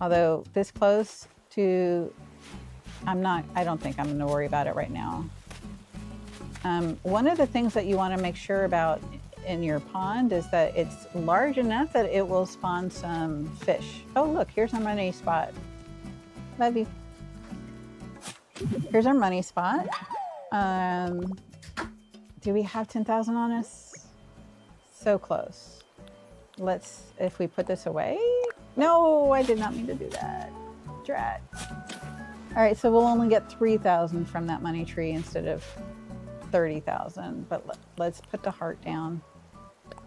[SPEAKER 1] Although this close to... I don't think I'm going to worry about it right now. One of the things that you want to make sure about in your pond is that it's large enough that it will spawn some fish. Oh, look, here's our money spot. Love you. Here's our money spot. Do we have 10,000 on us? So close. Let's, if we put this away. No, I did not mean to do that. Drat. All right, so we'll only get 3,000 from that money tree instead of 30,000. But let's put the heart down.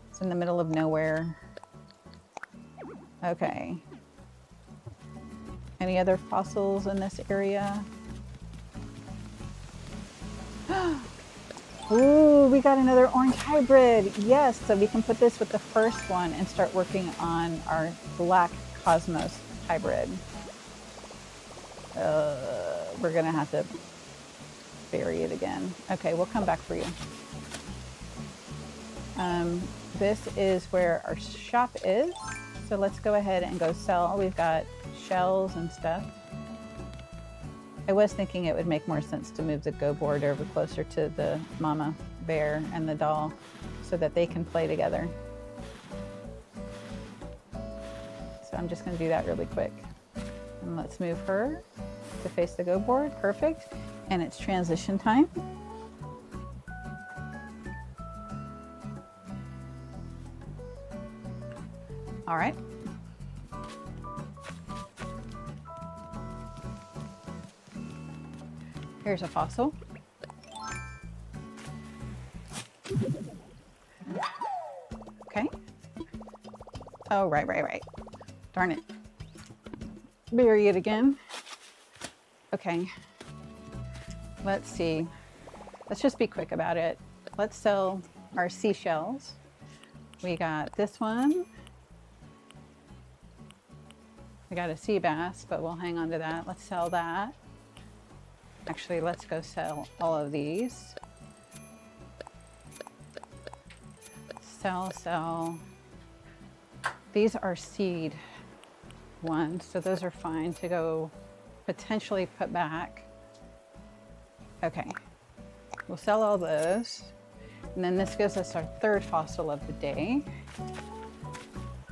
[SPEAKER 1] It's in the middle of nowhere. Okay. Any other fossils in this area? Ooh, we got another orange hybrid. Yes, so we can put this with the first one and start working on our black cosmos hybrid. We're gonna have to bury it again. Okay, we'll come back for you. This is where our shop is. So let's go ahead and go sell. We've got shells and stuff. I was thinking it would make more sense to move the Go board over closer to the mama bear and the doll so that they can play together. So I'm just going to do that really quick. And let's move her to face the Go board. Perfect. And it's transition time. All right. Here's a fossil. Okay. Oh, right. Darn it. Bury it again. Okay. Let's see. Let's just be quick about it. Let's sell our seashells. We got this one. We got a sea bass, but we'll hang on to that. Let's sell that. Actually, let's go sell all of these. Sell. These are seed ones, so those are fine to go potentially put back. Okay, we'll sell all those. And then this gives us our third fossil of the day.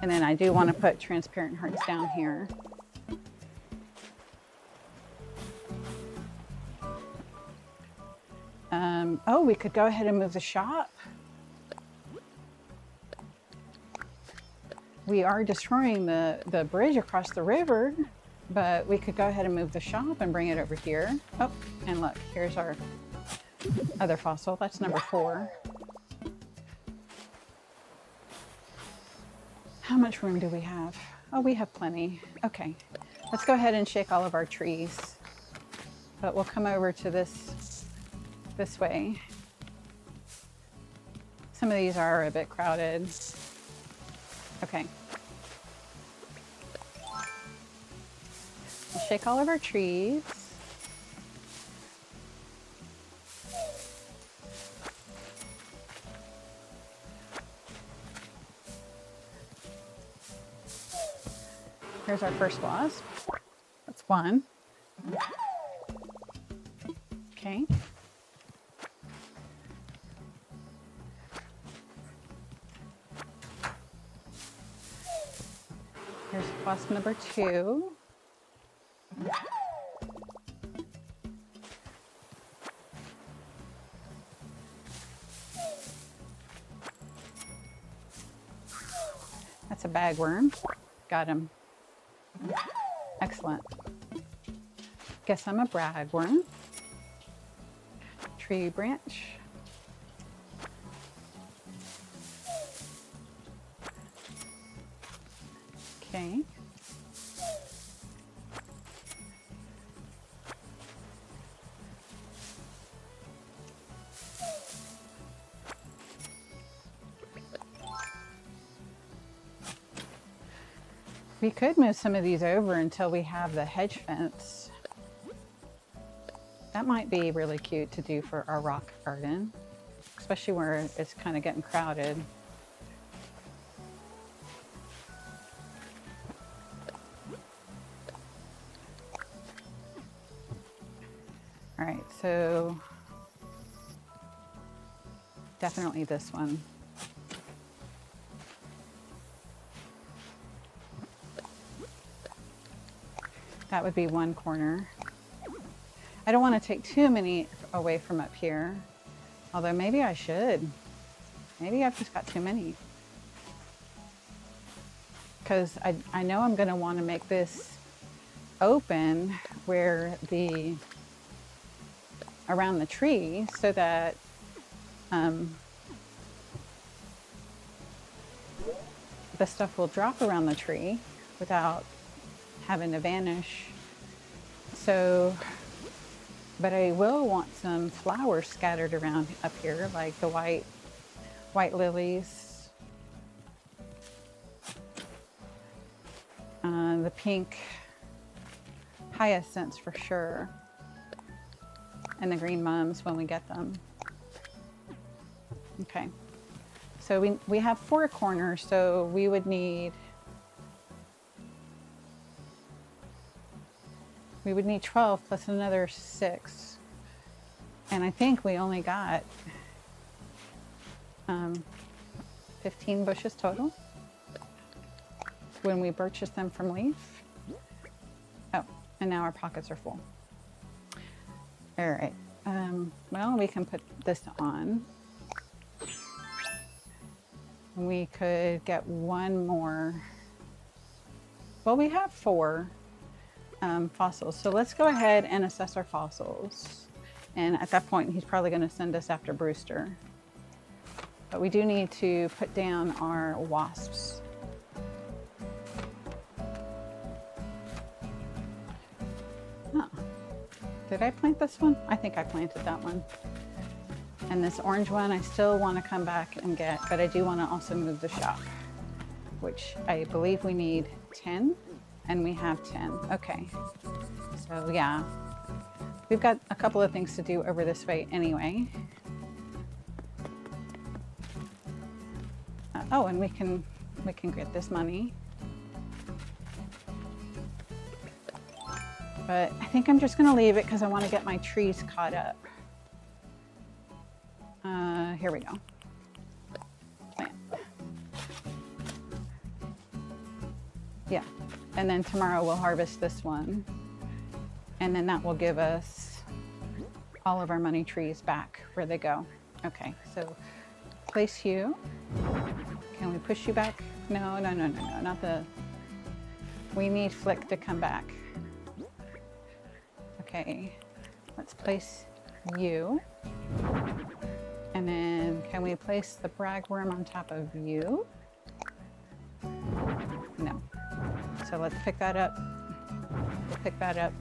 [SPEAKER 1] And then I do want to put transparent hearts down here. Oh, we could go ahead and move the shop. We are destroying the bridge across the river, but we could go ahead and move the shop and bring it over here. Oh, and look, here's our other fossil. That's number 4. How much room do we have? Oh, we have plenty. Okay, let's go ahead and shake all of our trees. But we'll come over to this way. Some of these are a bit crowded. Okay. We'll shake all of our trees. Here's our first wasp. That's one. Okay. Here's wasp number 2. That's a bagworm. Got him. Excellent. Guess I'm a bragworm. Tree branch. Okay. We could move some of these over until we have the hedge fence. That might be really cute to do for our rock garden, especially where it's kind of getting crowded. All right, so definitely this one. That would be one corner. I don't want to take too many away from up here. Although maybe I should. Maybe I've just got too many. Because I know I'm going to want to make this open where around the tree, so that the stuff will drop around the tree without having to vanish. So, but I will want some flowers scattered around up here, like the white lilies, the pink hyacinths for sure, and the green mums when we get them. Okay, so we have 4 corners, so we would need 12 plus another 6, and I think we only got 15 bushes total when we purchased them from Leaf. Oh, and now our pockets are full. All right, well, we can put this on. We could get one more. Well, we have 4 fossils, so let's go ahead and assess our fossils. And at that point, he's probably going to send us after Brewster. But we do need to put down our wasps. Oh, did I plant this one? I think I planted that one. And this orange one, I still want to come back and get, but I do want to also move the shop, which I believe we need 10, and we have 10. Okay, so yeah, we've got a couple of things to do over this way anyway. Oh, and we can get this money. But I think I'm just going to leave it because I want to get my trees caught up. Here we go. Plant. Yeah, and then tomorrow we'll harvest this one. And then that will give us all of our money trees back where they go. Okay, so place you. Can we push you back? No, not the, we need Flick to come back. Okay, let's place you. And then can we place the bragworm on top of you? No. So let's pick that up. We'll pick that up.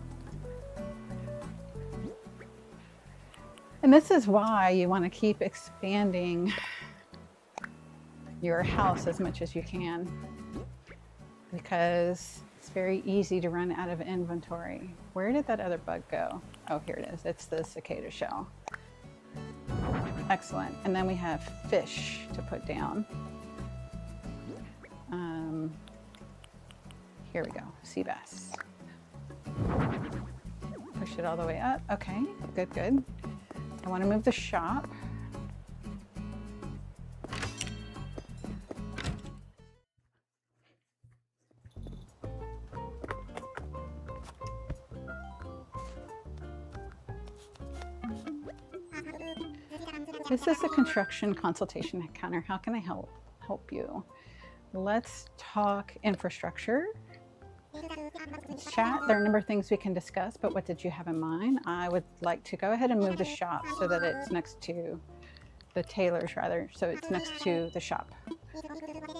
[SPEAKER 1] And this is why you want to keep expanding your house as much as you can, because it's very easy to run out of inventory. Where did that other bug go? Oh, here it is. It's the cicada shell. Excellent. And then we have fish to put down. Here we go. Sea bass. Push it all the way up. Okay, good, good. I want to move the shop. This is a construction consultation encounter. How can I help you? Let's talk infrastructure. Let's chat. There are a number of things we can discuss, but what did you have in mind? I would like to go ahead and move the shop so that it's next to the Tailor's, rather, so it's next to the shop.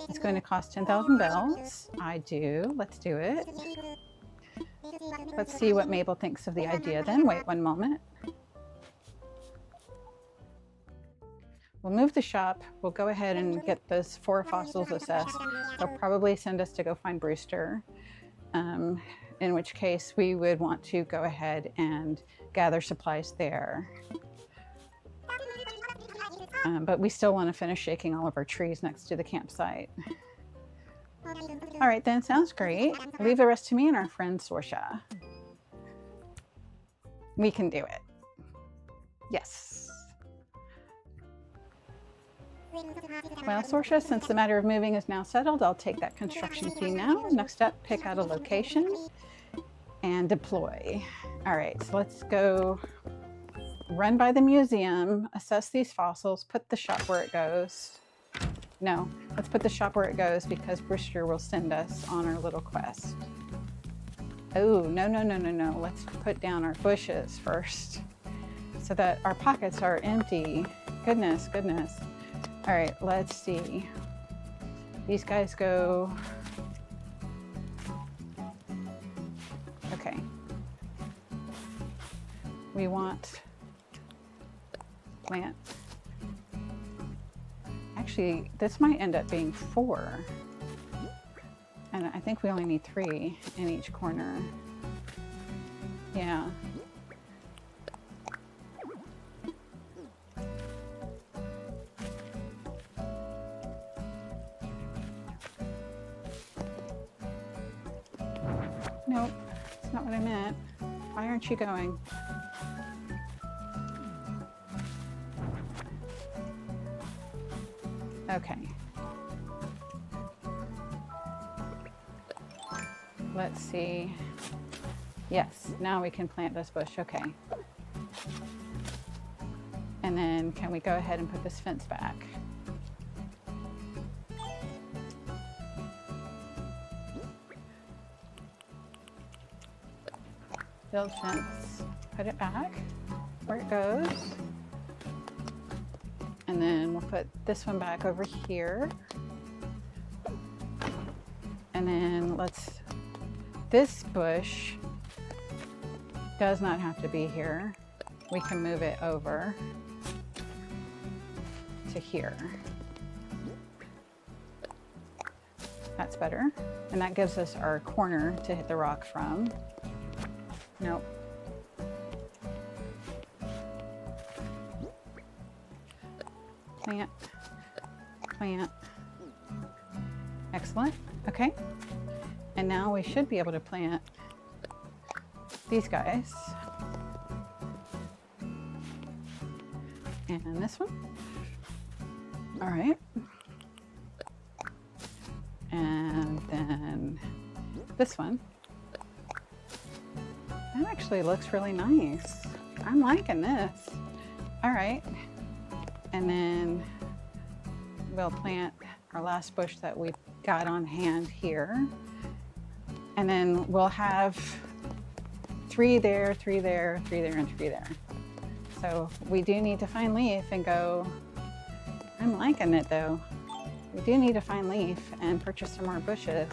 [SPEAKER 1] It's going to cost 10,000 bells. I do. Let's do it. Let's see what Mabel thinks of the idea then. Wait one moment. We'll move the shop. We'll go ahead and get those 4 fossils assessed. They'll probably send us to go find Brewster, in which case we would want to go ahead and gather supplies there. But we still want to finish shaking all of our trees next to the campsite. All right, then, sounds great. Leave the rest to me and our friend Sorsha. We can do it. Yes. Well, Sorsha, since the matter of moving is now settled, I'll take that construction fee now. Next up, pick out a location and deploy. All right, so let's go run by the museum, assess these fossils, put the shop where it goes. No, let's put the shop where it goes because Brewster will send us on our little quest. Oh, no, no, no, no, no. Let's put down our bushes first so that our pockets are empty. Goodness, goodness. All right, let's see. These guys go. Okay. We want plant. Actually, this might end up being 4. And I think we only need 3 in each corner. Yeah. Nope, that's not what I meant. Why aren't you going? Okay. Let's see. Yes, now we can plant this bush. Okay. And then can we go ahead and put this fence back? Build fence, put it back where it goes. And then we'll put this one back over here. And then this bush does not have to be here. We can move it over to here. That's better. And that gives us our corner to hit the rock from. Nope. Plant, plant. Excellent. Okay. And now we should be able to plant these guys. And this one. All right. And then this one. That actually looks really nice. I'm liking this. All right. And then we'll plant our last bush that we've got on hand here. And then we'll have 3 there, 3 there, 3 there, and 3 there. So we do need to find leaf and go, I'm liking it though. We do need to find leaf and purchase some more bushes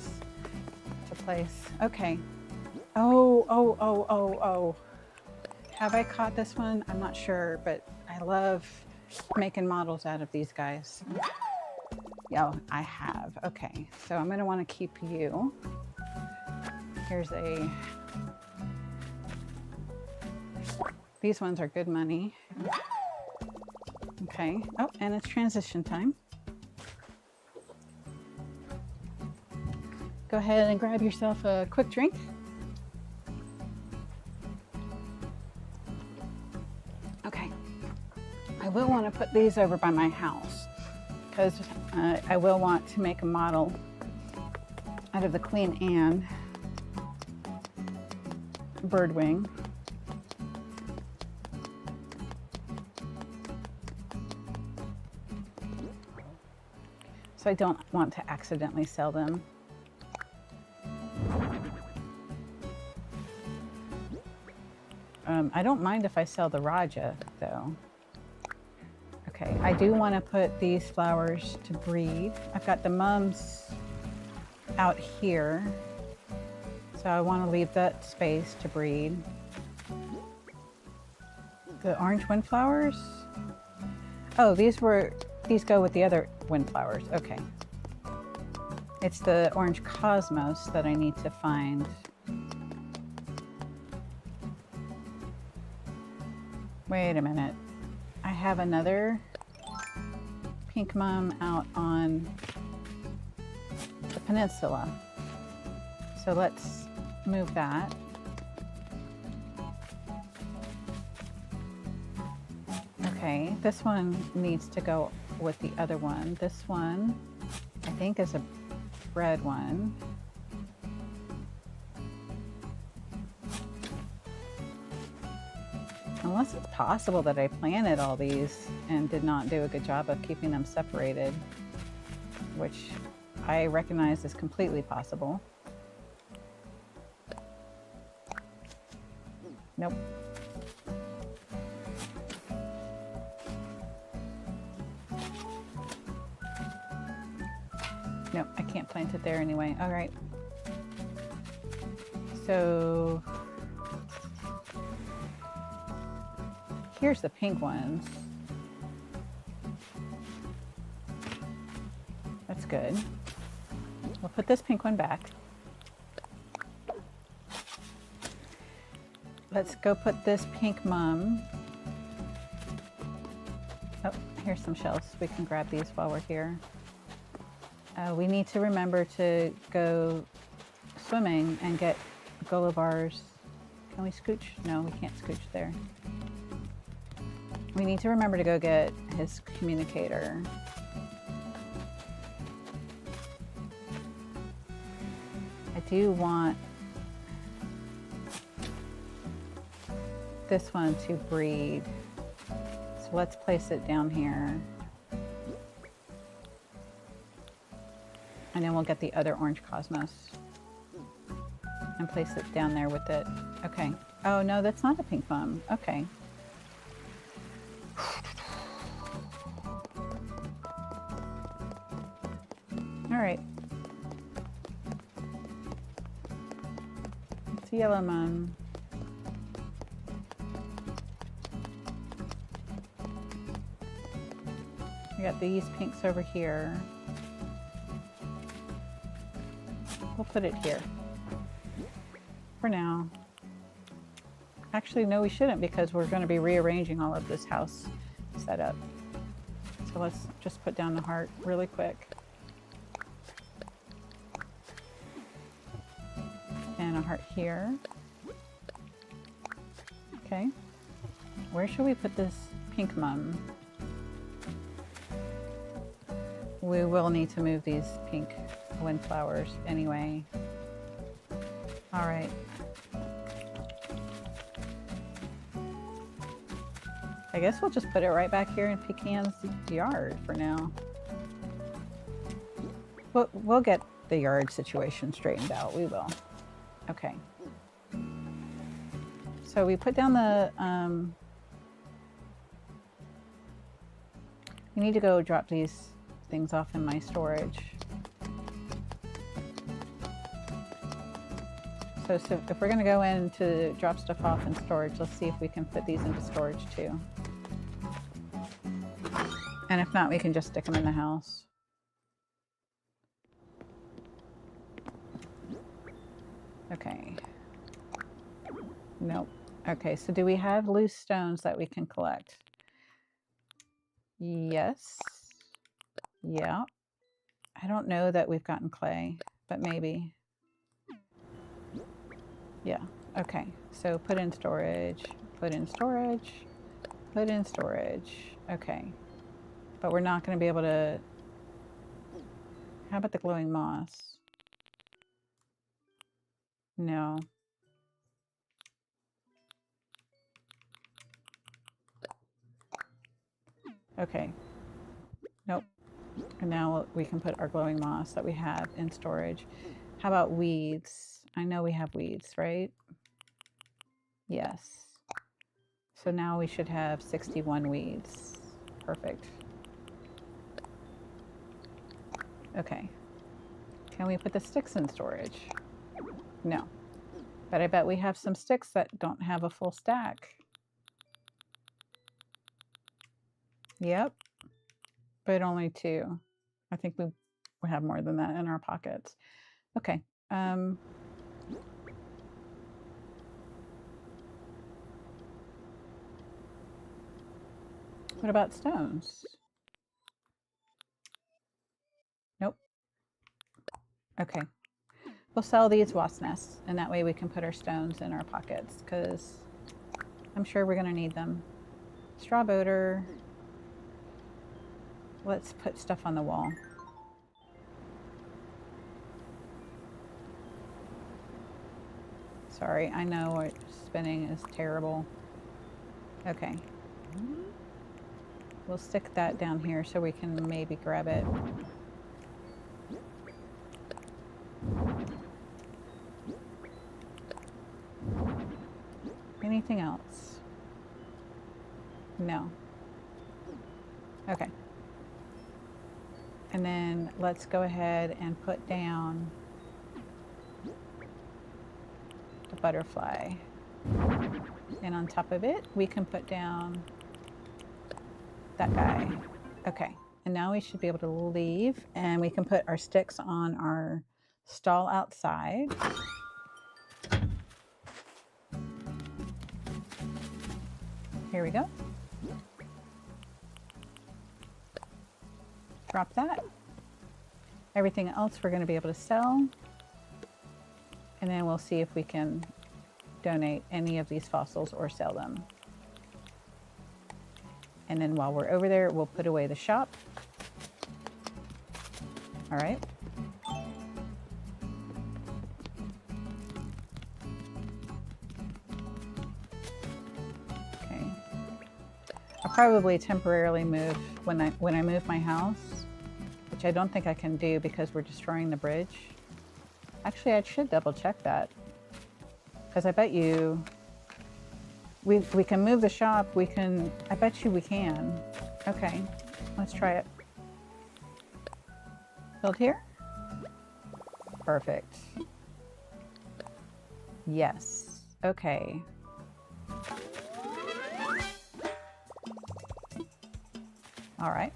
[SPEAKER 1] to place. Okay. Oh. Have I caught this one? I'm not sure, but I love making models out of these guys. Yeah, I have. Okay, so I'm gonna wanna keep you. Here's these ones are good money. Okay, oh, and it's transition time. Go ahead and grab yourself a quick drink. Okay, I will want to put these over by my house because I will want to make a model out of the Queen Anne bird wing. So I don't want to accidentally sell them. I don't mind if I sell the Raja though. Okay, I do want to put these flowers to breed. I've got the mums out here, so I want to leave that space to breed. The orange windflowers? Oh, these go with the other windflowers. Okay. It's the orange cosmos that I need to find. Wait a minute. I have another pink mum out on the peninsula. So let's move that. Okay, this one needs to go with the other one. This one, I think, is a red one. Unless it's possible that I planted all these and did not do a good job of keeping them separated, which I recognize is completely possible. Nope. Nope, I can't plant it there anyway. All right. So here's the pink ones. That's good. We'll put this pink one back. Let's go put this pink mum. Oh, here's some shells. We can grab these while we're here. We need to remember to go swimming and get Gullivar's. Can we scooch? No, we can't scooch there. We need to remember to go get his communicator. I do want this one to breed. So let's place it down here. And then we'll get the other orange cosmos and place it down there with it. Okay. Oh no, that's not a pink mum. Okay. All right. It's a yellow mum. We got these pinks over here. We'll put it here for now. Actually, no, we shouldn't, because we're going to be rearranging all of this house setup. So let's just put down the heart really quick. And a heart here. Okay. Where should we put this pink mum? We will need to move these pink windflowers anyway. All right. I guess we'll just put it right back here in Pecan's yard for now. We'll get the yard situation straightened out. We will. Okay. So we put down the, we need to go drop these things off in my storage. So if we're going to go in to drop stuff off in storage, let's see if we can fit these into storage too. And if not, we can just stick them in the house. Okay. Nope. Okay, so do we have loose stones that we can collect? Yes. Yeah. I don't know that we've gotten clay, but maybe. Yeah, okay. So put in storage, put in storage, put in storage. Okay. But we're not going to be able to... How about the glowing moss? No. Okay. Nope. And now we can put our glowing moss that we have in storage. How about weeds? I know we have weeds, right? Yes. So now we should have 61 weeds. Perfect. Okay. Can we put the sticks in storage? No. But I bet we have some sticks that don't have a full stack. Yep. But only 2. I think we have more than that in our pockets. Okay. What about stones? Nope. Okay. We'll sell these wasp nests, and that way we can put our stones in our pockets, because I'm sure we're going to need them. Straw boater. Let's put stuff on the wall. Sorry, I know spinning is terrible. Okay. We'll stick that down here so we can maybe grab it. Anything else? No. Okay. And then let's go ahead and put down the butterfly. And on top of it, we can put down that guy. Okay. And now we should be able to leave, and we can put our sticks on our stall outside. Here we go. Drop that. Everything else we're going to be able to sell. And then we'll see if we can donate any of these fossils or sell them. And then while we're over there, we'll put away the shop. All right. Okay. I'll probably temporarily move when I move my house, which I don't think I can do because we're destroying the bridge. Actually, I should double check that, because I bet you we can move the shop. I bet you we can. Okay, let's try it. Build here. Perfect. Yes. Okay. All right.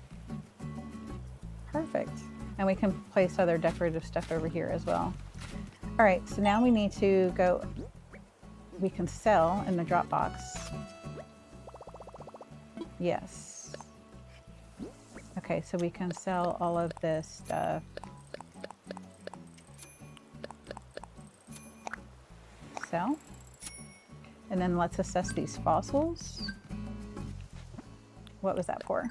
[SPEAKER 1] Perfect. And we can place other decorative stuff over here as well. All right, so now we need to go, we can sell in the drop box. Yes. Okay, so we can sell all of this stuff. Sell. And then let's assess these fossils. What was that for?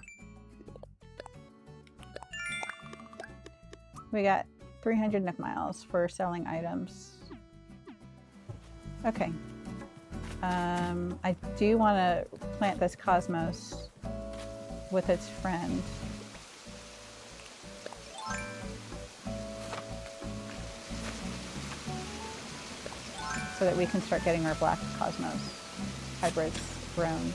[SPEAKER 1] We got 300 Nook miles for selling items. Okay. I do want to plant this cosmos with its friend. So that we can start getting our black cosmos hybrids grown.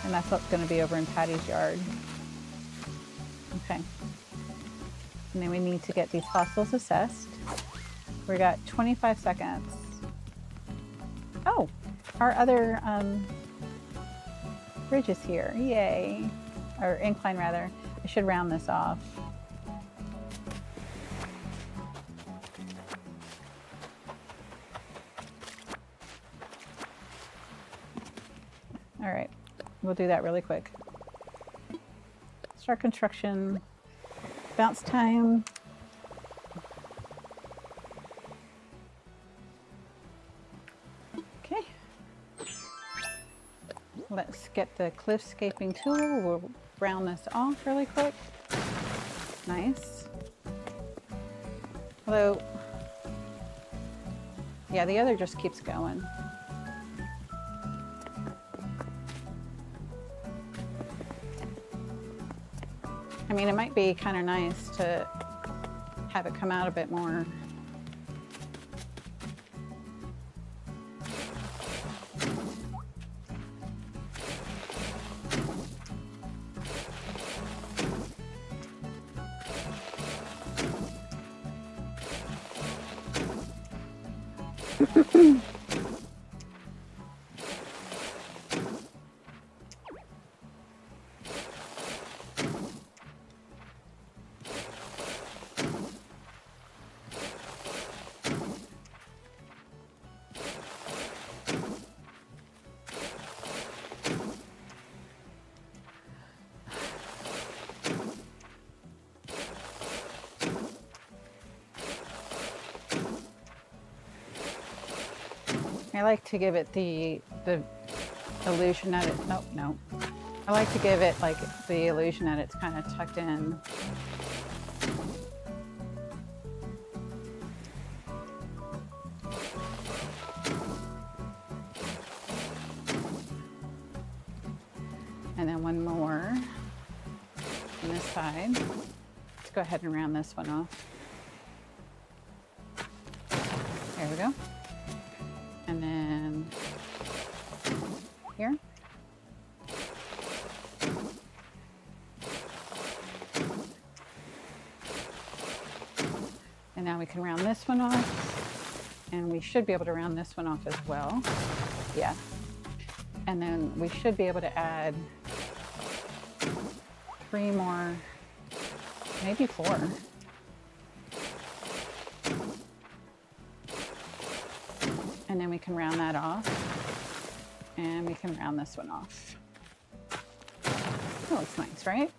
[SPEAKER 1] And that's what's going to be over in Patty's yard. Okay. And then we need to get these fossils assessed. We got 25 seconds. Oh, our other bridge is here. Yay. Or incline rather. I should round this off. All right. We'll do that really quick. Start construction. Bounce time. Okay. Let's get the cliffscaping tool. We'll round this off really quick. Nice. Although, yeah, the other just keeps going. I mean, it might be kind of nice to have it come out a bit more. I like to give it the illusion that it, no. I like to give it like the illusion that it's kind of tucked in. And then one more on this side. Let's go ahead and round this one off. There we go. And then here. And now we can round this one off. And we should be able to round this one off as well. Yeah. And then we should be able to add 3 more, maybe 4. And then we can round that off. And we can round this one off. That looks nice, right?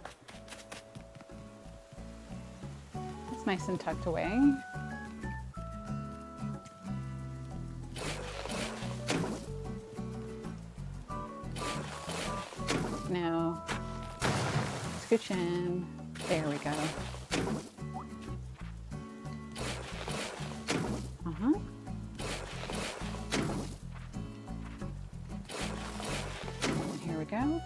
[SPEAKER 1] It's nice and tucked away. Now, scooch in. There we go. Here we go.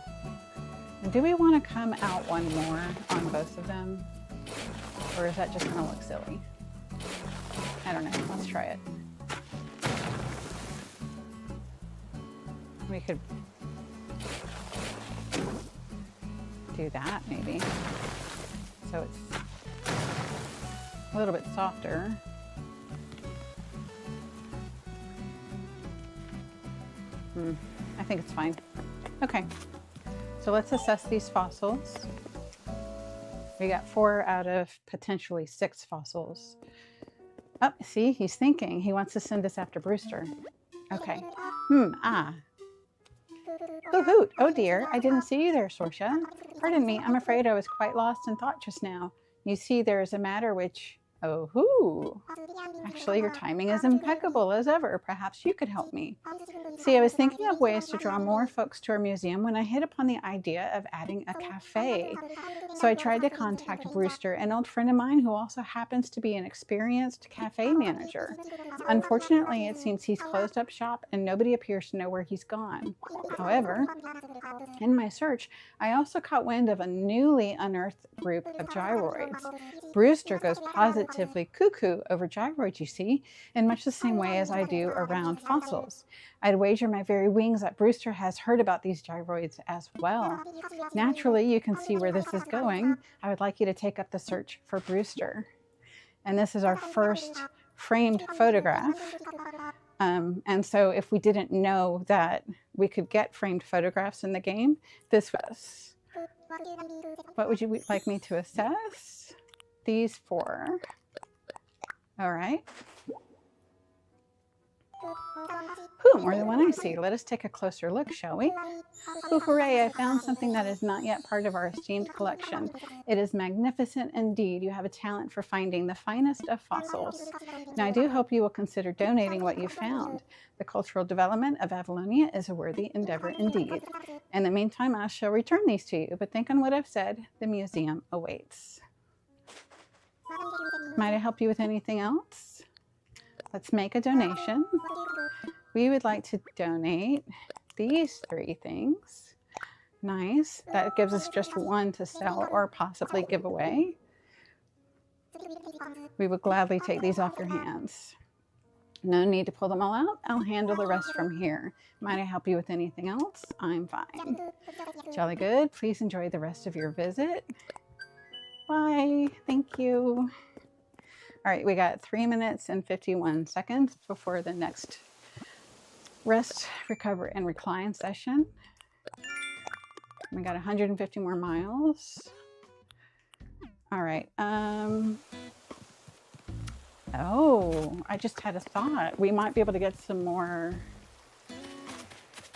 [SPEAKER 1] And do we want to come out one more on both of them? Or is that just going to look silly? I don't know. Let's try it. We could do that maybe. So it's a little bit softer. I think it's fine. Okay, so let's assess these fossils. We got 4 out of potentially 6 fossils. Oh, see, he's thinking. He wants to send us after Brewster. Okay. Oh, hoot. Oh dear, I didn't see you there, Sorsha. Pardon me, I'm afraid I was quite lost in thought just now. You see, there is a matter which... Oh, hoo. Actually, your timing is impeccable as ever. Perhaps you could help me. See, I was thinking of ways to draw more folks to our museum when I hit upon the idea of adding a cafe. So I tried to contact Brewster, an old friend of mine who also happens to be an experienced cafe manager. Unfortunately, it seems he's closed up shop and nobody appears to know where he's gone. However, in my search, I also caught wind of a newly unearthed group of gyroids. Brewster goes positively cuckoo over gyroids, you see, in much the same way as I do around fossils. I'd wager my very wings that Brewster has heard about these gyroids as well. Naturally, you can see where this is going. I would like you to take up the search for Brewster. And this is our first framed photograph. And so if we didn't know that we could get framed photographs in the game, this was. What would you like me to assess? These 4. All right. Ooh, more than one I see. Let us take a closer look, shall we? Ooh, hooray, I found something that is not yet part of our esteemed collection. It is magnificent indeed. You have a talent for finding the finest of fossils. Now, I do hope you will consider donating what you found. The cultural development of Avalonia is a worthy endeavor indeed. In the meantime, I shall return these to you, but think on what I've said. The museum awaits. Might I help you with anything else? Let's make a donation. We would like to donate these 3 things. Nice. That gives us just 1 to sell or possibly give away. We would gladly take these off your hands. No need to pull them all out. I'll handle the rest from here. Might I help you with anything else? I'm fine. Jolly good. Please enjoy the rest of your visit. Bye. Thank you. All right, we got 3 minutes and 51 seconds before the next rest, recover, and recline session. We got 150 more miles. All right. Oh, I just had a thought. We might be able to get some more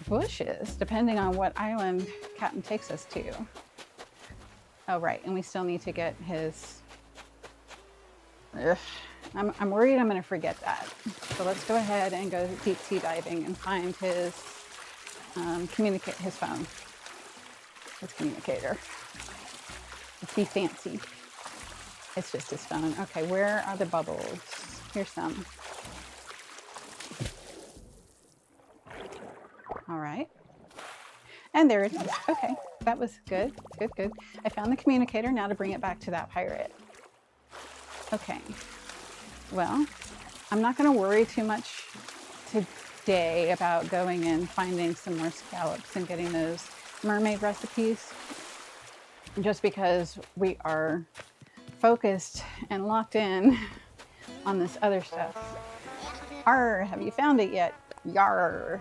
[SPEAKER 1] bushes, depending on what island Captain takes us to. Oh, right, and we still need to get his... I'm worried I'm going to forget that. So let's go ahead and go deep sea diving and find his his phone. His communicator. Let's be fancy. It's just his phone. Okay, where are the bubbles? Here's some. All right. And there it is. Okay. that was good. Good, good. I found the communicator. Now to bring it back to that pirate. Okay. Well, I'm not going to worry too much today about going and finding some more scallops and getting those mermaid recipes, just because we are focused and locked in on this other stuff. Arr, have you found it yet? Yarr.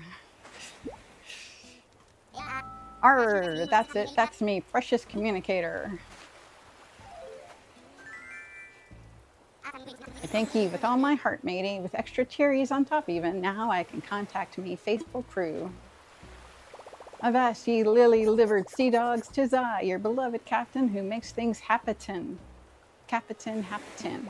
[SPEAKER 1] Arr, that's it. That's me, precious communicator. I thank you with all my heart, matey, with extra cherries on top even. Now I can contact me faithful crew. Avast ye lily-livered sea dogs, 'tis I, your beloved captain, who makes things happen. Captain.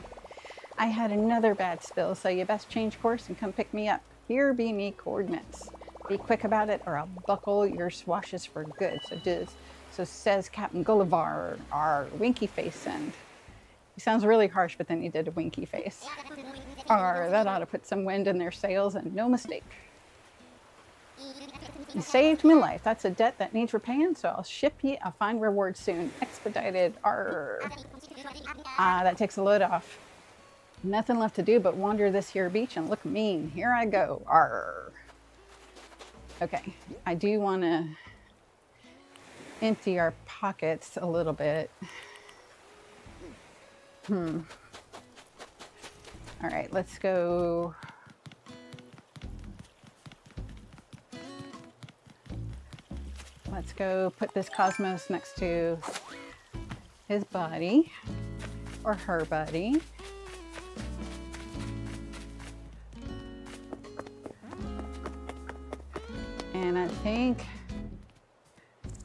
[SPEAKER 1] I had another bad spill, so you best change course and come pick me up. Here be me coordinates. Be quick about it, or I'll buckle your swashes for good. So says Captain Gulliver, our winky face end. He sounds really harsh, but then he did a winky face. Arr, that ought to put some wind in their sails, and no mistake. You saved me life. That's a debt that needs repaying, so I'll ship ye a fine reward soon. Expedited. Arr. That takes a load off. Nothing left to do but wander this here beach and look mean. Here I go. Arr. Okay, I do want to empty our pockets a little bit. All right, let's go. Let's go put this Cosmos next to his buddy or her buddy. And I think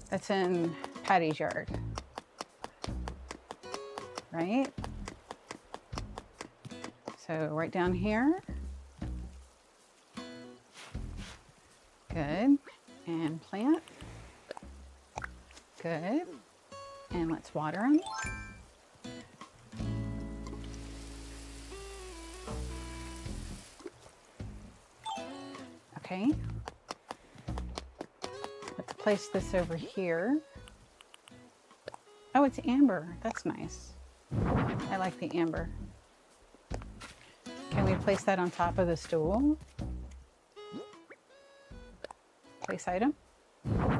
[SPEAKER 1] that's in Patty's yard, right? So right down here. Good. And plant. Good. And let's water them. Okay. Let's place this over here. Oh, it's amber. That's nice. I like the amber. Can we place that on top of the stool? Place item?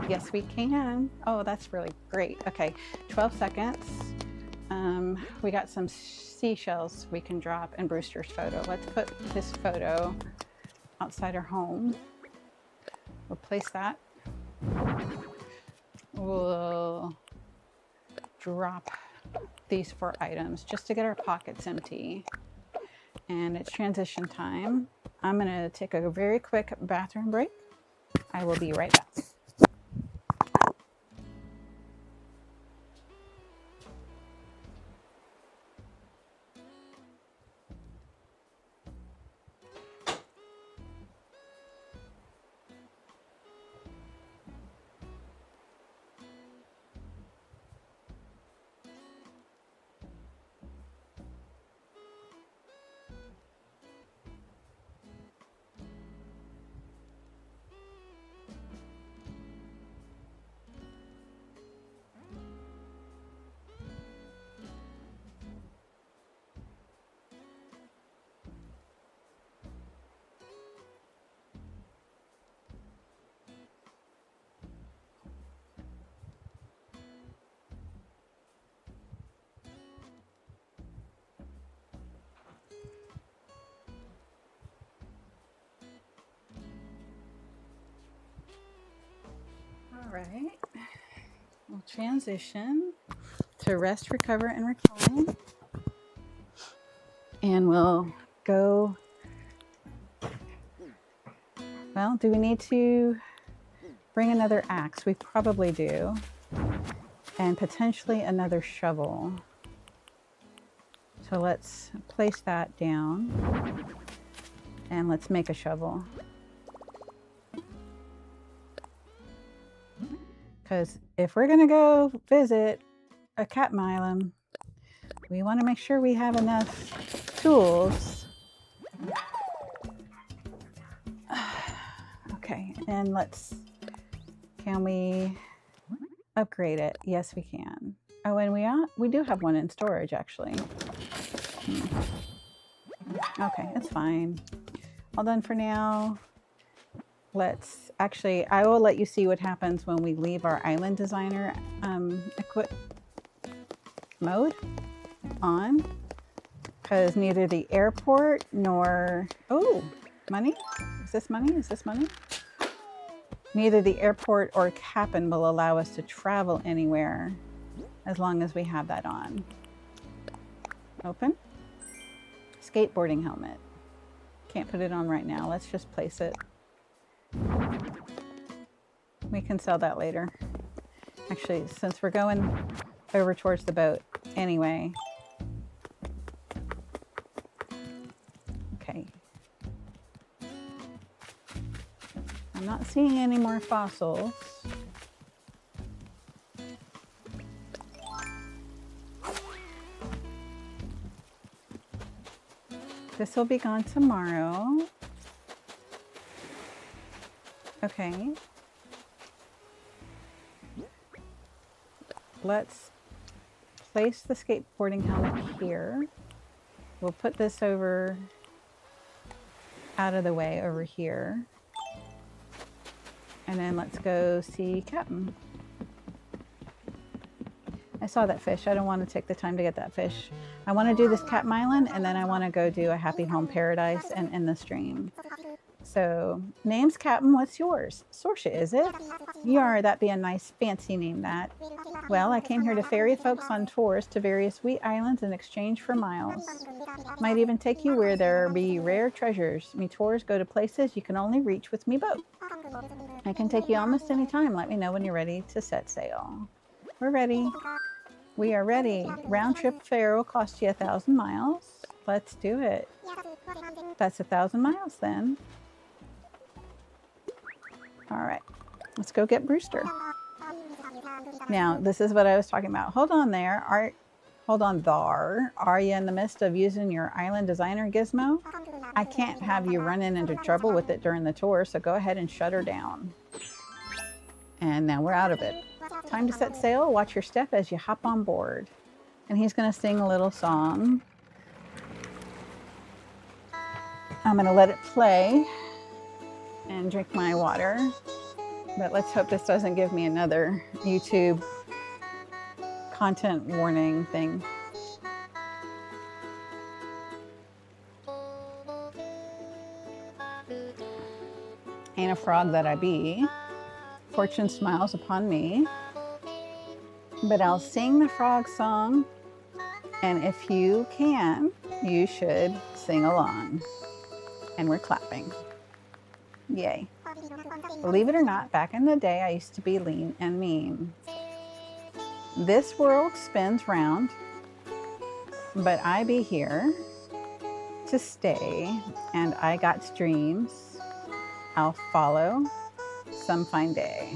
[SPEAKER 1] Yes, we can. Oh, that's really great. Okay, 12 seconds. We got some seashells we can drop in Brewster's photo. Let's put this photo outside our home. We'll place that. We'll drop these 4 items just to get our pockets empty. And it's transition time. I'm gonna take a very quick bathroom break. I will be right back. All right, we'll transition to rest, recover, and recline. And we'll go, well, do we need to bring another axe? We probably do. And potentially another shovel. So let's place that down and let's make a shovel. Because if we're gonna go visit a cat island, we want to make sure we have enough tools. Okay, and can we upgrade it. Yes, we can. Oh, and we do have one in storage, actually. Okay, it's fine. All done for now. Let's actually, I will let you see what happens when we leave our island designer equip mode on, because neither the airport nor, oh, money? Is this money? Is this money? Neither the airport or cabin will allow us to travel anywhere as long as we have that on. Open. Skateboarding helmet. Can't put it on right now. Let's just place it. We can sell that later. Actually, since we're going over towards the boat anyway. Okay. I'm not seeing any more fossils. This will be gone tomorrow. Okay. Let's place the skateboarding helmet here. We'll put this over out of the way over here. And then let's go see Captain. I saw that fish. I don't want to take the time to get that fish. I want to do this Captain Island, and then I want to go do a Happy Home Paradise and end the stream. So, name's Captain. What's yours? Sorsha, is it? That'd be a nice fancy name, that. Well, I came here to ferry folks on tours to various wheat islands in exchange for miles. Might even take you where there be rare treasures. Me tours go to places you can only reach with me boat. I can take you almost any time. Let me know when you're ready to set sail. We're ready. We are ready. Round trip fare will cost you 1,000 miles. Let's do it. That's 1,000 miles then. All right, let's go get Brewster. Now, this is what I was talking about. Hold on there. Hold on there. Are you in the midst of using your island designer gizmo? I can't have you running into trouble with it during the tour, so go ahead and shut her down. And now we're out of it. Time to set sail. Watch your step as you hop on board. And he's going to sing a little song. I'm going to let it play and drink my water. But let's hope this doesn't give me another YouTube content warning thing. Ain't a frog that I be. Fortune smiles upon me. But I'll sing the frog song, and if you can, you should sing along. And we're clapping. Yay. Believe it or not, back in the day, I used to be lean and mean. This world spins round, but I be here to stay, and I got dreams I'll follow some fine day.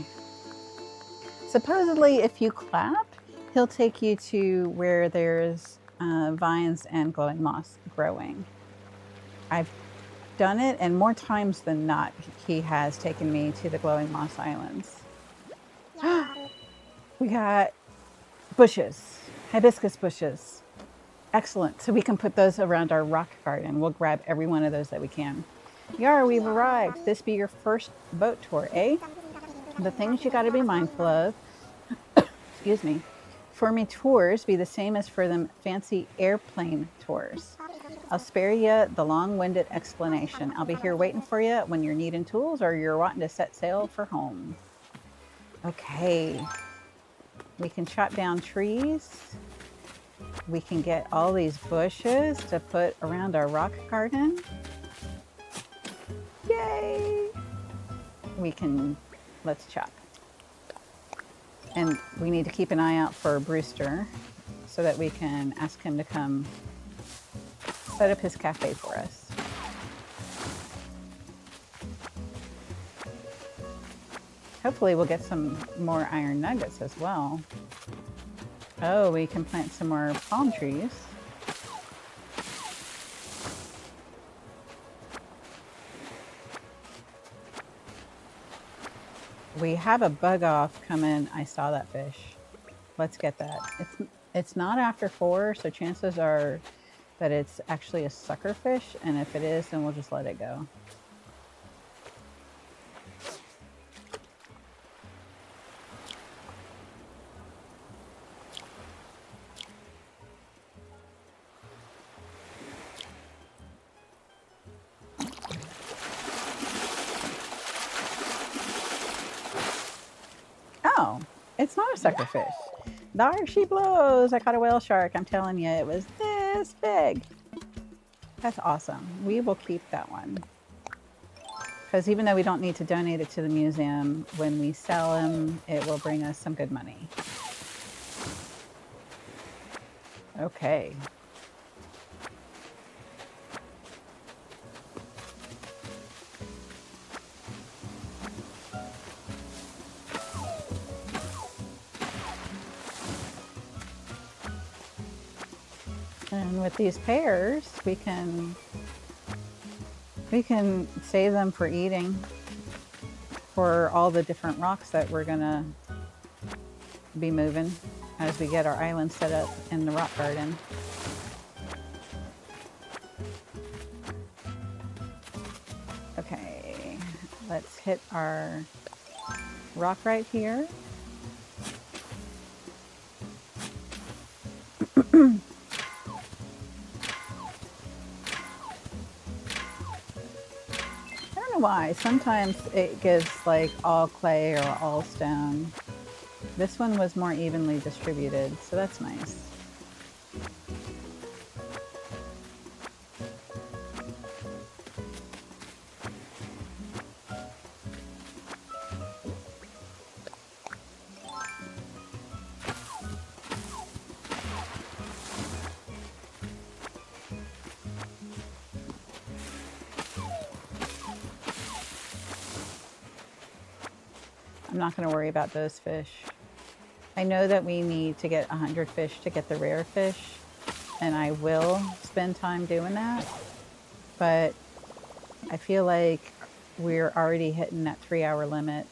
[SPEAKER 1] Supposedly, if you clap, he'll take you to where there's vines and glowing moss growing. I've done it, and more times than not, he has taken me to the glowing moss islands. We got bushes, hibiscus bushes. Excellent. So we can put those around our rock garden. We'll grab every one of those that we can. Yar, we've arrived. This be your first boat tour, eh? The things you got to be mindful of, excuse me, for me tours be the same as for them fancy airplane tours. I'll spare you the long-winded explanation. I'll be here waiting for you when you're needing tools or you're wanting to set sail for home. Okay. We can chop down trees. We can get all these bushes to put around our rock garden. Yay! Let's chop. And we need to keep an eye out for Brewster so that we can ask him to come set up his cafe for us. Hopefully we'll get some more iron nuggets as well. Oh, we can plant some more palm trees. We have a bug off coming. I saw that fish. Let's get that. It's not after 4, so chances are that it's actually a sucker fish, and if it is, then we'll just let it go. Oh, it's not a sucker fish. There she blows. I caught a whale shark. I'm telling you, it was this big. That's awesome. We will keep that one. Because even though we don't need to donate it to the museum, when we sell them, it will bring us some good money. Okay. And with these pears, we can save them for eating for all the different rocks that we're gonna be moving as we get our island set up in the rock garden. Okay, let's hit our rock right here. Why sometimes it gives like all clay or all stone. This one was more evenly distributed, so that's nice. I'm not going to worry about those fish. I know that we need to get 100 fish to get the rare fish, and I will spend time doing that, but I feel like we're already hitting that 3-hour limit.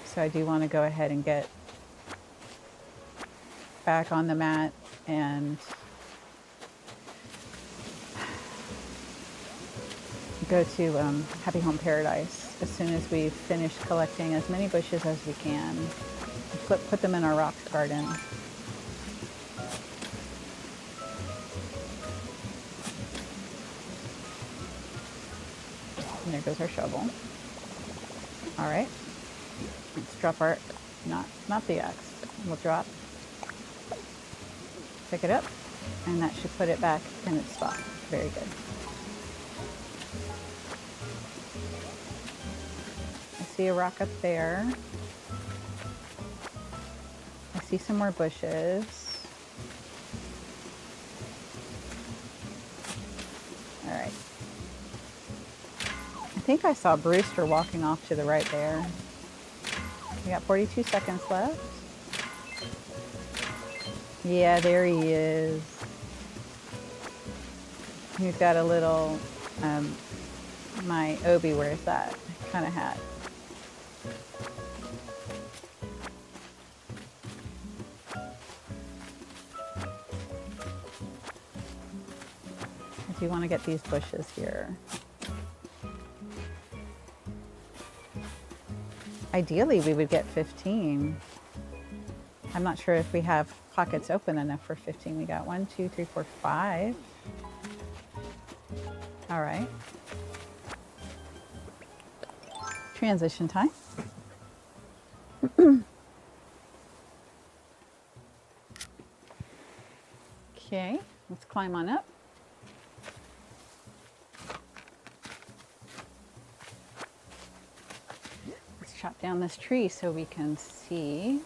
[SPEAKER 1] So I do want to go ahead and get back on the mat and go to Happy Home Paradise as soon as we finish collecting as many bushes as we can. Put them in our rock garden. And there goes our shovel. All right, let's drop our, not the axe. We'll drop, pick it up, and that should put it back in its spot. Very good. See a rock up there. I see some more bushes. All right. I think I saw Brewster walking off to the right there. We got 42 seconds left. Yeah, there he is. He's got a little, my Obi wears that kind of hat. I do want to get these bushes here. Ideally, we would get 15. I'm not sure if we have pockets open enough for 15. We got 1, 2, 3, 4, 5. All right. Transition time. Okay, let's climb on up. Let's chop down this tree so we can see.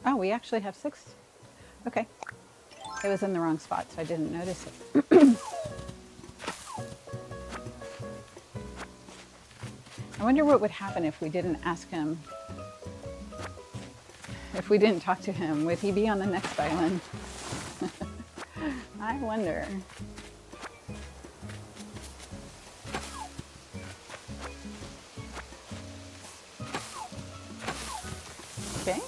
[SPEAKER 1] Oh, we actually have 6. Okay. It was in the wrong spot, so I didn't notice it. I wonder what would happen if we didn't ask him, if we didn't talk to him, would he be on the next island? I wonder. Okay.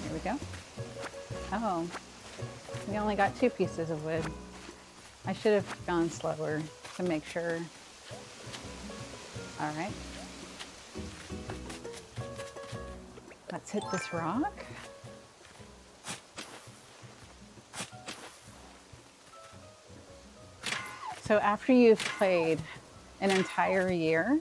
[SPEAKER 1] Here we go. Oh, we only got 2 pieces of wood. I should have gone slower to make sure. All right. Let's hit this rock. So after you've played an entire year,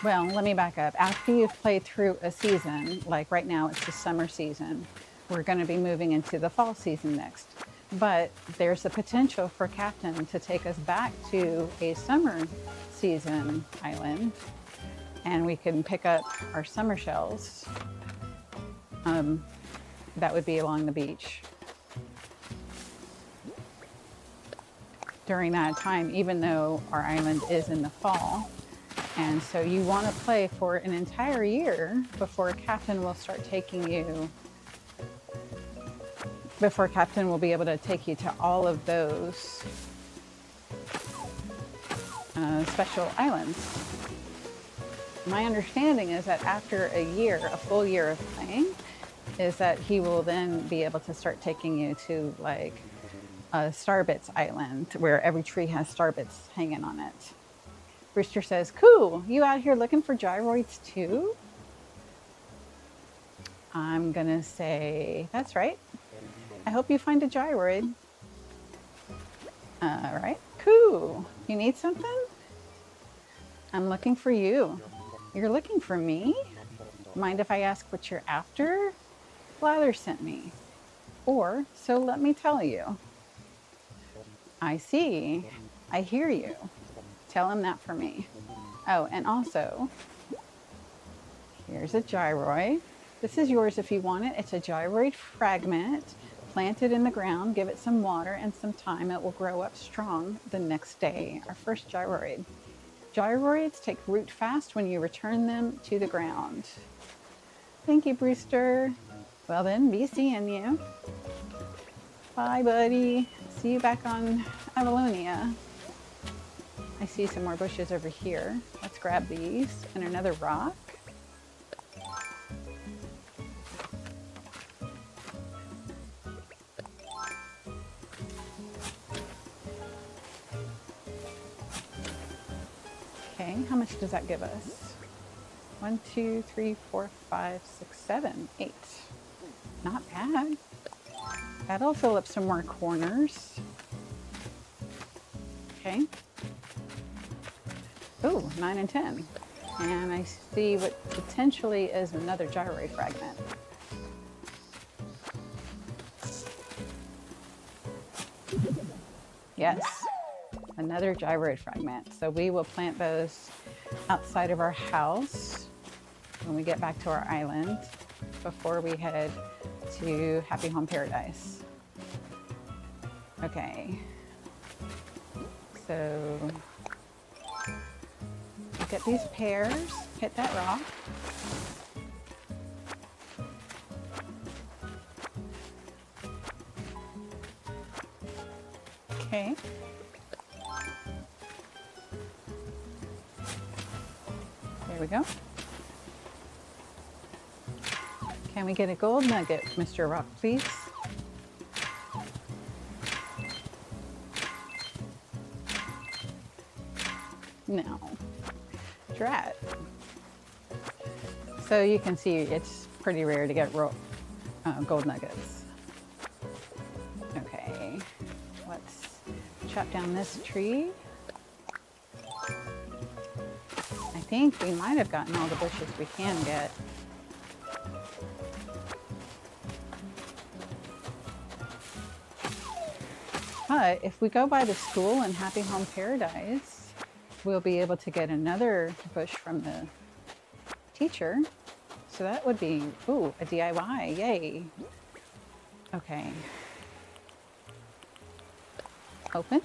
[SPEAKER 1] well, let me back up. After you've played through a season, like right now it's the summer season, we're going to be moving into the fall season next. But there's the potential for Captain to take us back to a summer season island, and we can pick up our summer shells. That would be along the beach. During that time, even though our island is in the fall. And so you want to play for an entire year before Captain will start taking you, before Captain will be able to take you to all of those special islands. My understanding is that after a year, a full year of playing, is that he will then be able to start taking you to like a Starbits island where every tree has Starbits hanging on it. Brewster says, cool, you out here looking for gyroids too? I'm gonna say, that's right. I hope you find a gyroid. All right, cool. You need something? I'm looking for you. You're looking for me? Mind if I ask what you're after? Blather sent me. Or, so let me tell you. I see. I hear you. Tell him that for me. Oh, and also, here's a gyroid. This is yours if you want it. It's a gyroid fragment. Plant it in the ground, give it some water and some time. It will grow up strong the next day. Our first gyroid. Gyroids take root fast when you return them to the ground. Thank you, Brewster. Well then, be seeing you. Bye, buddy. See you back on Avalonia. I see some more bushes over here. Let's grab these and another rock. Okay, how much does that give us? 1, 2, 3, 4, 5, 6, 7, 8. Not bad. That'll fill up some more corners. Okay. Ooh, 9 and 10. And I see what potentially is another gyroid fragment. Yes, another gyroid fragment. So we will plant those outside of our house when we get back to our island before we head to Happy Home Paradise. Okay. So get these pears, hit that rock. Okay. There we go. Can we get a gold nugget, Mr. Rock, please? No. Drat. So you can see it's pretty rare to get gold nuggets. Okay. Let's chop down this tree. I think we might have gotten all the bushes we can get. But if we go by the school in Happy Home Paradise, we'll be able to get another bush from the teacher. So that would be, ooh, a DIY, yay. Okay. Open.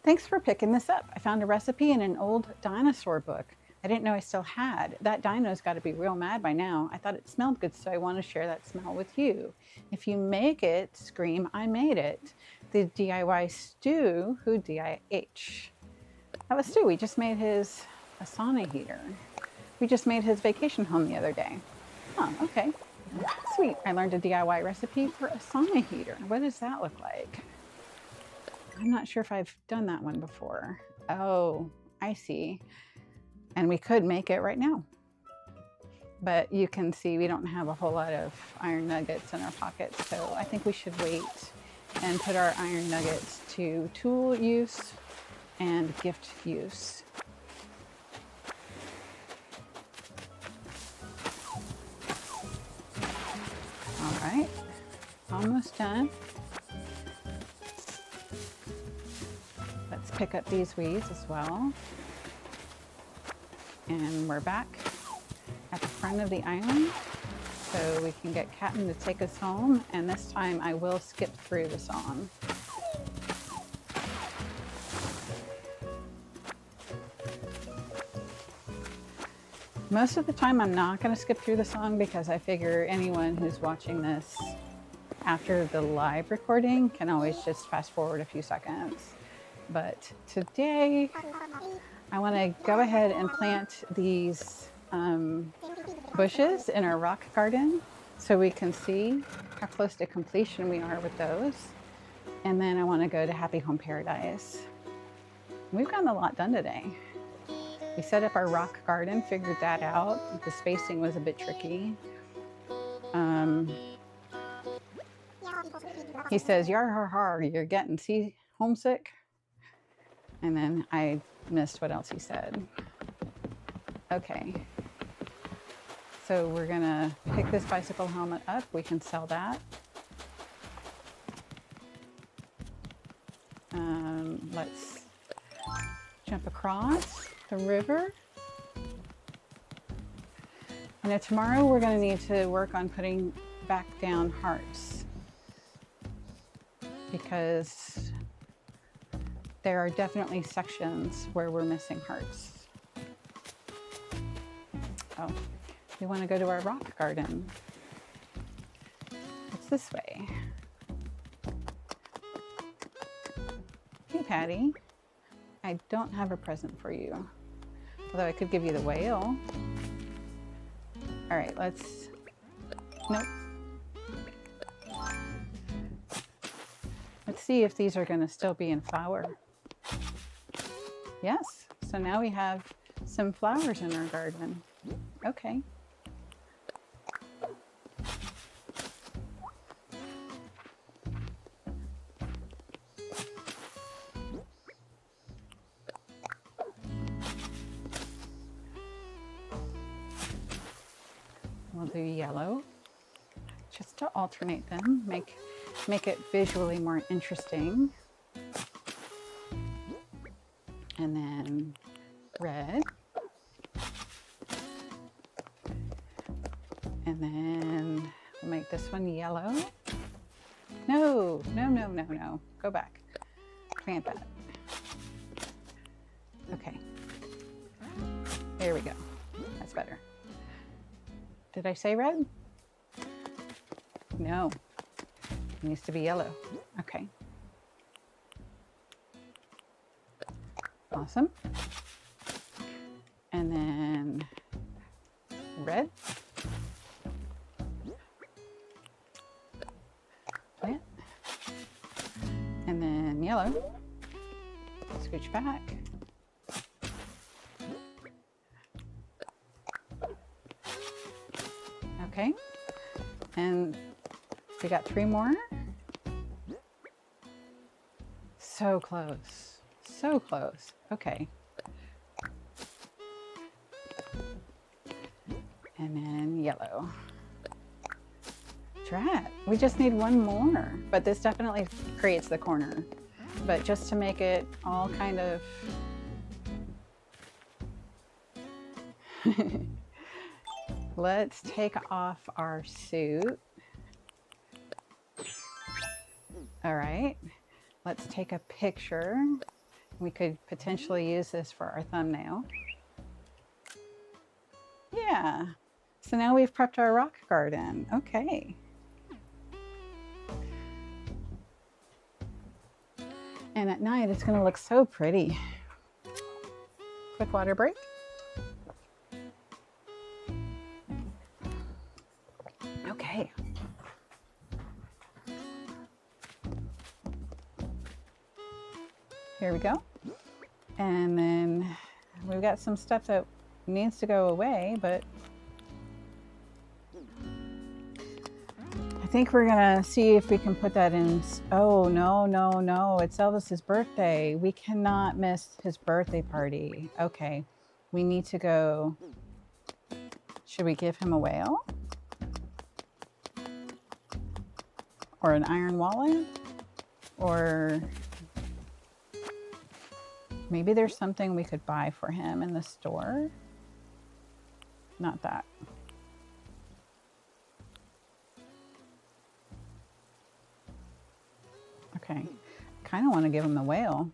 [SPEAKER 1] Thanks for picking this up. I found a recipe in an old dinosaur book. I didn't know I still had. That dino's got to be real mad by now. I thought it smelled good, so I want to share that smell with you. If you make it, scream, I made it. The DIY Stu, who DIH? That was Stu. We just made his a sauna heater. We just made his vacation home the other day. Oh, okay. Sweet. I learned a DIY recipe for a sauna heater. What does that look like? I'm not sure if I've done that one before. Oh, I see. And we could make it right now. But you can see we don't have a whole lot of iron nuggets in our pockets, so I think we should wait and put our iron nuggets to tool use and gift use. All right, almost done. Let's pick up these weeds as well. And we're back at the front of the island, so we can get Captain to take us home. And this time I will skip through the song. Most of the time I'm not going to skip through the song because I figure anyone who's watching this after the live recording can always just fast forward a few seconds. But today I want to go ahead and plant these bushes in our rock garden so we can see how close to completion we are with those. And then I want to go to Happy Home Paradise. We've gotten a lot done today. We set up our rock garden, figured that out. The spacing was a bit tricky. He says, "Yar har har, you're getting homesick?" And then I missed what else he said. Okay. So we're gonna pick this bicycle helmet up. We can sell that. Let's jump across the river. You know, tomorrow we're gonna need to work on putting back down hearts because there are definitely sections where we're missing hearts. Oh, we want to go to our rock garden. It's this way. Hey, Patty. I don't have a present for you, although I could give you the whale. All right, let's, nope. Let's see if these are going to still be in flower. Yes, so now we have some flowers in our garden. Okay. We'll do yellow just to alternate them, make it visually more interesting. And then red. And then we'll make this one yellow. No, no, no, no, no. Go back. Plant that. Okay. There we go. That's better. Did I say red? No. It needs to be yellow. Okay. Awesome. And then red. Plant. And then yellow. Scooch back. Okay. And we got 3 more. So close. So close. Okay. And then yellow. Drat. We just need 1 more, but this definitely creates the corner. But just to make it all kind of Let's take off our suit. All right, let's take a picture. We could potentially use this for our thumbnail. Yeah, so now we've prepped our rock garden. Okay. And at night, it's gonna look so pretty. Quick water break. Okay. Here we go. And then we've got some stuff that needs to go away, but I think we're gonna see if we can put that in. Oh, no, no, no, it's Elvis's birthday. We cannot miss his birthday party. Okay, we need to go. Should we give him a whale? Or an iron wallet? Or maybe there's something we could buy for him in the store? Not that. Okay, kind of want to give him the whale.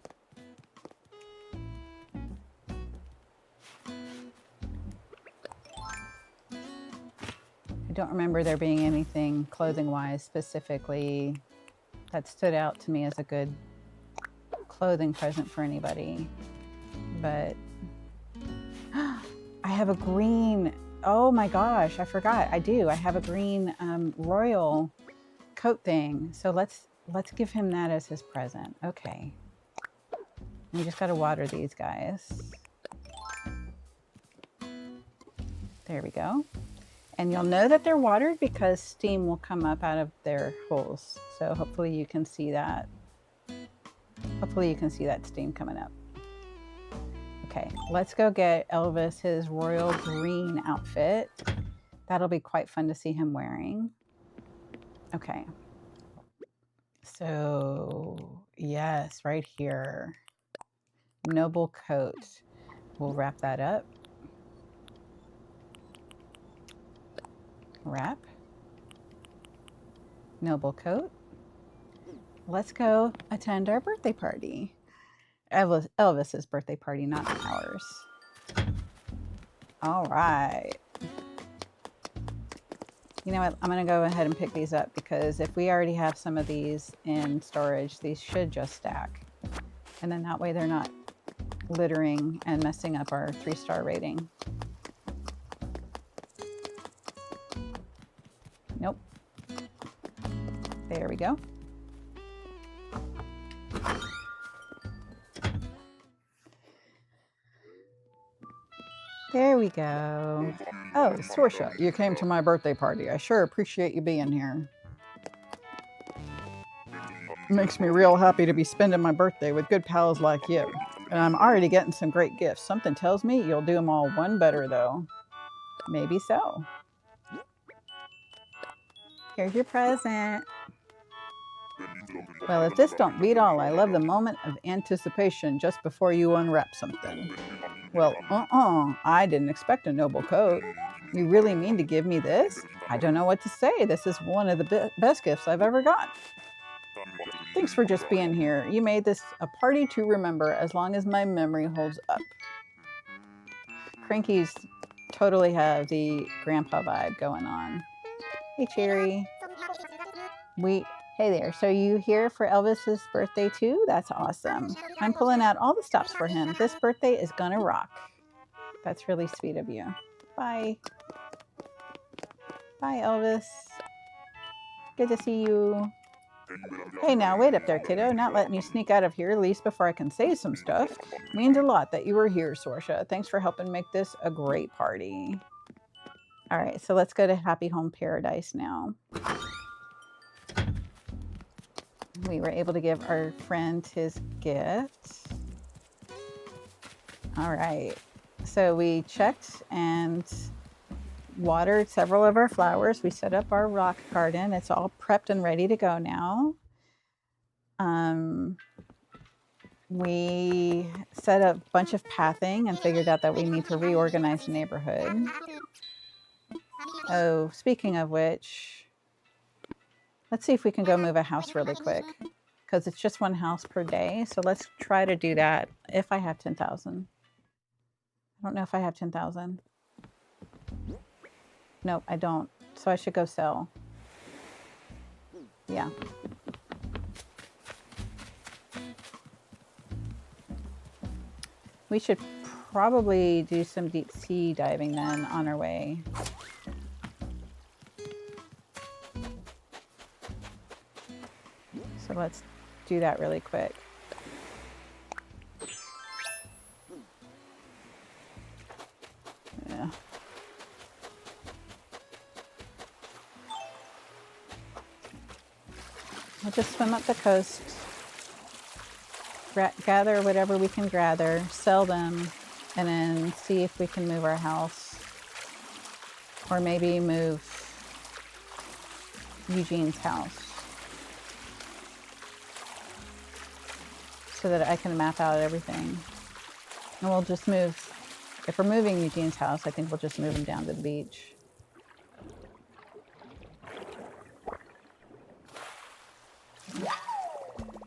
[SPEAKER 1] I don't remember there being anything clothing-wise specifically that stood out to me as a good clothing present for anybody. But I have a green, oh my gosh, I forgot. I do. I have a green royal coat thing. So let's give him that as his present. Okay. We just got to water these guys. There we go. And you'll know that they're watered because steam will come up out of their holes. So hopefully you can see that. Hopefully you can see that steam coming up. Okay, let's go get Elvis his royal green outfit. That'll be quite fun to see him wearing. Okay. So, yes, right here. Noble coat. We'll wrap that up. Wrap. Noble coat. Let's go attend our birthday party. Elvis's birthday party, not ours. All right. You know what? I'm going to go ahead and pick these up because if we already have some of these in storage, these should just stack. And then that way they're not littering and messing up our 3-star rating. Nope. There we go. There we go. Oh, Sorsha, you came to my birthday party. I sure appreciate you being here. It makes me real happy to be spending my birthday with good pals like you. And I'm already getting some great gifts. Something tells me you'll do them all one better, though. Maybe so. Here's your present. Well, if this don't beat all, I love the moment of anticipation just before you unwrap something. Well, I didn't expect a noble coat. You really mean to give me this? I don't know what to say. This is one of the best gifts I've ever got. Thanks for just being here. You made this a party to remember as long as my memory holds up. Crankies totally have the grandpa vibe going on. Hey, Cherry. Hey there, so you here for Elvis's birthday too? That's awesome. I'm pulling out all the stops for him. This birthday is gonna rock. That's really sweet of you. Bye. Bye, Elvis. Good to see you. Hey now, wait up there, kiddo. Not letting you sneak out of here, at least before I can say some stuff. Means a lot that you were here, Sorsha. Thanks for helping make this a great party. All right, so let's go to Happy Home Paradise now. We were able to give our friend his gift. All right, so we checked and watered several of our flowers. We set up our rock garden. It's all prepped and ready to go now. we set a bunch of pathing and figured out that we need to reorganize the neighborhood. Oh, speaking of which, let's see if we can go move a house really quick, because it's just one house per day. So let's try to do that if I have 10,000. I don't know if I have 10,000. Nope, I don't. So I should go sell. Yeah. We should probably do some deep sea diving then on our way. So let's do that really quick. Yeah. We'll just swim up the coast, gather whatever we can gather, sell them, and then see if we can move our house. Or maybe move Eugene's house, so that I can map out everything. And we'll just move, if we're moving Eugene's house, I think we'll just move him down to the beach.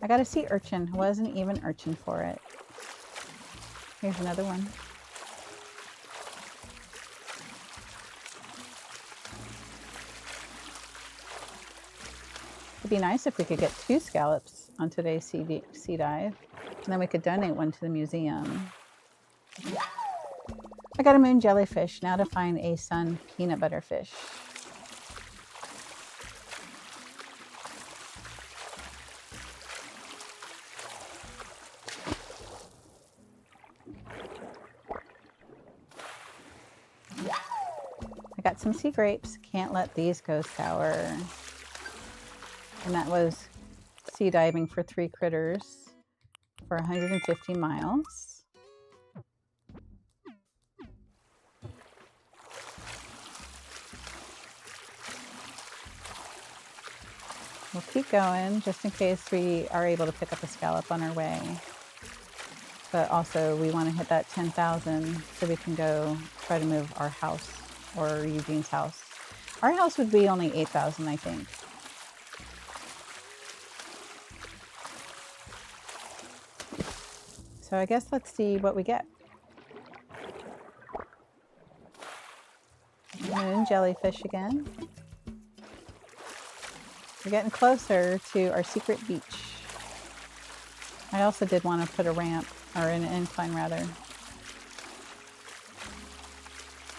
[SPEAKER 1] I got a sea urchin. Wasn't even urchin for it. Here's another one. It'd be nice if we could get 2 scallops on today's sea dive, and then we could donate one to the museum. I got a moon jellyfish. Now to find a sun peanut butter fish. I got some sea grapes. Can't let these go sour. And that was sea diving for 3 critters for 150 miles. We'll keep going just in case we are able to pick up a scallop on our way. But also we want to hit that 10,000 so we can go try to move our house or Eugene's house. Our house would be only 8,000, I think. So I guess let's see what we get. Moon jellyfish again. We're getting closer to our secret beach. I also did want to put a ramp, or an incline rather.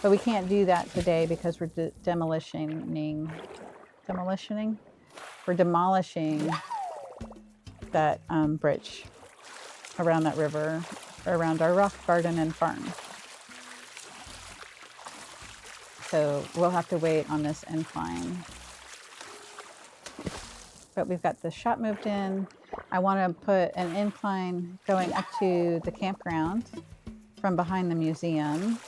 [SPEAKER 1] But we can't do that today because we're demolishing. We're demolishing that bridge around that river, around our rock garden and farm. So we'll have to wait on this incline. But we've got the shop moved in. I want to put an incline going up to the campground from behind the museum,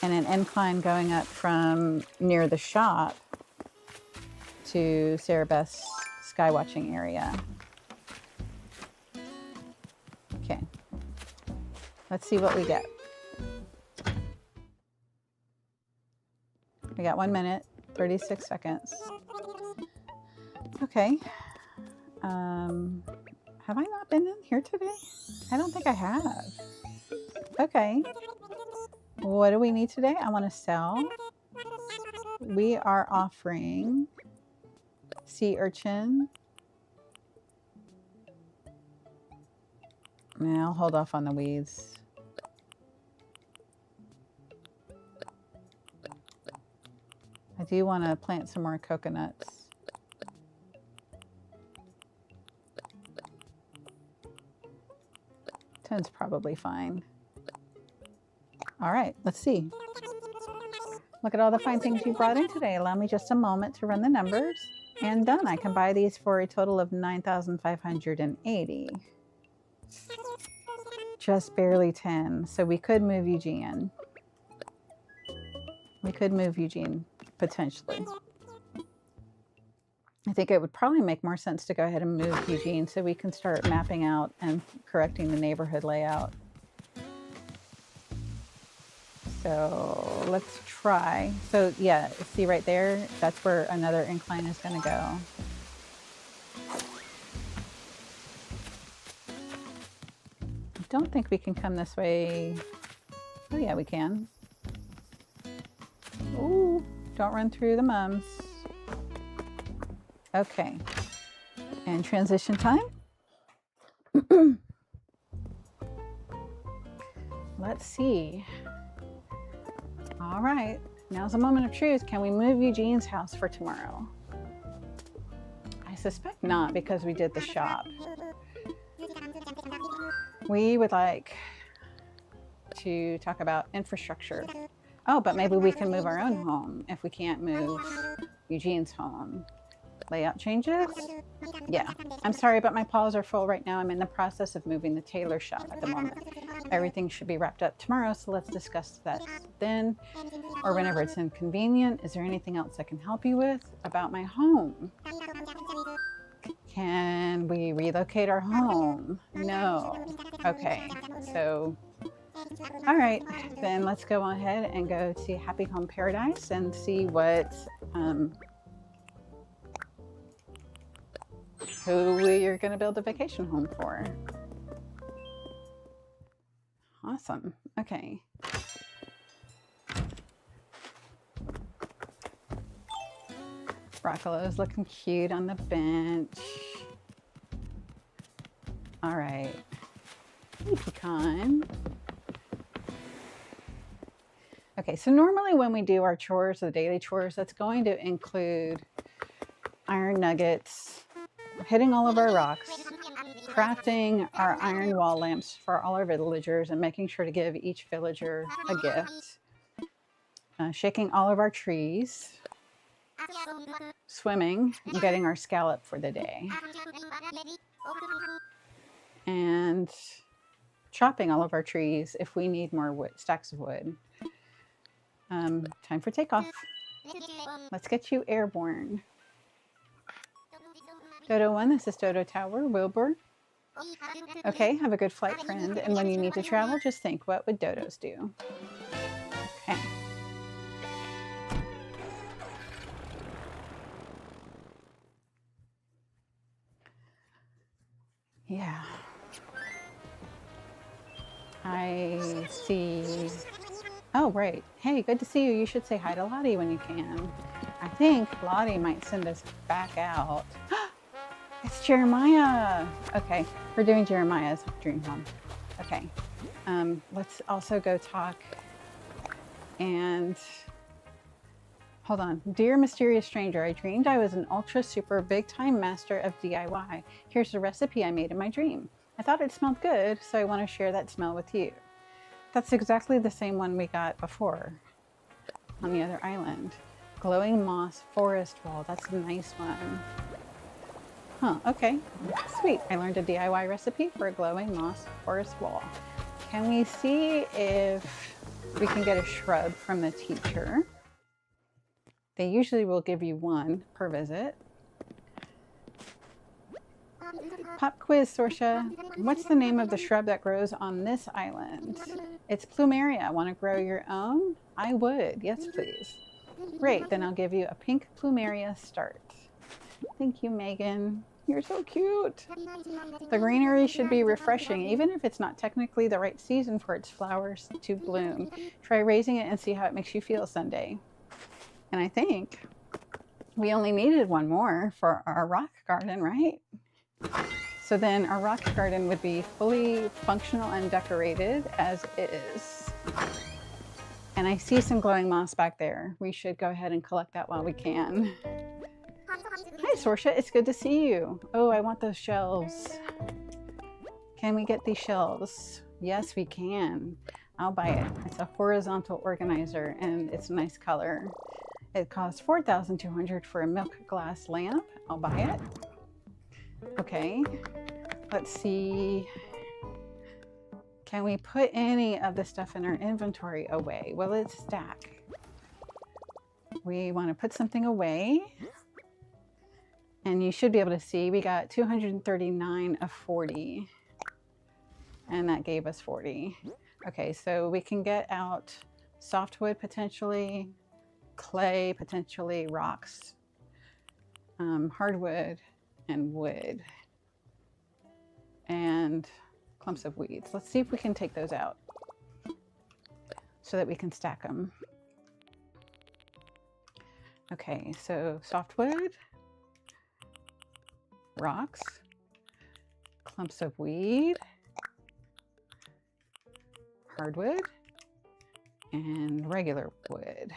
[SPEAKER 1] and an incline going up from near the shop to Sarah Beth's sky watching area. Okay, let's see what we get. We got 1 minute, 36 seconds. Okay. Have I not been in here today? I don't think I have. Okay. What do we need today? I want to sell. We are offering sea urchin. I'll hold off on the weeds. I do want to plant some more coconuts. 10's probably fine. All right, let's see. Look at all the fine things you brought in today. Allow me just a moment to run the numbers. And done. I can buy these for a total of 9,580. Just barely 10. So we could move Eugene. We could move Eugene, potentially. I think it would probably make more sense to go ahead and move Eugene so we can start mapping out and correcting the neighborhood layout. So let's try. So yeah, see right there, that's where another incline is going to go. I don't think we can come this way. Oh yeah, we can. Ooh, don't run through the mums. Okay, and transition time. Let's see. All right, now's a moment of truth. Can we move Eugene's house for tomorrow? I suspect not, because we did the shop. We would like to talk about infrastructure. Oh, but maybe we can move our own home if we can't move Eugene's home. Layout changes? Yeah. I'm sorry, but my paws are full right now. I'm in the process of moving the Tailor shop at the moment. Everything should be wrapped up tomorrow, so let's discuss that then, or whenever it's inconvenient. Is there anything else I can help you with about my home? Can we relocate our home? No. Okay, so, all right, then let's go ahead and go to Happy Home Paradise and see what, who we're going to build a vacation home for. Awesome. Okay. Broccolo's looking cute on the bench. All right. Hey, Pecan. Okay, so normally when we do our chores, the daily chores, that's going to include iron nuggets, hitting all of our rocks, crafting our iron wall lamps for all our villagers and making sure to give each villager a gift, shaking all of our trees, swimming, and getting our scallop for the day, and chopping all of our trees if we need more wood, stacks of wood. Time for takeoff. Let's get you airborne. Dodo 1, this is Dodo Tower, Wilbur. Okay, have a good flight, friend. And when you need to travel, just think, what would dodos do? Okay. Yeah. I see. Oh, right. Hey, good to see you. You should say hi to Lottie when you can. I think Lottie might send us back out. It's Jeremiah. Okay, we're doing Jeremiah's dream home. Okay, let's also go talk and hold on. Dear mysterious stranger, I dreamed I was an ultra super big time master of DIY. Here's the recipe I made in my dream. I thought it smelled good, so I want to share that smell with you. That's exactly the same one we got before on the other island. Glowing moss forest wall. That's a nice one. Huh, okay. Sweet. I learned a DIY recipe for a glowing moss forest wall. Can we see if we can get a shrub from the teacher? They usually will give you one per visit. Pop quiz, Sorsha. What's the name of the shrub that grows on this island? It's plumeria. Want to grow your own? I would. Yes, please. Great. Then I'll give you a pink plumeria start. Thank you, Megan. You're so cute. The greenery should be refreshing, even if it's not technically the right season for its flowers to bloom. Try raising it and see how it makes you feel Sunday. And I think we only needed one more for our rock garden, right? So then our rock garden would be fully functional and decorated as is. And I see some glowing moss back there. We should go ahead and collect that while we can. Hi, Sorsha. It's good to see you. Oh, I want those shelves. Can we get these shelves? Yes, we can. I'll buy it. It's a horizontal organizer and it's a nice color. It costs $4,200 for a milk glass lamp. I'll buy it. Okay, let's see. Can we put any of the stuff in our inventory away? Will it stack? We want to put something away. And you should be able to see we got 239 of 40. And that gave us 40. Okay, so we can get out softwood potentially, clay potentially, rocks, hardwood, and wood, and clumps of weeds. Let's see if we can take those out so that we can stack them. Okay, so softwood, rocks, clumps of weed, hardwood, and regular wood.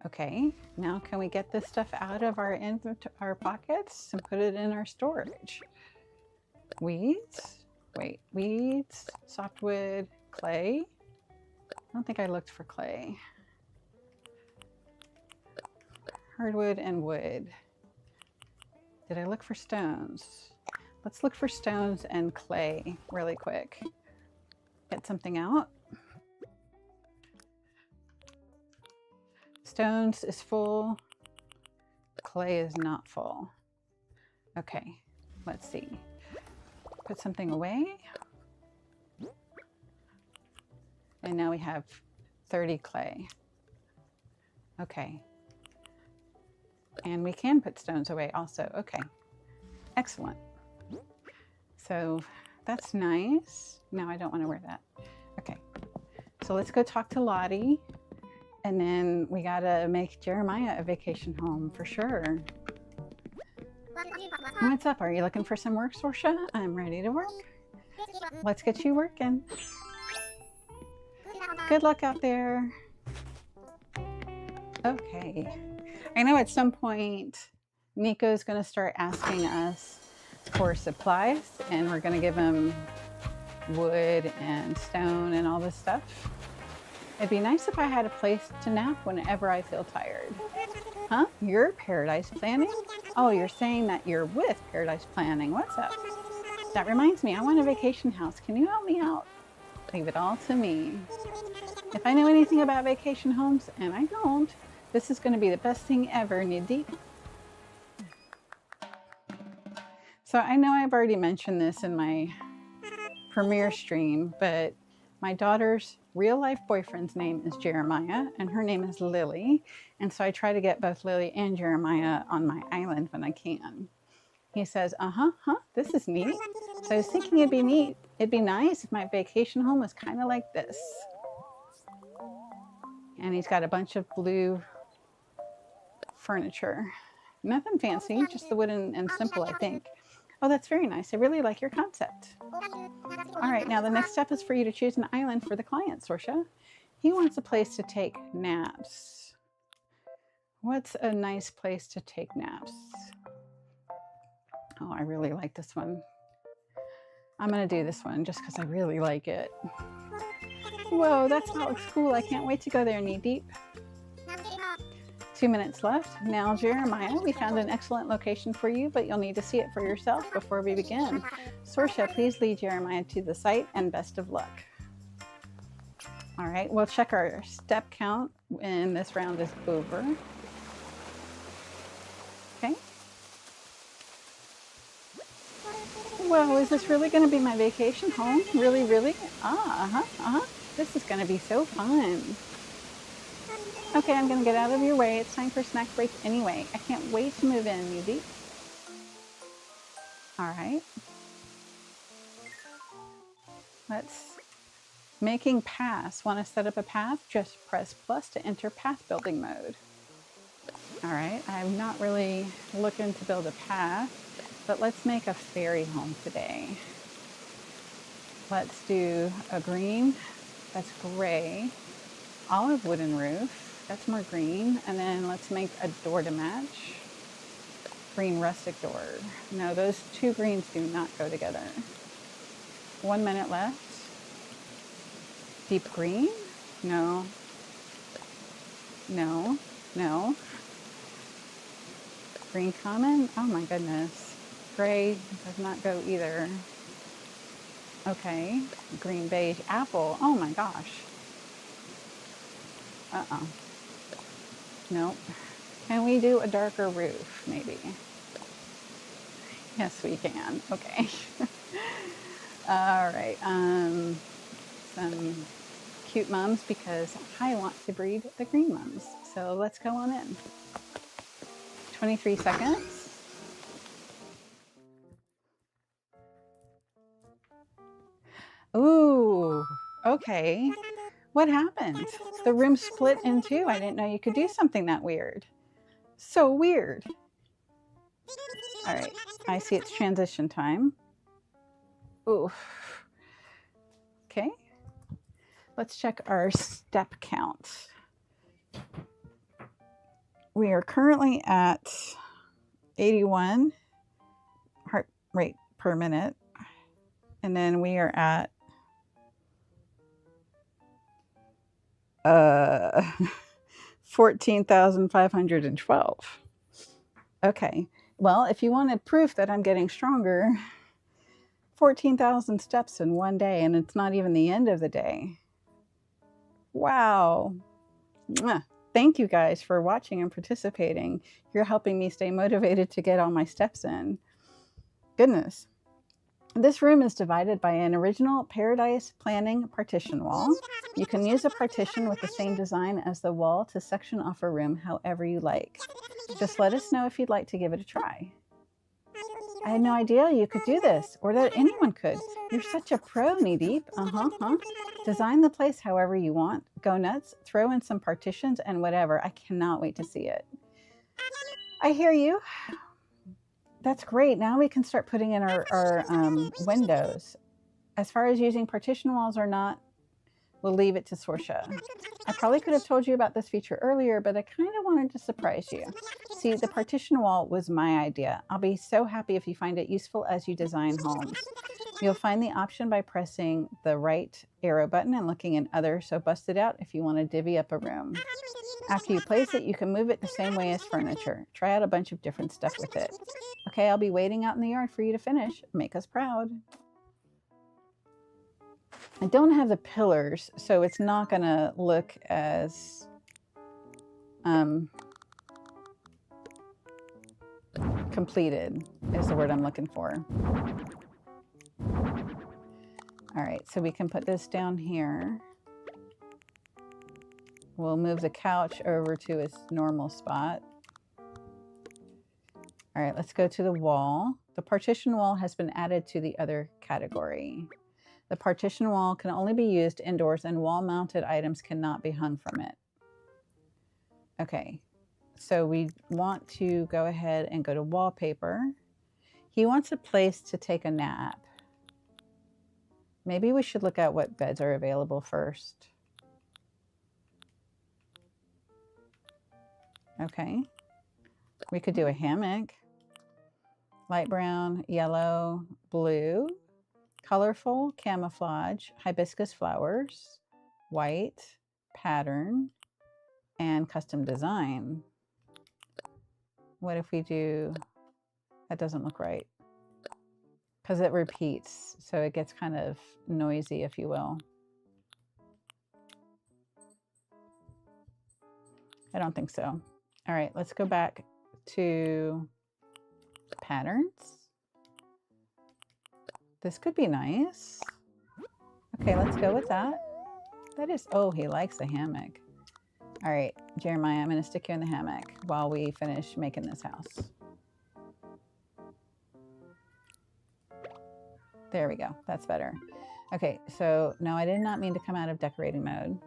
[SPEAKER 1] Okay, now can we get this stuff out of our pockets and put it in our storage? Weeds, wait, weeds, softwood, clay. I don't think I looked for clay. Hardwood and wood. Did I look for stones? Let's look for stones and clay really quick. Get something out. Stones is full. Clay is not full. Okay, let's see. Put something away. And now we have 30 clay. Okay. And we can put stones away also. Okay, excellent. So that's nice. No, I don't want to wear that. Okay, so let's go talk to Lottie. And then we gotta make Jeremiah a vacation home for sure. What's up? Are you looking for some work, Sorsha? I'm ready to work. Let's get you working. Good luck out there. Okay. I know at some point Nico's going to start asking us for supplies, and we're going to give him wood and stone and all this stuff. It'd be nice if I had a place to nap whenever I feel tired. Huh? You're Paradise Planning? Oh, you're saying that you're with Paradise Planning. What's up? That reminds me, I want a vacation house. Can you help me out? Leave it all to me. If I know anything about vacation homes, and I don't, this is going to be the best thing ever, Nidhi. So I know I've already mentioned this in my premiere stream, but my daughter's real life boyfriend's name is Jeremiah and her name is Lily. And so I try to get both Lily and Jeremiah on my island when I can. He says, this is neat. So I was thinking it'd be nice if my vacation home was kind of like this. And he's got a bunch of blue furniture. Nothing fancy, just the wooden and simple, I think. Oh, that's very nice. I really like your concept. All right, now the next step is for you to choose an island for the client, Sorsha. He wants a place to take naps. What's a nice place to take naps? Oh, I really like this one. I'm gonna do this one just because I really like it. Whoa, that spot looks cool. I can't wait to go there knee deep. 2 minutes left. Now, Jeremiah, we found an excellent location for you, but you'll need to see it for yourself before we begin. Sorsha, please lead Jeremiah to the site and best of luck. All right, we'll check our step count when this round is over. Okay. Whoa, is this really going to be my vacation home? Really, really? This is going to be so fun. Okay, I'm going to get out of your way. It's time for snack break anyway. I can't wait to move in, Yuzi. All right. Let's making paths. Want to set up a path? Just press plus to enter path building mode. All right, I'm not really looking to build a path, but let's make a fairy home today. Let's do a green, that's gray, olive wooden roof. That's more green. And then let's make a door to match. Green rustic door. No, those two greens do not go together. 1 minute left. Deep green? No. No. No. Green common? Oh my goodness. Gray does not go either. Okay. Green beige apple. Oh my gosh. Uh-oh. Nope. Can we do a darker roof, maybe? Yes, we can. Okay. All right. Some cute mums because I want to breed the green mums. So let's go on in. 23 seconds. Ooh, okay. What happened? The room split in two. I didn't know you could do something that weird. So weird. All right, I see it's transition time. Ooh. Okay. Let's check our step count. We are currently at 81 heart rate per minute. And then we are at 14,512. Okay. Well, if you wanted proof that I'm getting stronger, 14,000 steps in one day, and it's not even the end of the day. Wow. Thank you guys for watching and participating. You're helping me stay motivated to get all my steps in. Goodness. This room is divided by an original Paradise Planning partition wall. You can use a partition with the same design as the wall to section off a room however you like. Just let us know if you'd like to give it a try. I had no idea you could do this, or that anyone could. You're such a pro, knee deep. Design the place however you want. Go nuts, throw in some partitions and whatever. I cannot wait to see it. I hear you. That's great. Now we can start putting in our windows. As far as using partition walls or not, we'll leave it to Sorsha. I probably could have told you about this feature earlier, but I kind of wanted to surprise you. See, the partition wall was my idea. I'll be so happy if you find it useful as you design homes. You'll find the option by pressing the right arrow button and looking in Other, so bust it out if you want to divvy up a room. After you place it, you can move it the same way as furniture. Try out a bunch of different stuff with it. Okay, I'll be waiting out in the yard for you to finish. Make us proud. I don't have the pillars, so it's not going to look as completed is the word I'm looking for. All right, so we can put this down here. We'll move the couch over to its normal spot. All right, let's go to the wall. The partition wall has been added to the other category. The partition wall can only be used indoors and wall-mounted items cannot be hung from it. Okay, so we want to go ahead and go to wallpaper. He wants a place to take a nap. Maybe we should look at what beds are available first. Okay, we could do a hammock. Light brown, yellow, blue, colorful, camouflage, hibiscus flowers, white, pattern, and custom design. What if we do, that doesn't look right because it repeats, so it gets kind of noisy, if you will. I don't think so. All right, let's go back to patterns. This could be nice. Okay, let's go with that. That is, oh, he likes the hammock. All right, Jeremiah, I'm going to stick you in the hammock while we finish making this house. There we go. That's better. Okay, so no, I did not mean to come out of decorating mode.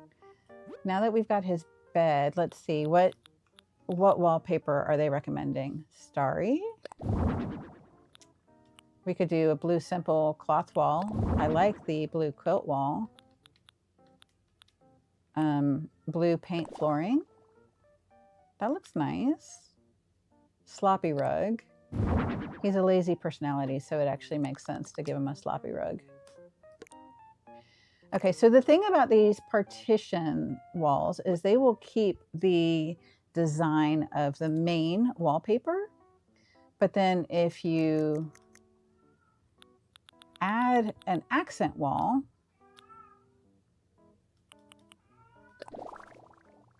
[SPEAKER 1] Now that we've got his bed, let's see, what wallpaper are they recommending? Starry? We could do a blue simple cloth wall. I like the blue quilt wall. Blue paint flooring. That looks nice. Sloppy rug. He's a lazy personality, so it actually makes sense to give him a sloppy rug. Okay, so the thing about these partition walls is they will keep the design of the main wallpaper, but then if you add an accent wall,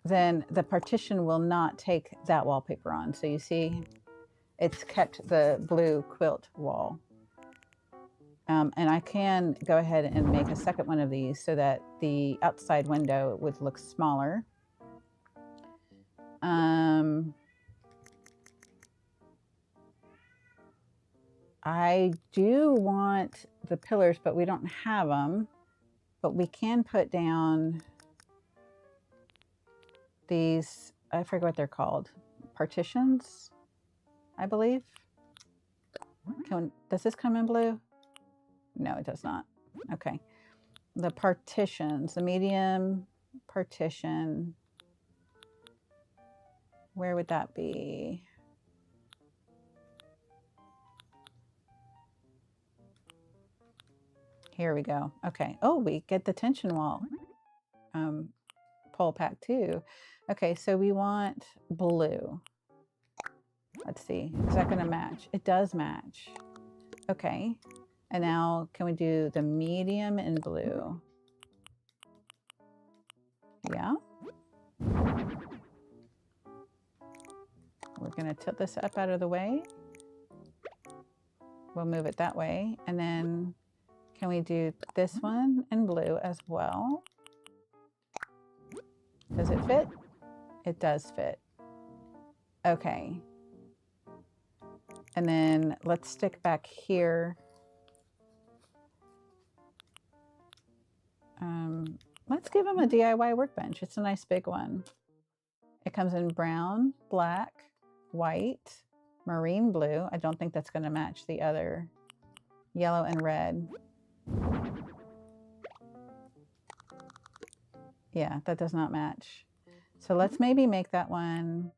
[SPEAKER 1] then the partition will not take that wallpaper on. So you see, it's kept the blue quilt wall. And I can go ahead and make a second one of these so that the outside window would look smaller. I do want the pillars, but we don't have them. But we can put down these, I forget what they're called, partitions, I believe. Does this come in blue? No, it does not. Okay. The partitions, the medium partition, where would that be? Here we go. Okay. Oh, we get the tension wall pole pack too. Okay, so we want blue. Let's see, is that going to match? It does match. Okay, and now can we do the medium in blue? Yeah. We're going to tilt this up out of the way. We'll move it that way. And then can we do this one in blue as well? Does it fit? It does fit. Okay. And then let's stick back here. Let's give him a DIY workbench. It's a nice big one. It comes in brown, black, white, marine blue. I don't think that's going to match the other yellow and red. Yeah, that does not match. So let's maybe make that one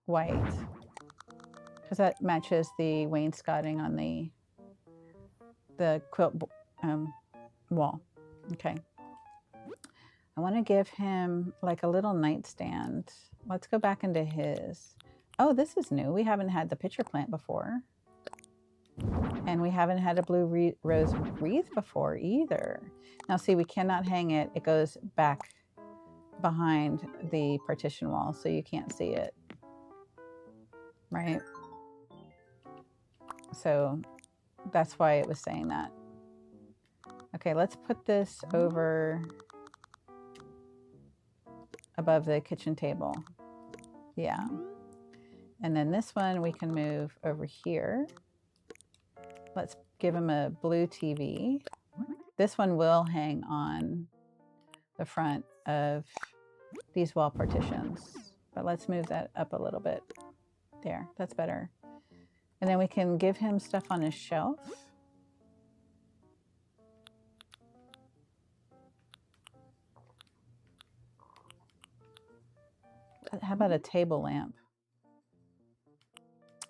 [SPEAKER 1] white, because that matches the wainscoting on the quilt wall. Okay. I want to give him like a little nightstand. Let's go back into his. Oh, this is new. We haven't had the pitcher plant before. And we haven't had a blue rose wreath before either. Now see, we cannot hang it. It goes back behind the partition wall, so you can't see it. Right? So that's why it was saying that. Okay, let's put this over above the kitchen table. Yeah. And then this one we can move over here. Let's give him a blue TV. This one will hang on the front of these wall partitions, but let's move that up a little bit. There, that's better. And then we can give him stuff on his shelf. How about a table lamp?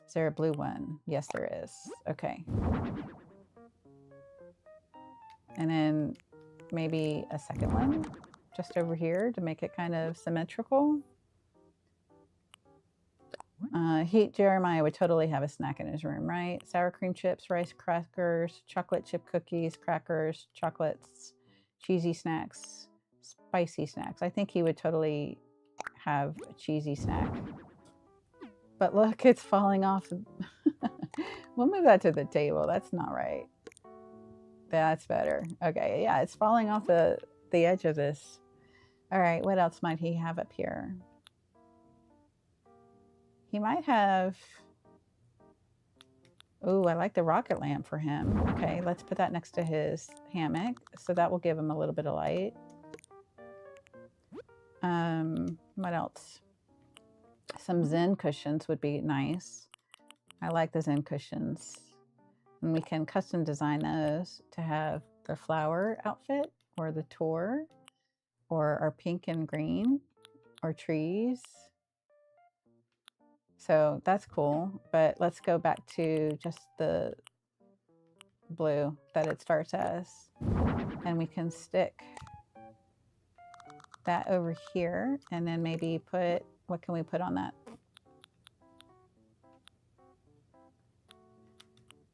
[SPEAKER 1] Is there a blue one? Yes, there is. Okay. And then maybe a second one just over here to make it kind of symmetrical. Jeremiah would totally have a snack in his room, right? Sour cream chips, rice crackers, chocolate chip cookies, crackers, chocolates, cheesy snacks, spicy snacks. I think he would totally have a cheesy snack. But look, it's falling off. We'll move that to the table. That's not right. That's better. Okay, yeah, it's falling off the edge of this. All right, what else might he have up here? He might have, oh, I like the rocket lamp for him. Okay, let's put that next to his hammock. So that will give him a little bit of light. What else? Some Zen cushions would be nice. I like the Zen cushions. And we can custom design those to have the flower outfit or the tour or our pink and green or trees. So that's cool, but let's go back to just the blue that it starts as. And we can stick that over here and then maybe put, what can we put on that?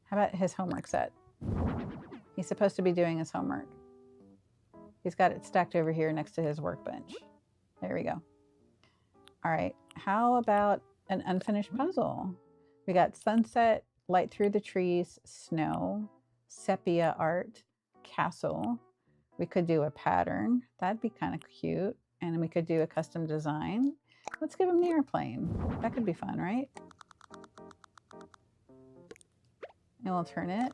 [SPEAKER 1] How about his homework set? He's supposed to be doing his homework. He's got it stacked over here next to his workbench. There we go. All right, how about an unfinished puzzle? We got sunset, light through the trees, snow, sepia art, castle. We could do a pattern. That'd be kind of cute. And then we could do a custom design. Let's give him the airplane. That could be fun, right? And we'll turn it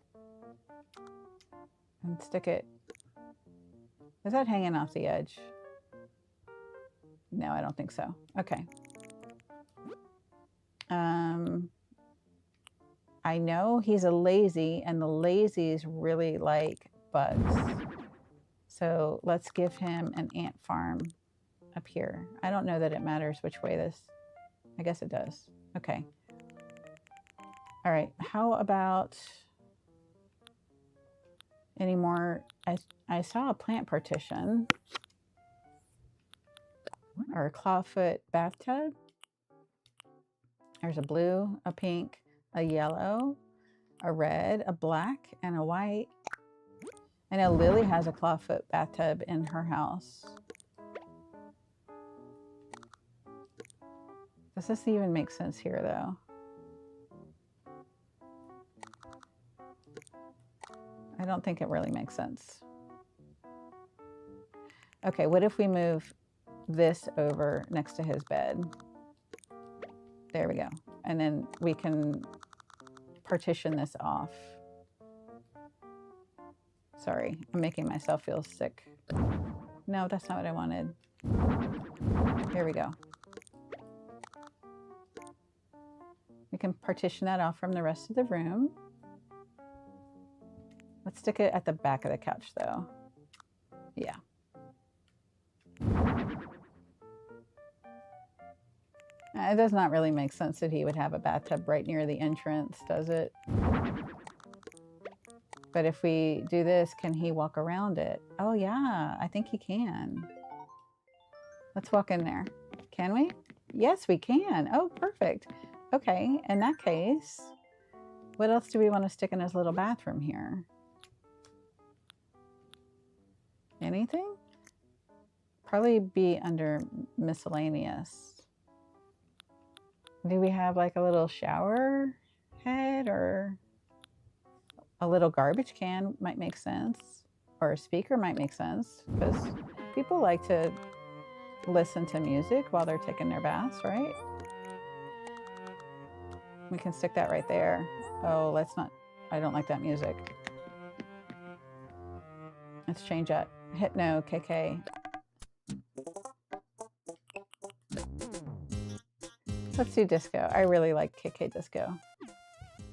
[SPEAKER 1] and stick it. Is that hanging off the edge? No, I don't think so. Okay. I know he's a lazy, and the lazies really like bugs. So let's give him an ant farm up here. I don't know that it matters which way this, I guess it does. Okay. All right, how about any more? I saw a plant partition or a clawfoot bathtub. There's a blue, a pink, a yellow, a red, a black, and a white. I know Lily has a clawfoot bathtub in her house. Does this even make sense here, though? I don't think it really makes sense. Okay, what if we move this over next to his bed? There we go. And then we can partition this off. Sorry, I'm making myself feel sick. No, that's not what I wanted. Here we go. We can partition that off from the rest of the room. Let's stick it at the back of the couch, though. Yeah. It does not really make sense that he would have a bathtub right near the entrance, does it? But if we do this, can he walk around it? Oh yeah, I think he can. Let's walk in there. Can we? Yes, we can. Oh, perfect. Okay, in that case, what else do we want to stick in his little bathroom here? Anything? Probably be under miscellaneous. Do we have like a little shower head, or a little garbage can might make sense, or a speaker might make sense, because people like to listen to music while they're taking their baths, right? We can stick that right there. Oh, let's not, I don't like that music. Let's change that. Hypno KK. Let's do disco. I really like KK disco.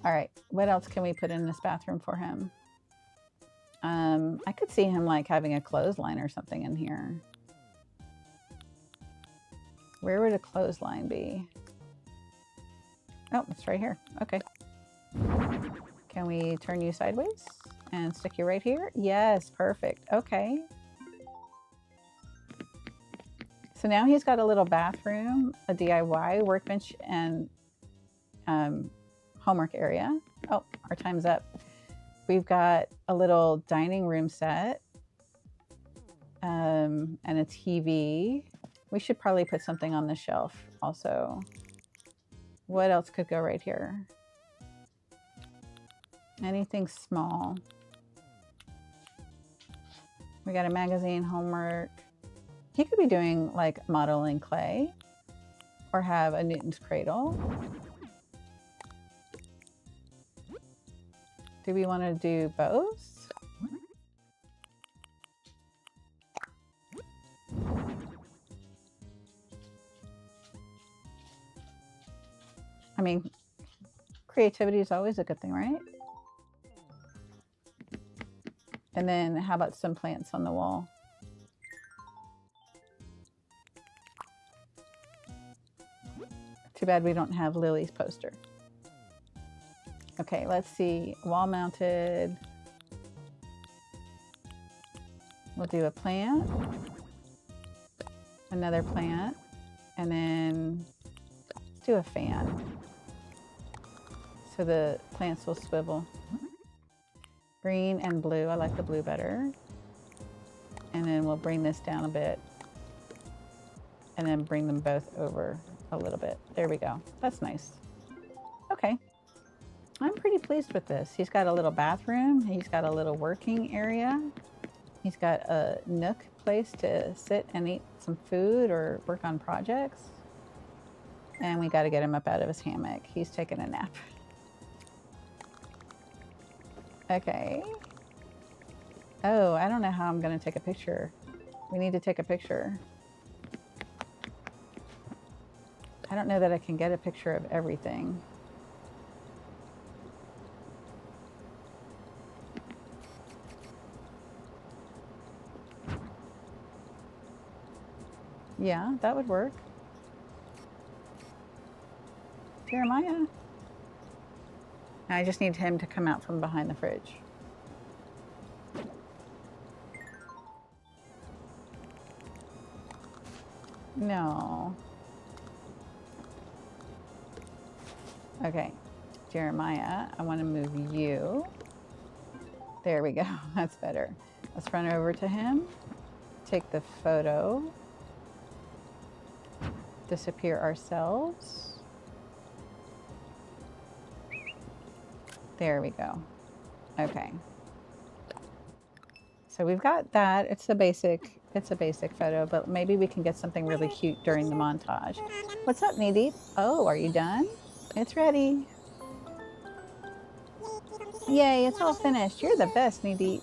[SPEAKER 1] All right, what else can we put in this bathroom for him? I could see him like having a clothesline or something in here. Where would a clothesline be? Oh, it's right here. Okay. Can we turn you sideways and stick you right here? Yes, perfect. Okay. So now he's got a little bathroom, a DIY workbench, and homework area. Oh, our time's up. We've got a little dining room set and a TV. We should probably put something on the shelf also. What else could go right here? Anything small. We got a magazine, homework. He could be doing like modeling clay, or have a Newton's cradle. Do we want to do both? I mean, creativity is always a good thing, right? And then how about some plants on the wall? Too bad we don't have Lily's poster. Okay, let's see. Wall mounted. We'll do a plant, another plant, and then let's do a fan. So the plants will swivel. Green and blue. I like the blue better. And then we'll bring this down a bit, and then bring them both over a little bit. There we go. That's nice. Okay, I'm pretty pleased with this. He's got a little bathroom. He's got a little working area. He's got a nook place to sit and eat some food or work on projects. And we got to get him up out of his hammock. He's taking a nap. Okay. Oh, I don't know how I'm going to take a picture. We need to take a picture. I don't know that I can get a picture of everything. Yeah, that would work. Jeremiah. I just need him to come out from behind the fridge. No. Okay, Jeremiah, I want to move you. There we go. That's better. Let's run over to him. Take the photo. Disappear ourselves. There we go. Okay. So we've got that. It's a basic photo, but maybe we can get something really cute during the montage. What's up, Knee-Deep? Oh, are you done? It's ready. Yay, it's all finished. You're the best, Knee-Deep.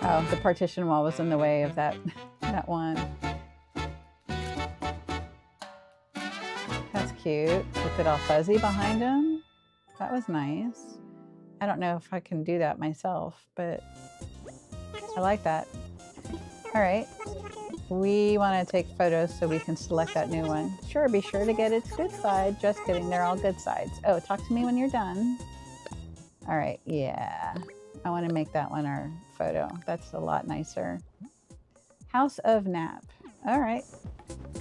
[SPEAKER 1] Oh, the partition wall was in the way of that one. That's cute. With it all fuzzy behind him. That was nice. I don't know if I can do that myself, but I like that. All right. We want to take photos so we can select that new one. Sure, be sure to get its good side. Just kidding, they're all good sides. Oh, talk to me when you're done. All right, yeah. I want to make that one our photo. That's a lot nicer. House of Nap. All right,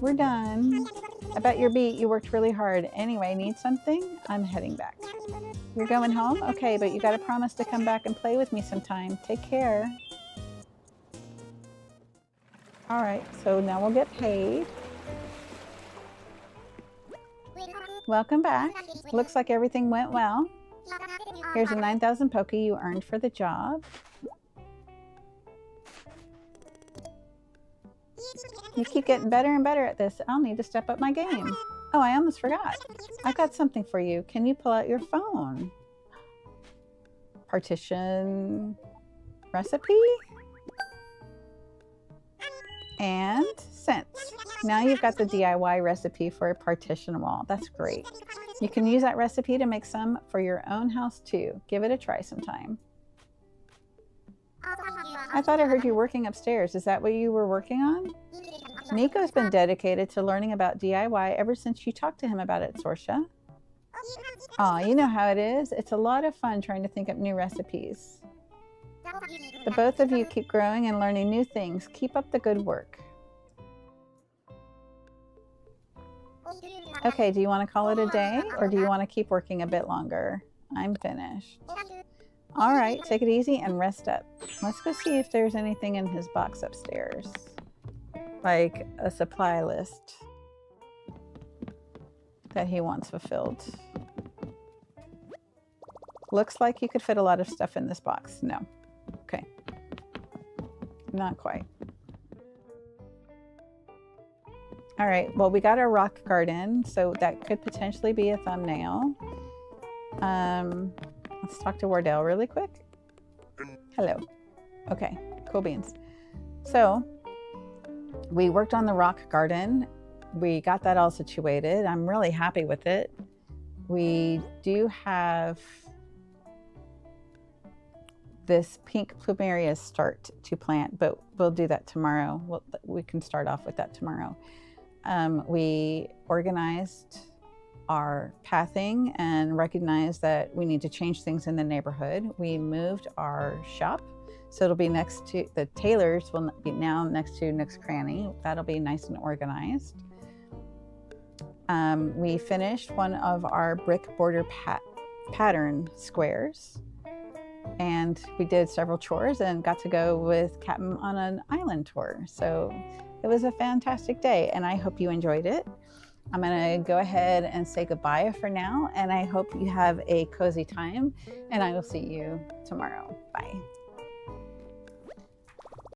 [SPEAKER 1] we're done. I bet you're beat. You worked really hard. Anyway, need something? I'm heading back. You're going home? Okay, but you got to promise to come back and play with me sometime. Take care. All right, so now we'll get paid. Welcome back. Looks like everything went well. Here's a 9,000 Poke you earned for the job. You keep getting better and better at this. I'll need to step up my game. Oh, I almost forgot. I got something for you. Can you pull out your phone? Partition recipe? And cents. Now you've got the DIY recipe for a partition wall. That's great. You can use that recipe to make some for your own house too. Give it a try sometime. I thought I heard you working upstairs. Is that what you were working on? Nico's been dedicated to learning about DIY ever since you talked to him about it, Sorsha. Aw, you know how it is. It's a lot of fun trying to think up new recipes. The both of you keep growing and learning new things. Keep up the good work. Okay, do you want to call it a day or do you want to keep working a bit longer? I'm finished. All right, take it easy and rest up. Let's go see if there's anything in his box upstairs. Like a supply list that he wants fulfilled. Looks like you could fit a lot of stuff in this box. No. Okay. Not quite. All right, well, we got our rock garden, so that could potentially be a thumbnail. Let's talk to Wardell really quick. Hello. Okay, cool beans. So we worked on the rock garden. We got that all situated. I'm really happy with it. We do have this pink plumeria start to plant, but we'll do that tomorrow. We can start off with that tomorrow. We organized our pathing and recognized that we need to change things in the neighborhood. We moved our shop, so it'll be next to the Tailors will be now next to Nook's Cranny. That'll be nice and organized. We finished one of our brick border pattern squares, and we did several chores and got to go with Captain on an island tour. So it was a fantastic day, and I hope you enjoyed it. I'm going to go ahead and say goodbye for now, and I hope you have a cozy time, and I will see you tomorrow. Bye.